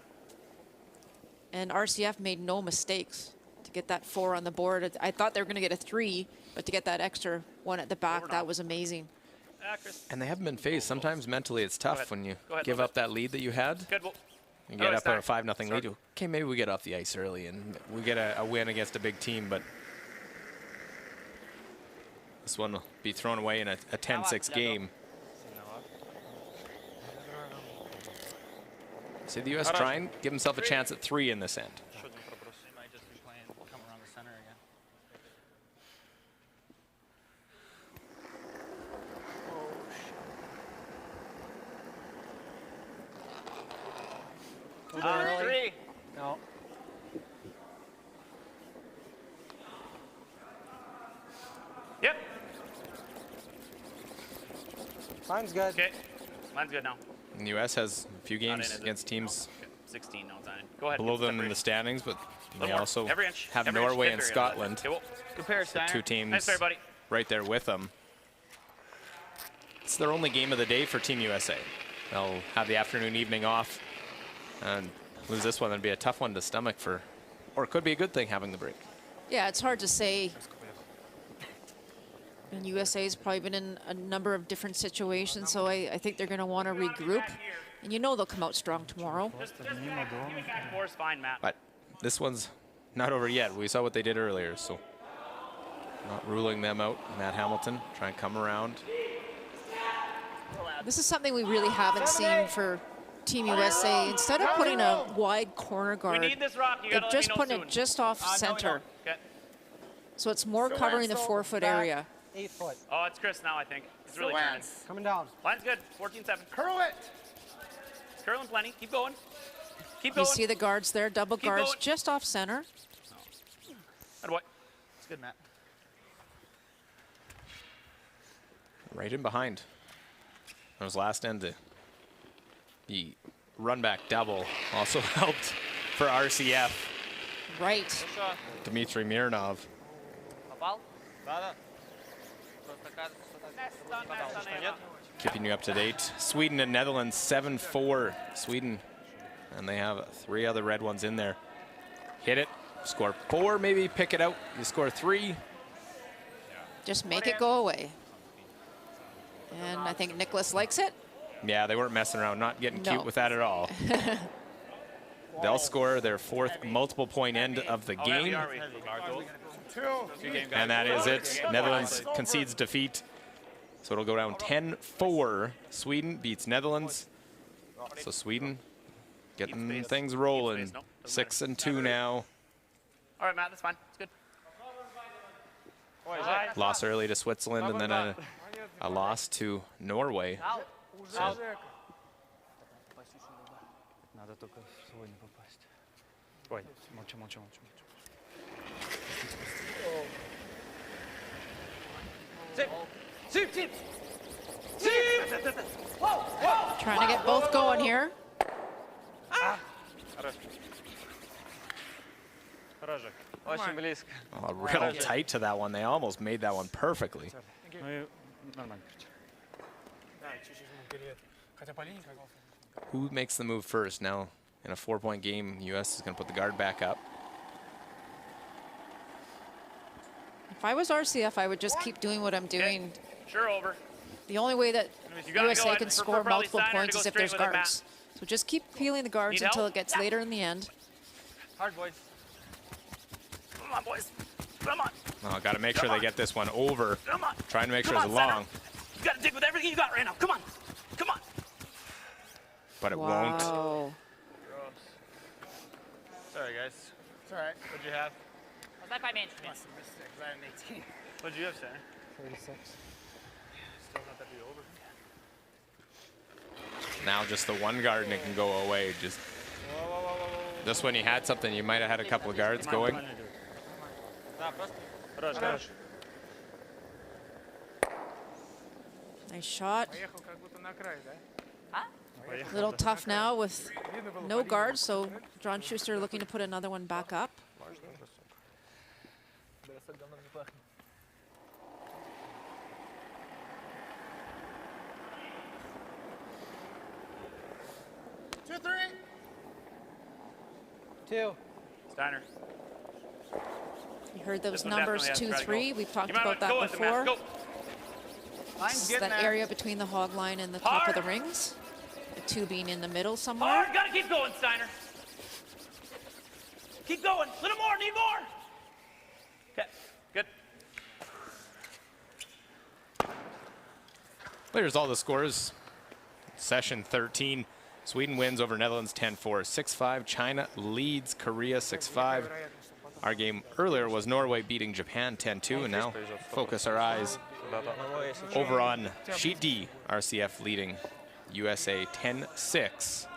And RCF made no mistakes to get that 4 on the board. I thought they were going to get a 3, but to get that extra 1 at the back, that was amazing. And they haven't been phased. Sometimes mentally it's tough when you give up that lead that you had. Good. And get up on a 5-0 lead. Okay, maybe we get off the ice early and we get a win against a big team, but this one will be thrown away in a 10-6 game. See the U.S. try and give himself a chance at 3 in this end. Three. No. Yep. Mine's good. Okay. Mine's good now. And the U.S. has a few games against teams 16. No, it's not in. Go ahead. below them in the standings, but they also have Norway and Scotland. So 2 teams right there with them. It's their only game of the day for Team USA. They'll have the afternoon, evening off, and lose this one. That'd be a tough one to stomach for, or it could be a good thing having the break. Yeah, it's hard to say. And USA's probably been in a number of different situations, so I think they're going to want to regroup. And you know they'll come out strong tomorrow. Four's fine, Matt. But this one's not over yet. We saw what they did earlier, so not ruling them out. Matt Hamilton trying to come around. This is something we really haven't seen for Team USA. Instead of putting a wide corner guard, they're just putting it just off center. So it's more covering the 4-foot area. 8 foot. Oh, it's Chris now, I think. He's really turning. Coming down. Line's good. 14-7. Curl it. Curling plenty. Keep going. Keep going. You see the guards there, double guards, just off center. Good boy. It's good, Matt. Right in behind. That was last end. The run back double also helped for RCF. Right. Dmitry Mironov. Keeping you up to date. Sweden and Netherlands 7-4. Sweden, and they have 3 other red ones in there. Hit it, score 4, maybe pick it out. You score 3. Just make it go away. And I think Nicholas likes it. Yeah, they weren't messing around, not getting cute with that at all. They'll score their 4th multiple point end of the game. And that is it. Netherlands concedes defeat. So it'll go down 10-4. Sweden beats Netherlands. So Sweden getting things rolling. 6-2 now. All right, Matt, that's fine. It's good. Loss early to Switzerland and then a loss to Norway. So Надо только свой не попасть. Ой, молчу. Trying to get both going here. Oh, real tight to that one. They almost made that one perfectly. Who makes the move first? Now, in a 4-point game, U.S. is going to put the guard back up. If I was RCF, I would just keep doing what I'm doing. Sure, over. The only way that USA can score multiple points is if there's guards. So just keep peeling the guards until it gets later in the end. Hard, boys. Come on, boys. Come on. Oh, got to make sure they get this one over. Come on. Trying to make sure Come it's on, long. You got to dig with everything you got right now. Come on. Come on. But it won't. Gross. Sorry, guys. It's all right. What'd you have? Was that 5 inch? Must have missed it 'cause I had an 18. What'd you have, Center? 36. Still not that be over. Now just the one guard and it can go away. Just this one, you had something. You might have had a couple of guards going. Nice shot. A little tough now with no guards, so John Schuster looking to put another one back up. Two. Steiner. You heard those This one numbers definitely has to 2-3. try to go. We've talked You might about want to go that with the mask. before. Go. This is that area between the hog line and the top of the rings. The 2 being in the middle somewhere. Hard. Got to keep going, Steiner. Keep going. Little more. Need more. Okay. Good. There's all the scores. Session 13. Sweden wins over Netherlands 10-4. 6-5. China leads Korea 6-5. Our game earlier was Norway beating Japan 10-2. And now focus our eyes over on Sheet D. RCF leading USA 10-6.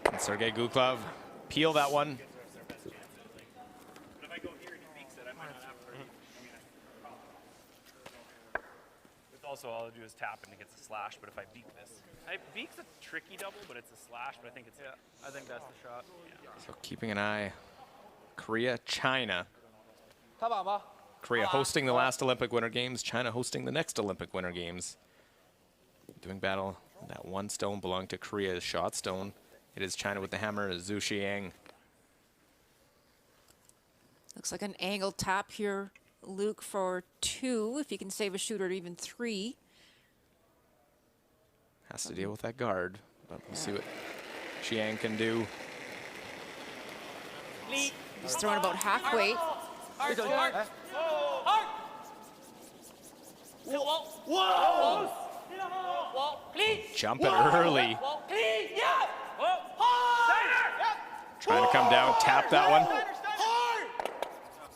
And Sergei Guklov peel that one. Also, all I do is tap and it gets a slash, but if I beak this. Beak's a tricky double, but it's a slash, but I think it's... Yeah, I think that's the shot. Yeah. So keeping an eye. Korea, China. Korea hosting the last Olympic Winter Games. China hosting the next Olympic Winter Games. Doing battle. That one stone belonged to Korea's shot stone. It is China with the hammer, Zhu Xiang. Looks like an angled tap here, Luke, for 2. If you can save a shooter, even 3. Has to deal with that guard, but we'll see what Xiang can do. He's throwing about half weight. Whoa! Jumping early. Trying to come down, tap that one.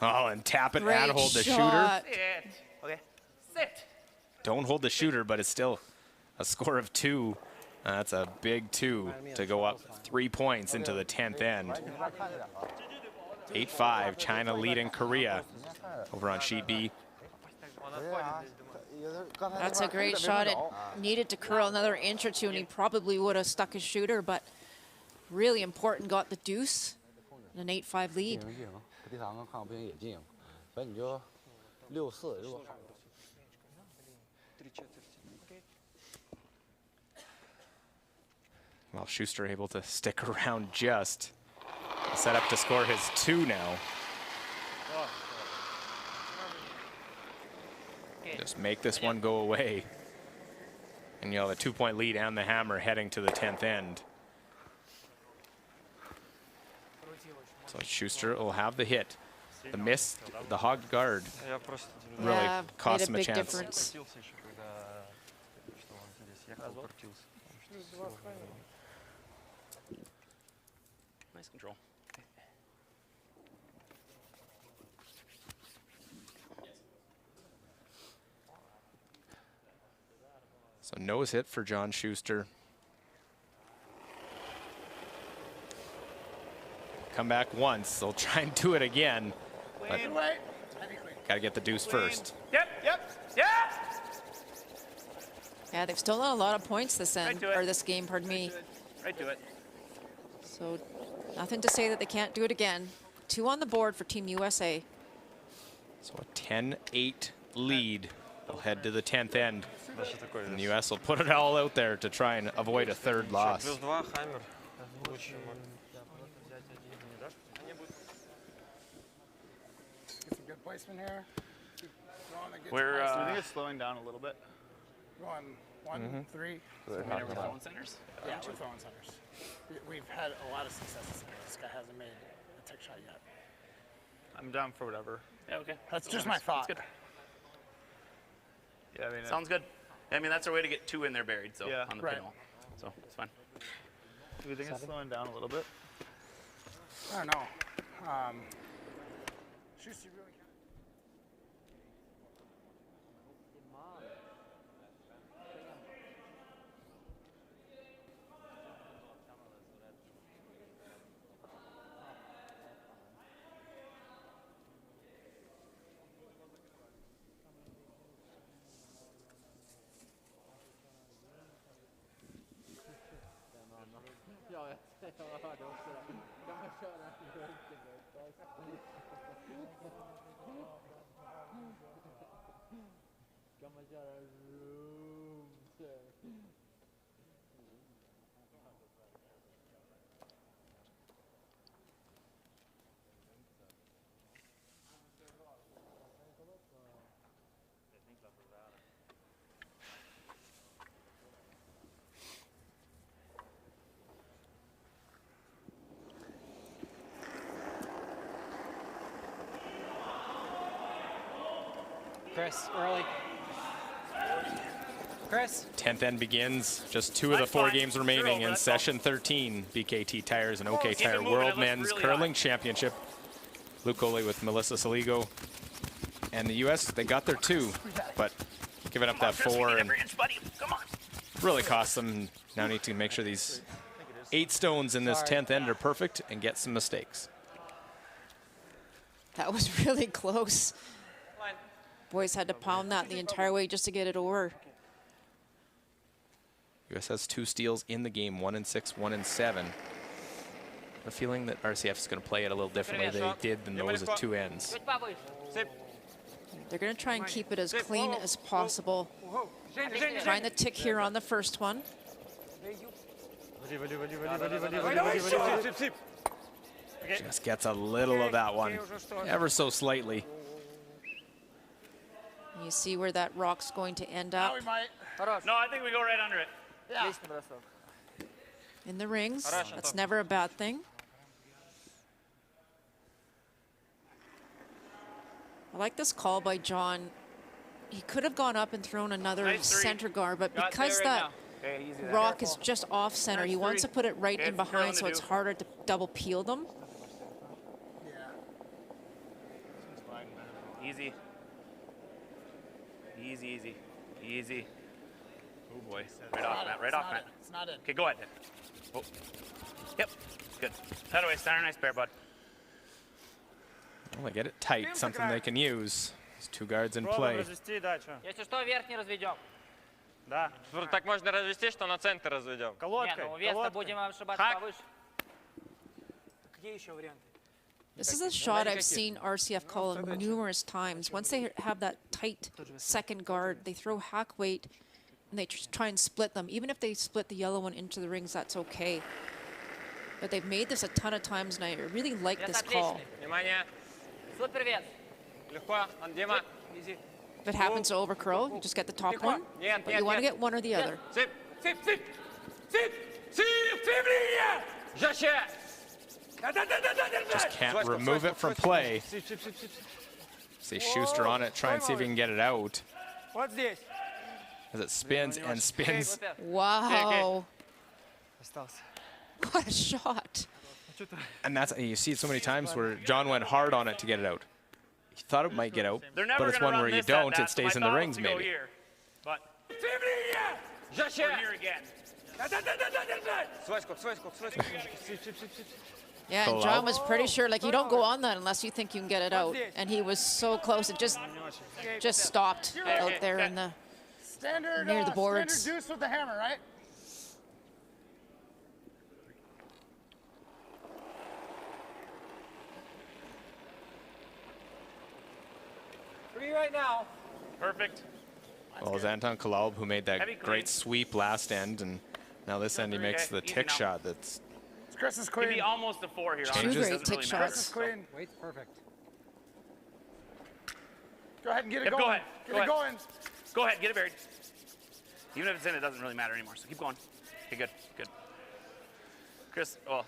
Oh, and tap it and hold the shooter. Okay. Sit. Don't hold the shooter, but it's still a score of 2. That's a big 2 to go up 3 points into the 10th end. 8-5, China leading Korea over on Sheet B. That's a great shot. It needed to curl another inch or 2, and he probably would have stuck his shooter, but really important, got the deuce, and an 8-5 lead. Well, Schuster able to stick around just. Set up to score his 2 now. Just make this one go away. And you'll have a 2-point lead and the hammer heading to the 10th end. So Schuster will have the hit. The miss, the hogged guard really cost him a chance. Difference. Nice control. So nose hit for John Schuster. Come back once, they'll try and do it again. But gotta get the deuce first. Yep. Yeah, they've stolen a lot of points this end, or this game, pardon me. Right to it. So nothing to say that they can't do it again. 2 on the board for Team USA. So a 10-8 lead. They'll head to the 10th end. And the US will put it all out there to try and avoid a 3rd loss. Get some good placement here. Keep throwing it. We're, I think it's slowing down a little bit. Going 1, 3. So we're throwing centers? Yeah, 2 throwing centers. We've had a lot of success this year. This guy hasn't made a tech shot yet. I'm down for whatever. Yeah, okay. That's just my thought. That's good. Yeah, I mean, sounds good. I mean, that's our way to get 2 in there buried, so Yeah. on the Right. pinhole. So it's fine. Do you think it's slowing down a little bit? I don't know. Shoots you really can. Chris, early. Chris. 10th end begins. Just 2 of the 4 games remaining in session 13. BKT Tires and OK Tire World Men's Curling Championship. Luke Oley with Melissa Saligo. And the U.S., they got their 2, but giving up that 4 and really cost them. Now need to make sure these 8 stones in this 10th end are perfect and get some mistakes. That was really close. Boys had to pound that the entire way just to get it over. U.S. has 2 steals in the game, 1 in 6, 1 in 7. A feeling that RCF is going to play it a little differently they did than those at 2 ends. They're going to try and keep it as clean as possible. Trying the tick here on the first one. Just gets a little of that one, ever so slightly. You see where that rock's going to end up. No, I think we go right under it. Yeah. In the rings. That's never a bad thing. I like this call by John. He could have gone up and thrown another center guard, but because that rock is just off center, he wants to put it right in behind so it's harder to double peel them. Easy. Easy, easy, easy. Oh boy, right off, Matt, right off, Matt. It's not it. Okay, go ahead. Oh. Yep, good. That away, center, nice bear, bud. Well, they get it tight, something they can use. There's 2 guards in play. Если что, верхний разведем. Да. Так можно развести, что на центр разведем. Нет, ну вес-то будем ошибаться повыше. Какие еще варианты? This is a shot I've seen RCF call numerous times. Once they have that tight second guard, they throw hack weight and they try and split them. Even if they split the yellow one into the rings, that's okay. But they've made this a ton of times, and I really like this call. Супер вес. Легко, Дима. If it happens to overcurl, you just get the top one. But you want to get one or the other. Сип, сип, сип, сип, сип, сип, линия. Жаще. Just can't remove it from play. See Schuster on it, try and see if he can get it out. Вот здесь. As it spins and spins. Wow. What a shot. And that's, you see it so many times where John went hard on it to get it out. He thought it might get out, but it's one where you don't, it stays in the rings maybe. Here, but or here again. Yeah, and John was pretty sure, like, you don't go on that unless you think you can get it out. And he was so close, it just stopped out there in the near the boards. Standard deuce with the hammer, right? Three right now. Perfect. Well, it was Anton Kalaub who made that great sweep last end, and now this end he makes the tick shot that's Chris is Could clean. be almost a 4 here. Two Honestly, great doesn't tick really matter. Chris is clean. Wait, perfect. Go ahead and get it Yep, going. go ahead. Get it going. Go ahead, get it buried. Even if it's in, it doesn't really matter anymore. So keep going. Okay, good, good. Chris, well,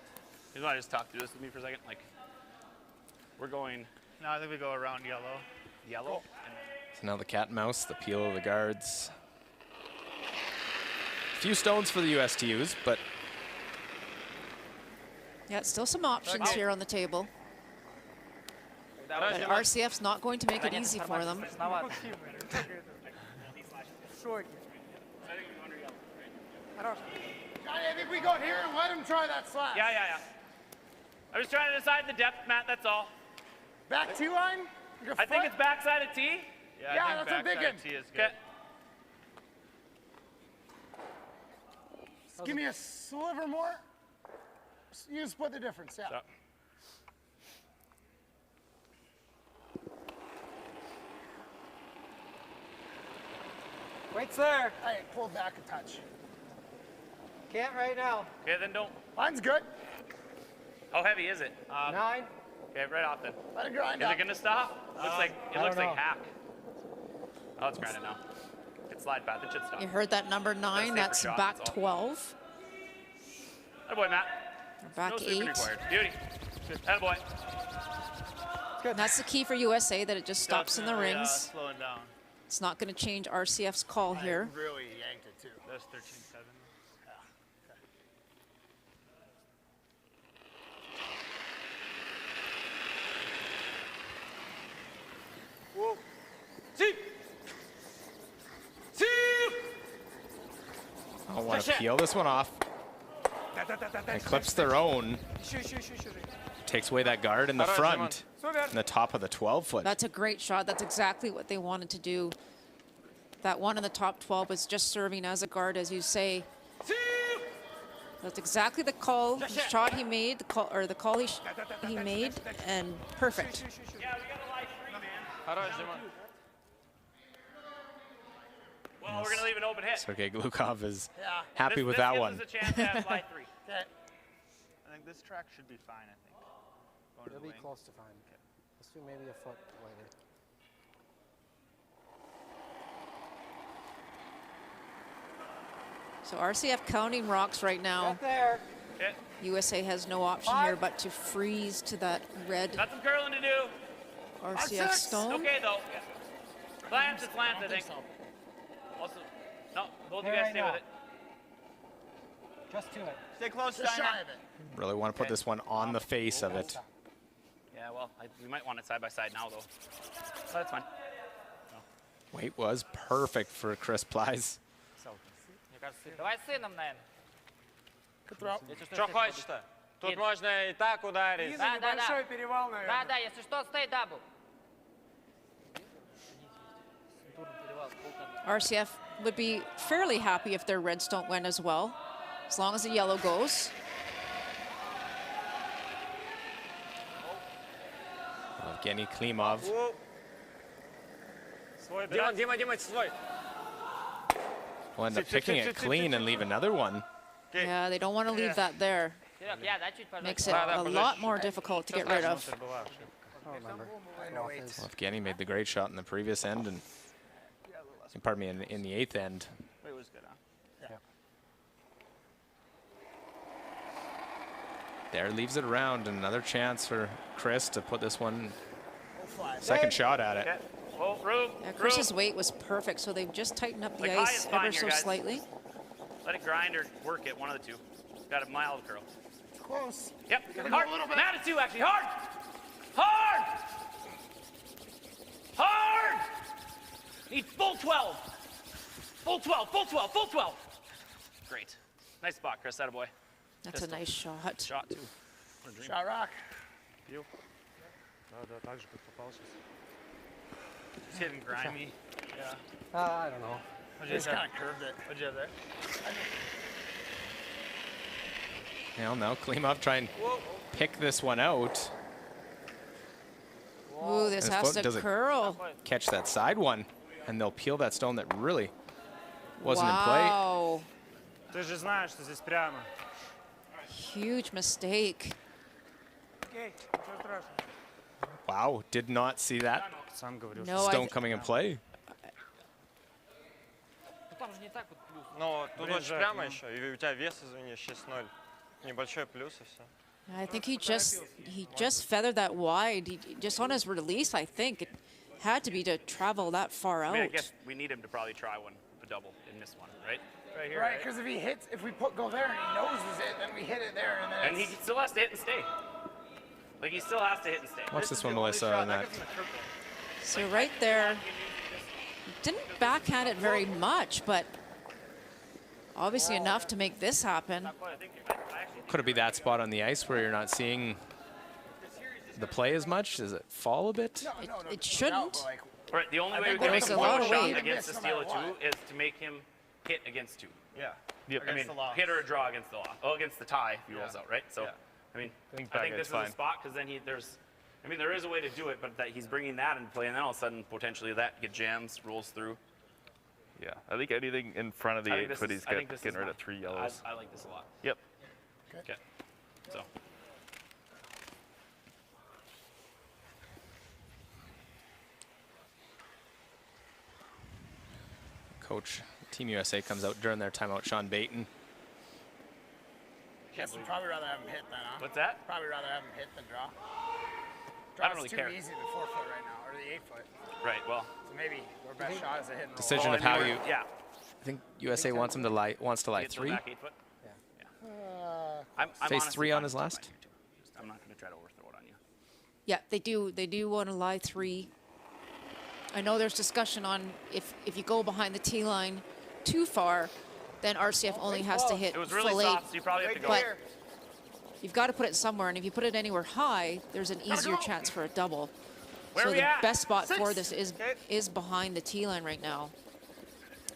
you want to just talk through this with me for a second? Like, we're going. No, I think we go around yellow. Yellow. So now the cat and mouse, the peel of the guards. Few stones for the US to use, but Yeah, still some options here on the table. But RCF's not going to make it easy for them. Johnny, I think we go here and let him try that slash. Yeah. I was trying to decide the depth, Matt, that's all. Back T line? I think it's backside of T. Yeah, that's what I'm thinking. T is good. Okay. Just give me a sliver more. You can split the difference, yeah. So. Wait's there. Hey, pull back a touch. Can't right now. Okay, then don't. Mine's good. How heavy is it? 9. Okay, right off then. Let it grind Is up. it gonna stop? Looks like it I looks don't like know. hack. Oh, it's grinding now. It's slide path. It should stop. You heard that number 9, safer that's shot, back that's all. 12. Attaboy, Matt. Back No sweeping 8. required. Beauty. Attaboy. And that's the key for USA, that it just stops in the Definitely, rings. slowing down. It's not going to change RCF's call here. Really yanked it too. That's 13-7. Whoa. I want to peel this one off. And clips their own. Takes away that guard in the front. In the top of the 12-foot. That's a great shot. That's exactly what they wanted to do. That one in the top 12 was just serving as a guard, as you say. That's exactly the call, the shot he made, the call he made, and perfect. Yeah, we got a live 3, man. Well, we're gonna leave an open hit. Sergei Glukov is Yeah. happy with this that gives one. us a chance to have live 3. Okay. I think this track should be fine, I think. Going to It'll the be wing. close to fine. Let's do maybe a foot later. So RCF counting rocks right now. Get there. Okay. USA has no option here but to freeze to that red Got some curling to do. RCF stone. Okay, though. Lance, it's Lance, I think. Also, no, both of you Here guys right stay now. with it. Just to it. Stay close, Just Steiner. shy of it. Really want to put this one on the face of it. Yeah, well, we might want it side by side now, though. But that's fine. Weight was perfect for Chris Plies. Давай сыном, наверное. Good throw. Что хочешь-то? Тут можно и так ударить. Да. Да, если что, stay double. RCF would be fairly happy if their reds don't win as well, as long as the yellow goes. Evgeny Klimov. Дима, свой. Will end up picking it clean and leave another one. Yeah, they don't want to leave that there. Серег, я, да, чуть, пожалуйста. Makes it a lot more difficult to get rid of. I don't remember. Well, Evgeny made the great shot in the previous end, and pardon me, in the 8th end. It was good, huh? Yeah. There leaves it around, and another chance for Chris to put this one Fly. second shot at it. Okay. Oh, room. Yeah, Chris's weight was perfect, so they've just tightened up the Like, high ice is fine ever here, so guys. slightly. Let it grind or work it, one of the two. Got a mild curl. Close. Yep, Gotta go hard. a little bit. Matt is 2, actually. Hard! Hard! Hard! Need full 12. Full 12, full 12, full 12. Great. Nice spot, Chris. Attaboy. That's a nice shot. Shot, too. Shot rock. It's hitting grimy. Yeah. I don't know. Just kind of curved it. What'd you have there? Well, now Klimov try and pick this one out. Ooh, this His has foot to doesn't curl. Catch that side one, and they'll peel that stone that really wasn't Wow. Ты же знаешь, что здесь прямо. huge mistake. Wow, did not see that No, stone coming in play. Но тут очень прямо еще, и у тебя вес, извини, 6-0. Небольшой плюс и все. I think he just feathered that wide. Just on his release, I think it had to be to travel that far out. I mean, I guess we need him to probably try a double in this one, right? Right here. Right, because if he hits, if we go there and he noses it, then we hit it there, and then. And he still has to hit and stay. Like he still has to hit and stay. Watch this one, Melissa. On that. So right there, didn't backhand it very much, but obviously enough to make this happen. Could it be that spot on the ice where you're not seeing the play as much? Does it fall a bit? It shouldn't. Right. The only way we can make him one shot against the steal of 2 is to make him hit against 2. Yeah. I mean, hit or a draw against the law. Oh, against the tie if he rolls out, right? So, I mean, I think this is a spot because then there is a way to do it, but that he's bringing that into play, and then all of a sudden, potentially that get jams, rolls through. Yeah, I think anything in front of the 8-foot, he's getting rid of 3 yellows. I like this a lot. Yep. Okay. So. Coach, Team USA comes out during their timeout, Sean Baton. Yes, I'd probably rather have him hit than What's that? Probably rather have him hit than draw. I don't really care. It's too easy the 4-foot right now, or the 8-foot. Right. Well. So maybe our best shot is a hit and roll. Decision of how you. Yeah. I think USA wants him to lie 3. Back 8 foot? I'm Face 3 on his last. I'm not going to try to overthrow it on you. Yeah, they do. They do want to lie 3. I know there's discussion on if you go behind the tee line too far, then RCF only has to hit It was really full 8. soft, so you probably have to go. But you've got to put it somewhere, and if you put it anywhere high, there's an easier chance for a double. So the best spot for this is behind the tee line right now.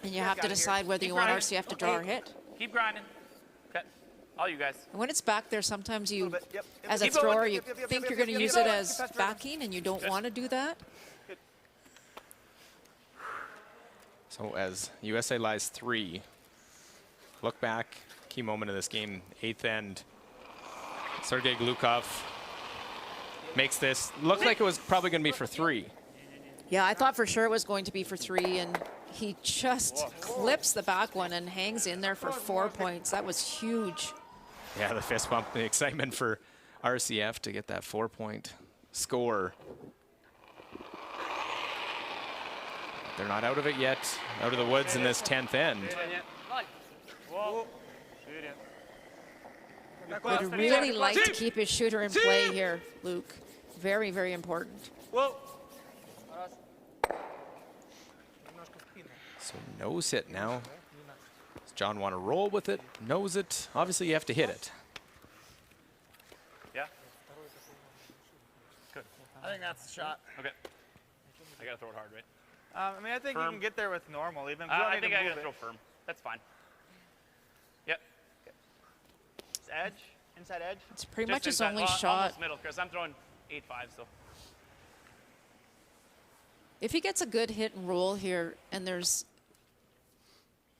And you have to decide whether you want RCF to draw or hit. Keep grinding. Okay. All you guys. And when it's back there, sometimes you, as a thrower, you think you're going to use it as backing, and you don't want to do that. So as USA lies 3, look back, key moment of this game, 8th end. Sergei Glukov makes this look like it was probably going to be for 3. Yeah, I thought for sure it was going to be for 3, and he just clips the back one and hangs in there for 4 points. That was huge. Yeah, the fist bump, the excitement for RCF to get that 4-point score. They're not out of it yet, out of the woods in this 10th end. Would really like to keep his shooter in play here, Luke. Very, very important. So nose hit now. Does John want to roll with it? Nose it. Obviously, you have to hit it. Yeah. Good. I think that's the shot. Okay. I got to throw it hard, right? I mean, I think firm. you can get there with normal, even. I think I got to throw firm. That's fine. Yep. Edge, inside edge. It's pretty Just much his inside, only well, shot. Almost middle, Chris. I'm throwing 8-5, so. If he gets a good hit and roll here, and there's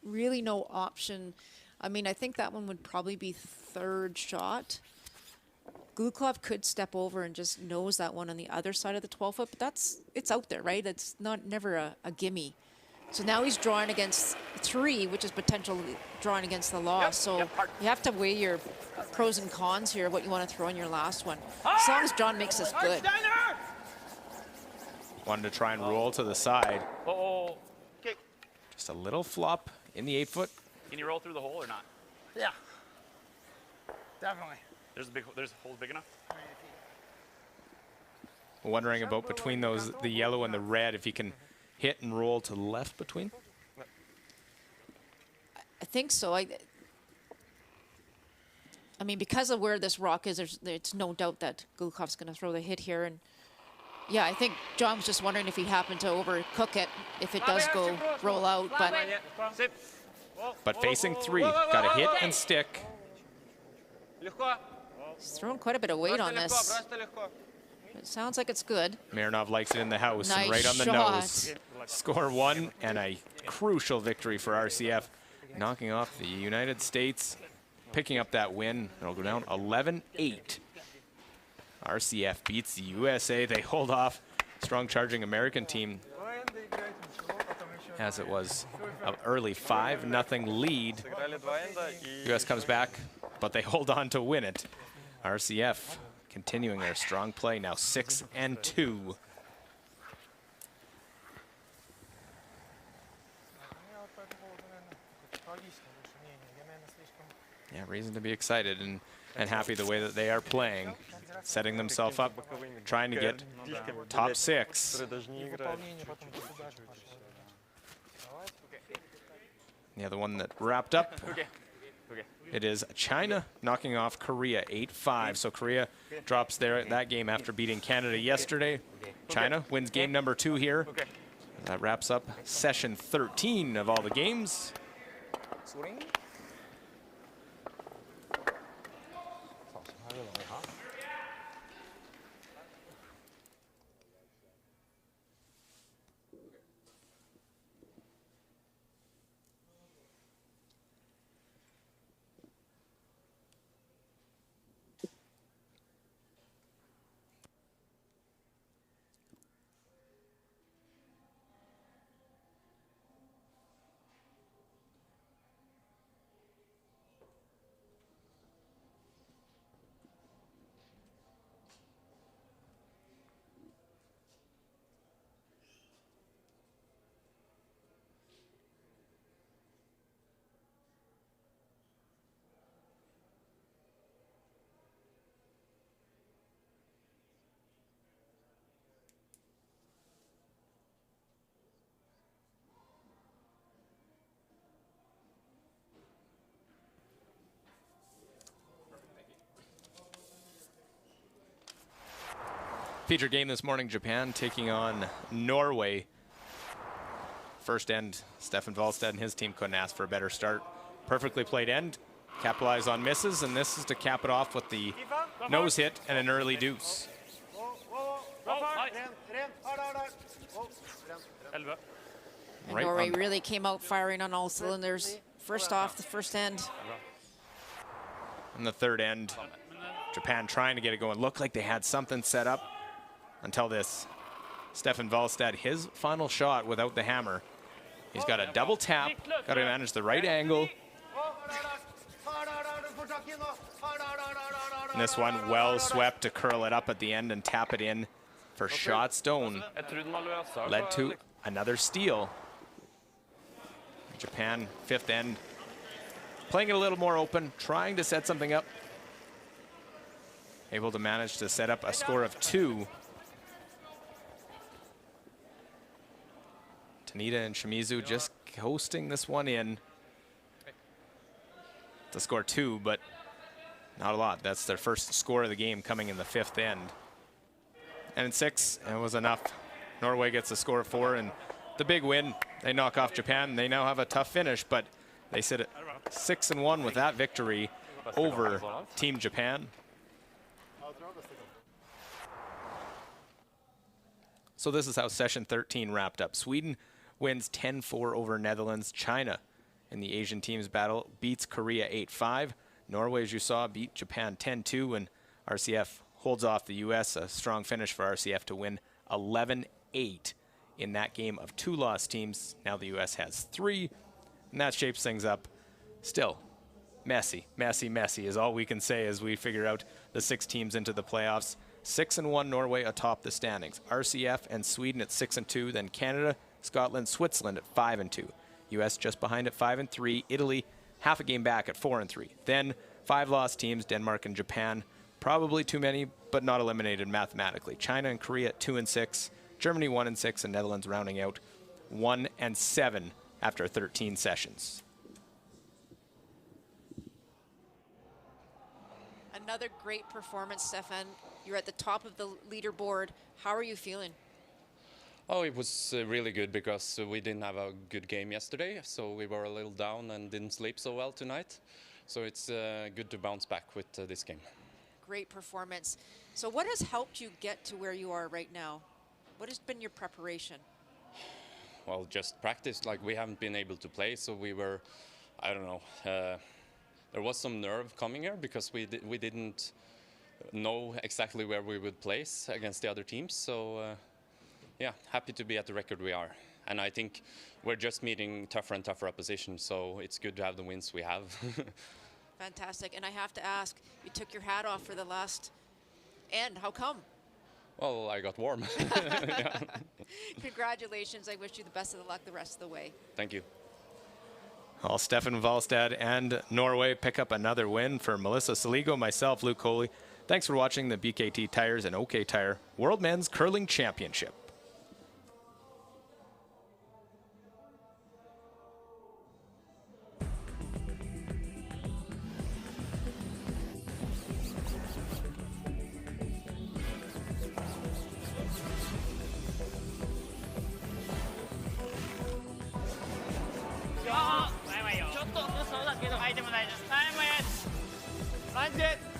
really no option, I mean, I think that one would probably be 3rd shot. Glukov could step over and just nose that one on the other side of the 12-foot, but it's out there, right? It's never a gimme. So now he's drawing against 3, which is potentially drawing against the loss. So you have to weigh your pros and cons here, what you want to throw in your last one. As long as John makes this good. Wanted to try and roll to the side. Oh. Just a little flop in the 8-foot. Can you roll through the hole or not? Yeah. Definitely. There's a hole big enough? Wondering about between those, the yellow and the red, if he can hit and roll to the left between. I think so. I mean, because of where this rock is, it's no doubt that Glukov's going to throw the hit here. And yeah, I think John was just wondering if he happened to overcook it, if it does go roll out. But facing 3, got to hit and stick. He's throwing quite a bit of weight on this. It sounds like it's good. Mironov likes it in the house, Nice and right on the shot. nose. Score 1 and a crucial victory for RCF, knocking off the United States picking up that win. It'll go down 11-8. RCF beats the USA. They hold off strong charging American team as it was an early 5-0 lead. US comes back, but they hold on to win it. RCF continuing their strong play, now 6-2. Yeah, reason to be excited and happy the way that they are playing, setting themselves up, trying to get top 6. The other one that wrapped up, it is China knocking off Korea 8-5. So Korea drops that game after beating Canada yesterday. China wins game number 2 here. That wraps up session 13 of all the games. Featured game this morning, Japan taking on Norway. First end, Stefan Wallstedt and his team couldn't ask for a better start. Perfectly played end, capitalize on misses, and this is to cap it off with the nose hit and an early deuce. And Norway really came out firing on all cylinders. First off, the first end. In the third end, Japan trying to get it going. Looked like they had something set up until this. Stefan Wallstedt, his final shot without the hammer. He's got a double tap, got to manage the right angle. And this one well swept to curl it up at the end and tap it in for shot stone. Led to another steal. Japan, fifth end, playing it a little more open, trying to set something up. Able to manage to set up a score of 2. Tanita and Shimizu just coasting this one in to score 2, but not a lot. That's their first score of the game coming in the fifth end. And in 6, it was enough. Norway gets a score of 4, and the big win. They knock off Japan. They now have a tough finish, but they sit at 6-1 with that victory over Team Japan. So this is how session 13 wrapped up. Sweden wins 10-4 over Netherlands. China in the Asian teams battle beats Korea 8-5. Norway, as you saw, beat Japan 10-2, and RCF holds off the US. A strong finish for RCF to win 11-8 in that game of 2 lost teams. Now the US has 3, and that shapes things up. Still, messy is all we can say as we figure out the 6 teams into the playoffs. 6-1 Norway atop the standings. RCF and Sweden at 6-2, then Canada, Scotland, Switzerland at 5-2. US just behind at 5-3. Italy half a game back at 4-3. Then 5 lost teams, Denmark and Japan. Probably too many, but not eliminated mathematically. China and Korea at 2-6. Germany 1-6, and Netherlands rounding out 1-7 after 13 sessions. Another great performance, Stefan. You're at the top of the leaderboard. How are you feeling? Oh, it was really good because we didn't have a good game yesterday, so we were a little down and didn't sleep so well tonight. So it's good to bounce back with this game. Great performance. So what has helped you get to where you are right now? What has been your preparation? Well, just practice. Like, we haven't been able to play, so we were, I don't know, there was some nerve coming here because we didn't know exactly where we would place against the other teams. So yeah, happy to be at the record we are. And I think we're just meeting tougher and tougher opposition, so it's good to have the wins we have. Fantastic. And I have to ask, you took your hat off for the last end. How come? Well, I got warm. Yeah. Congratulations. I wish you the best of luck the rest of the way. Thank you. Well, Stefan Valstad and Norway pick up another win. For Melissa Saligo, myself, Luke Coley. Thanks for watching the BKT Tires and OK Tire World Men's Curling Championship.ちょっと相手も大丈夫。タイムエッジ。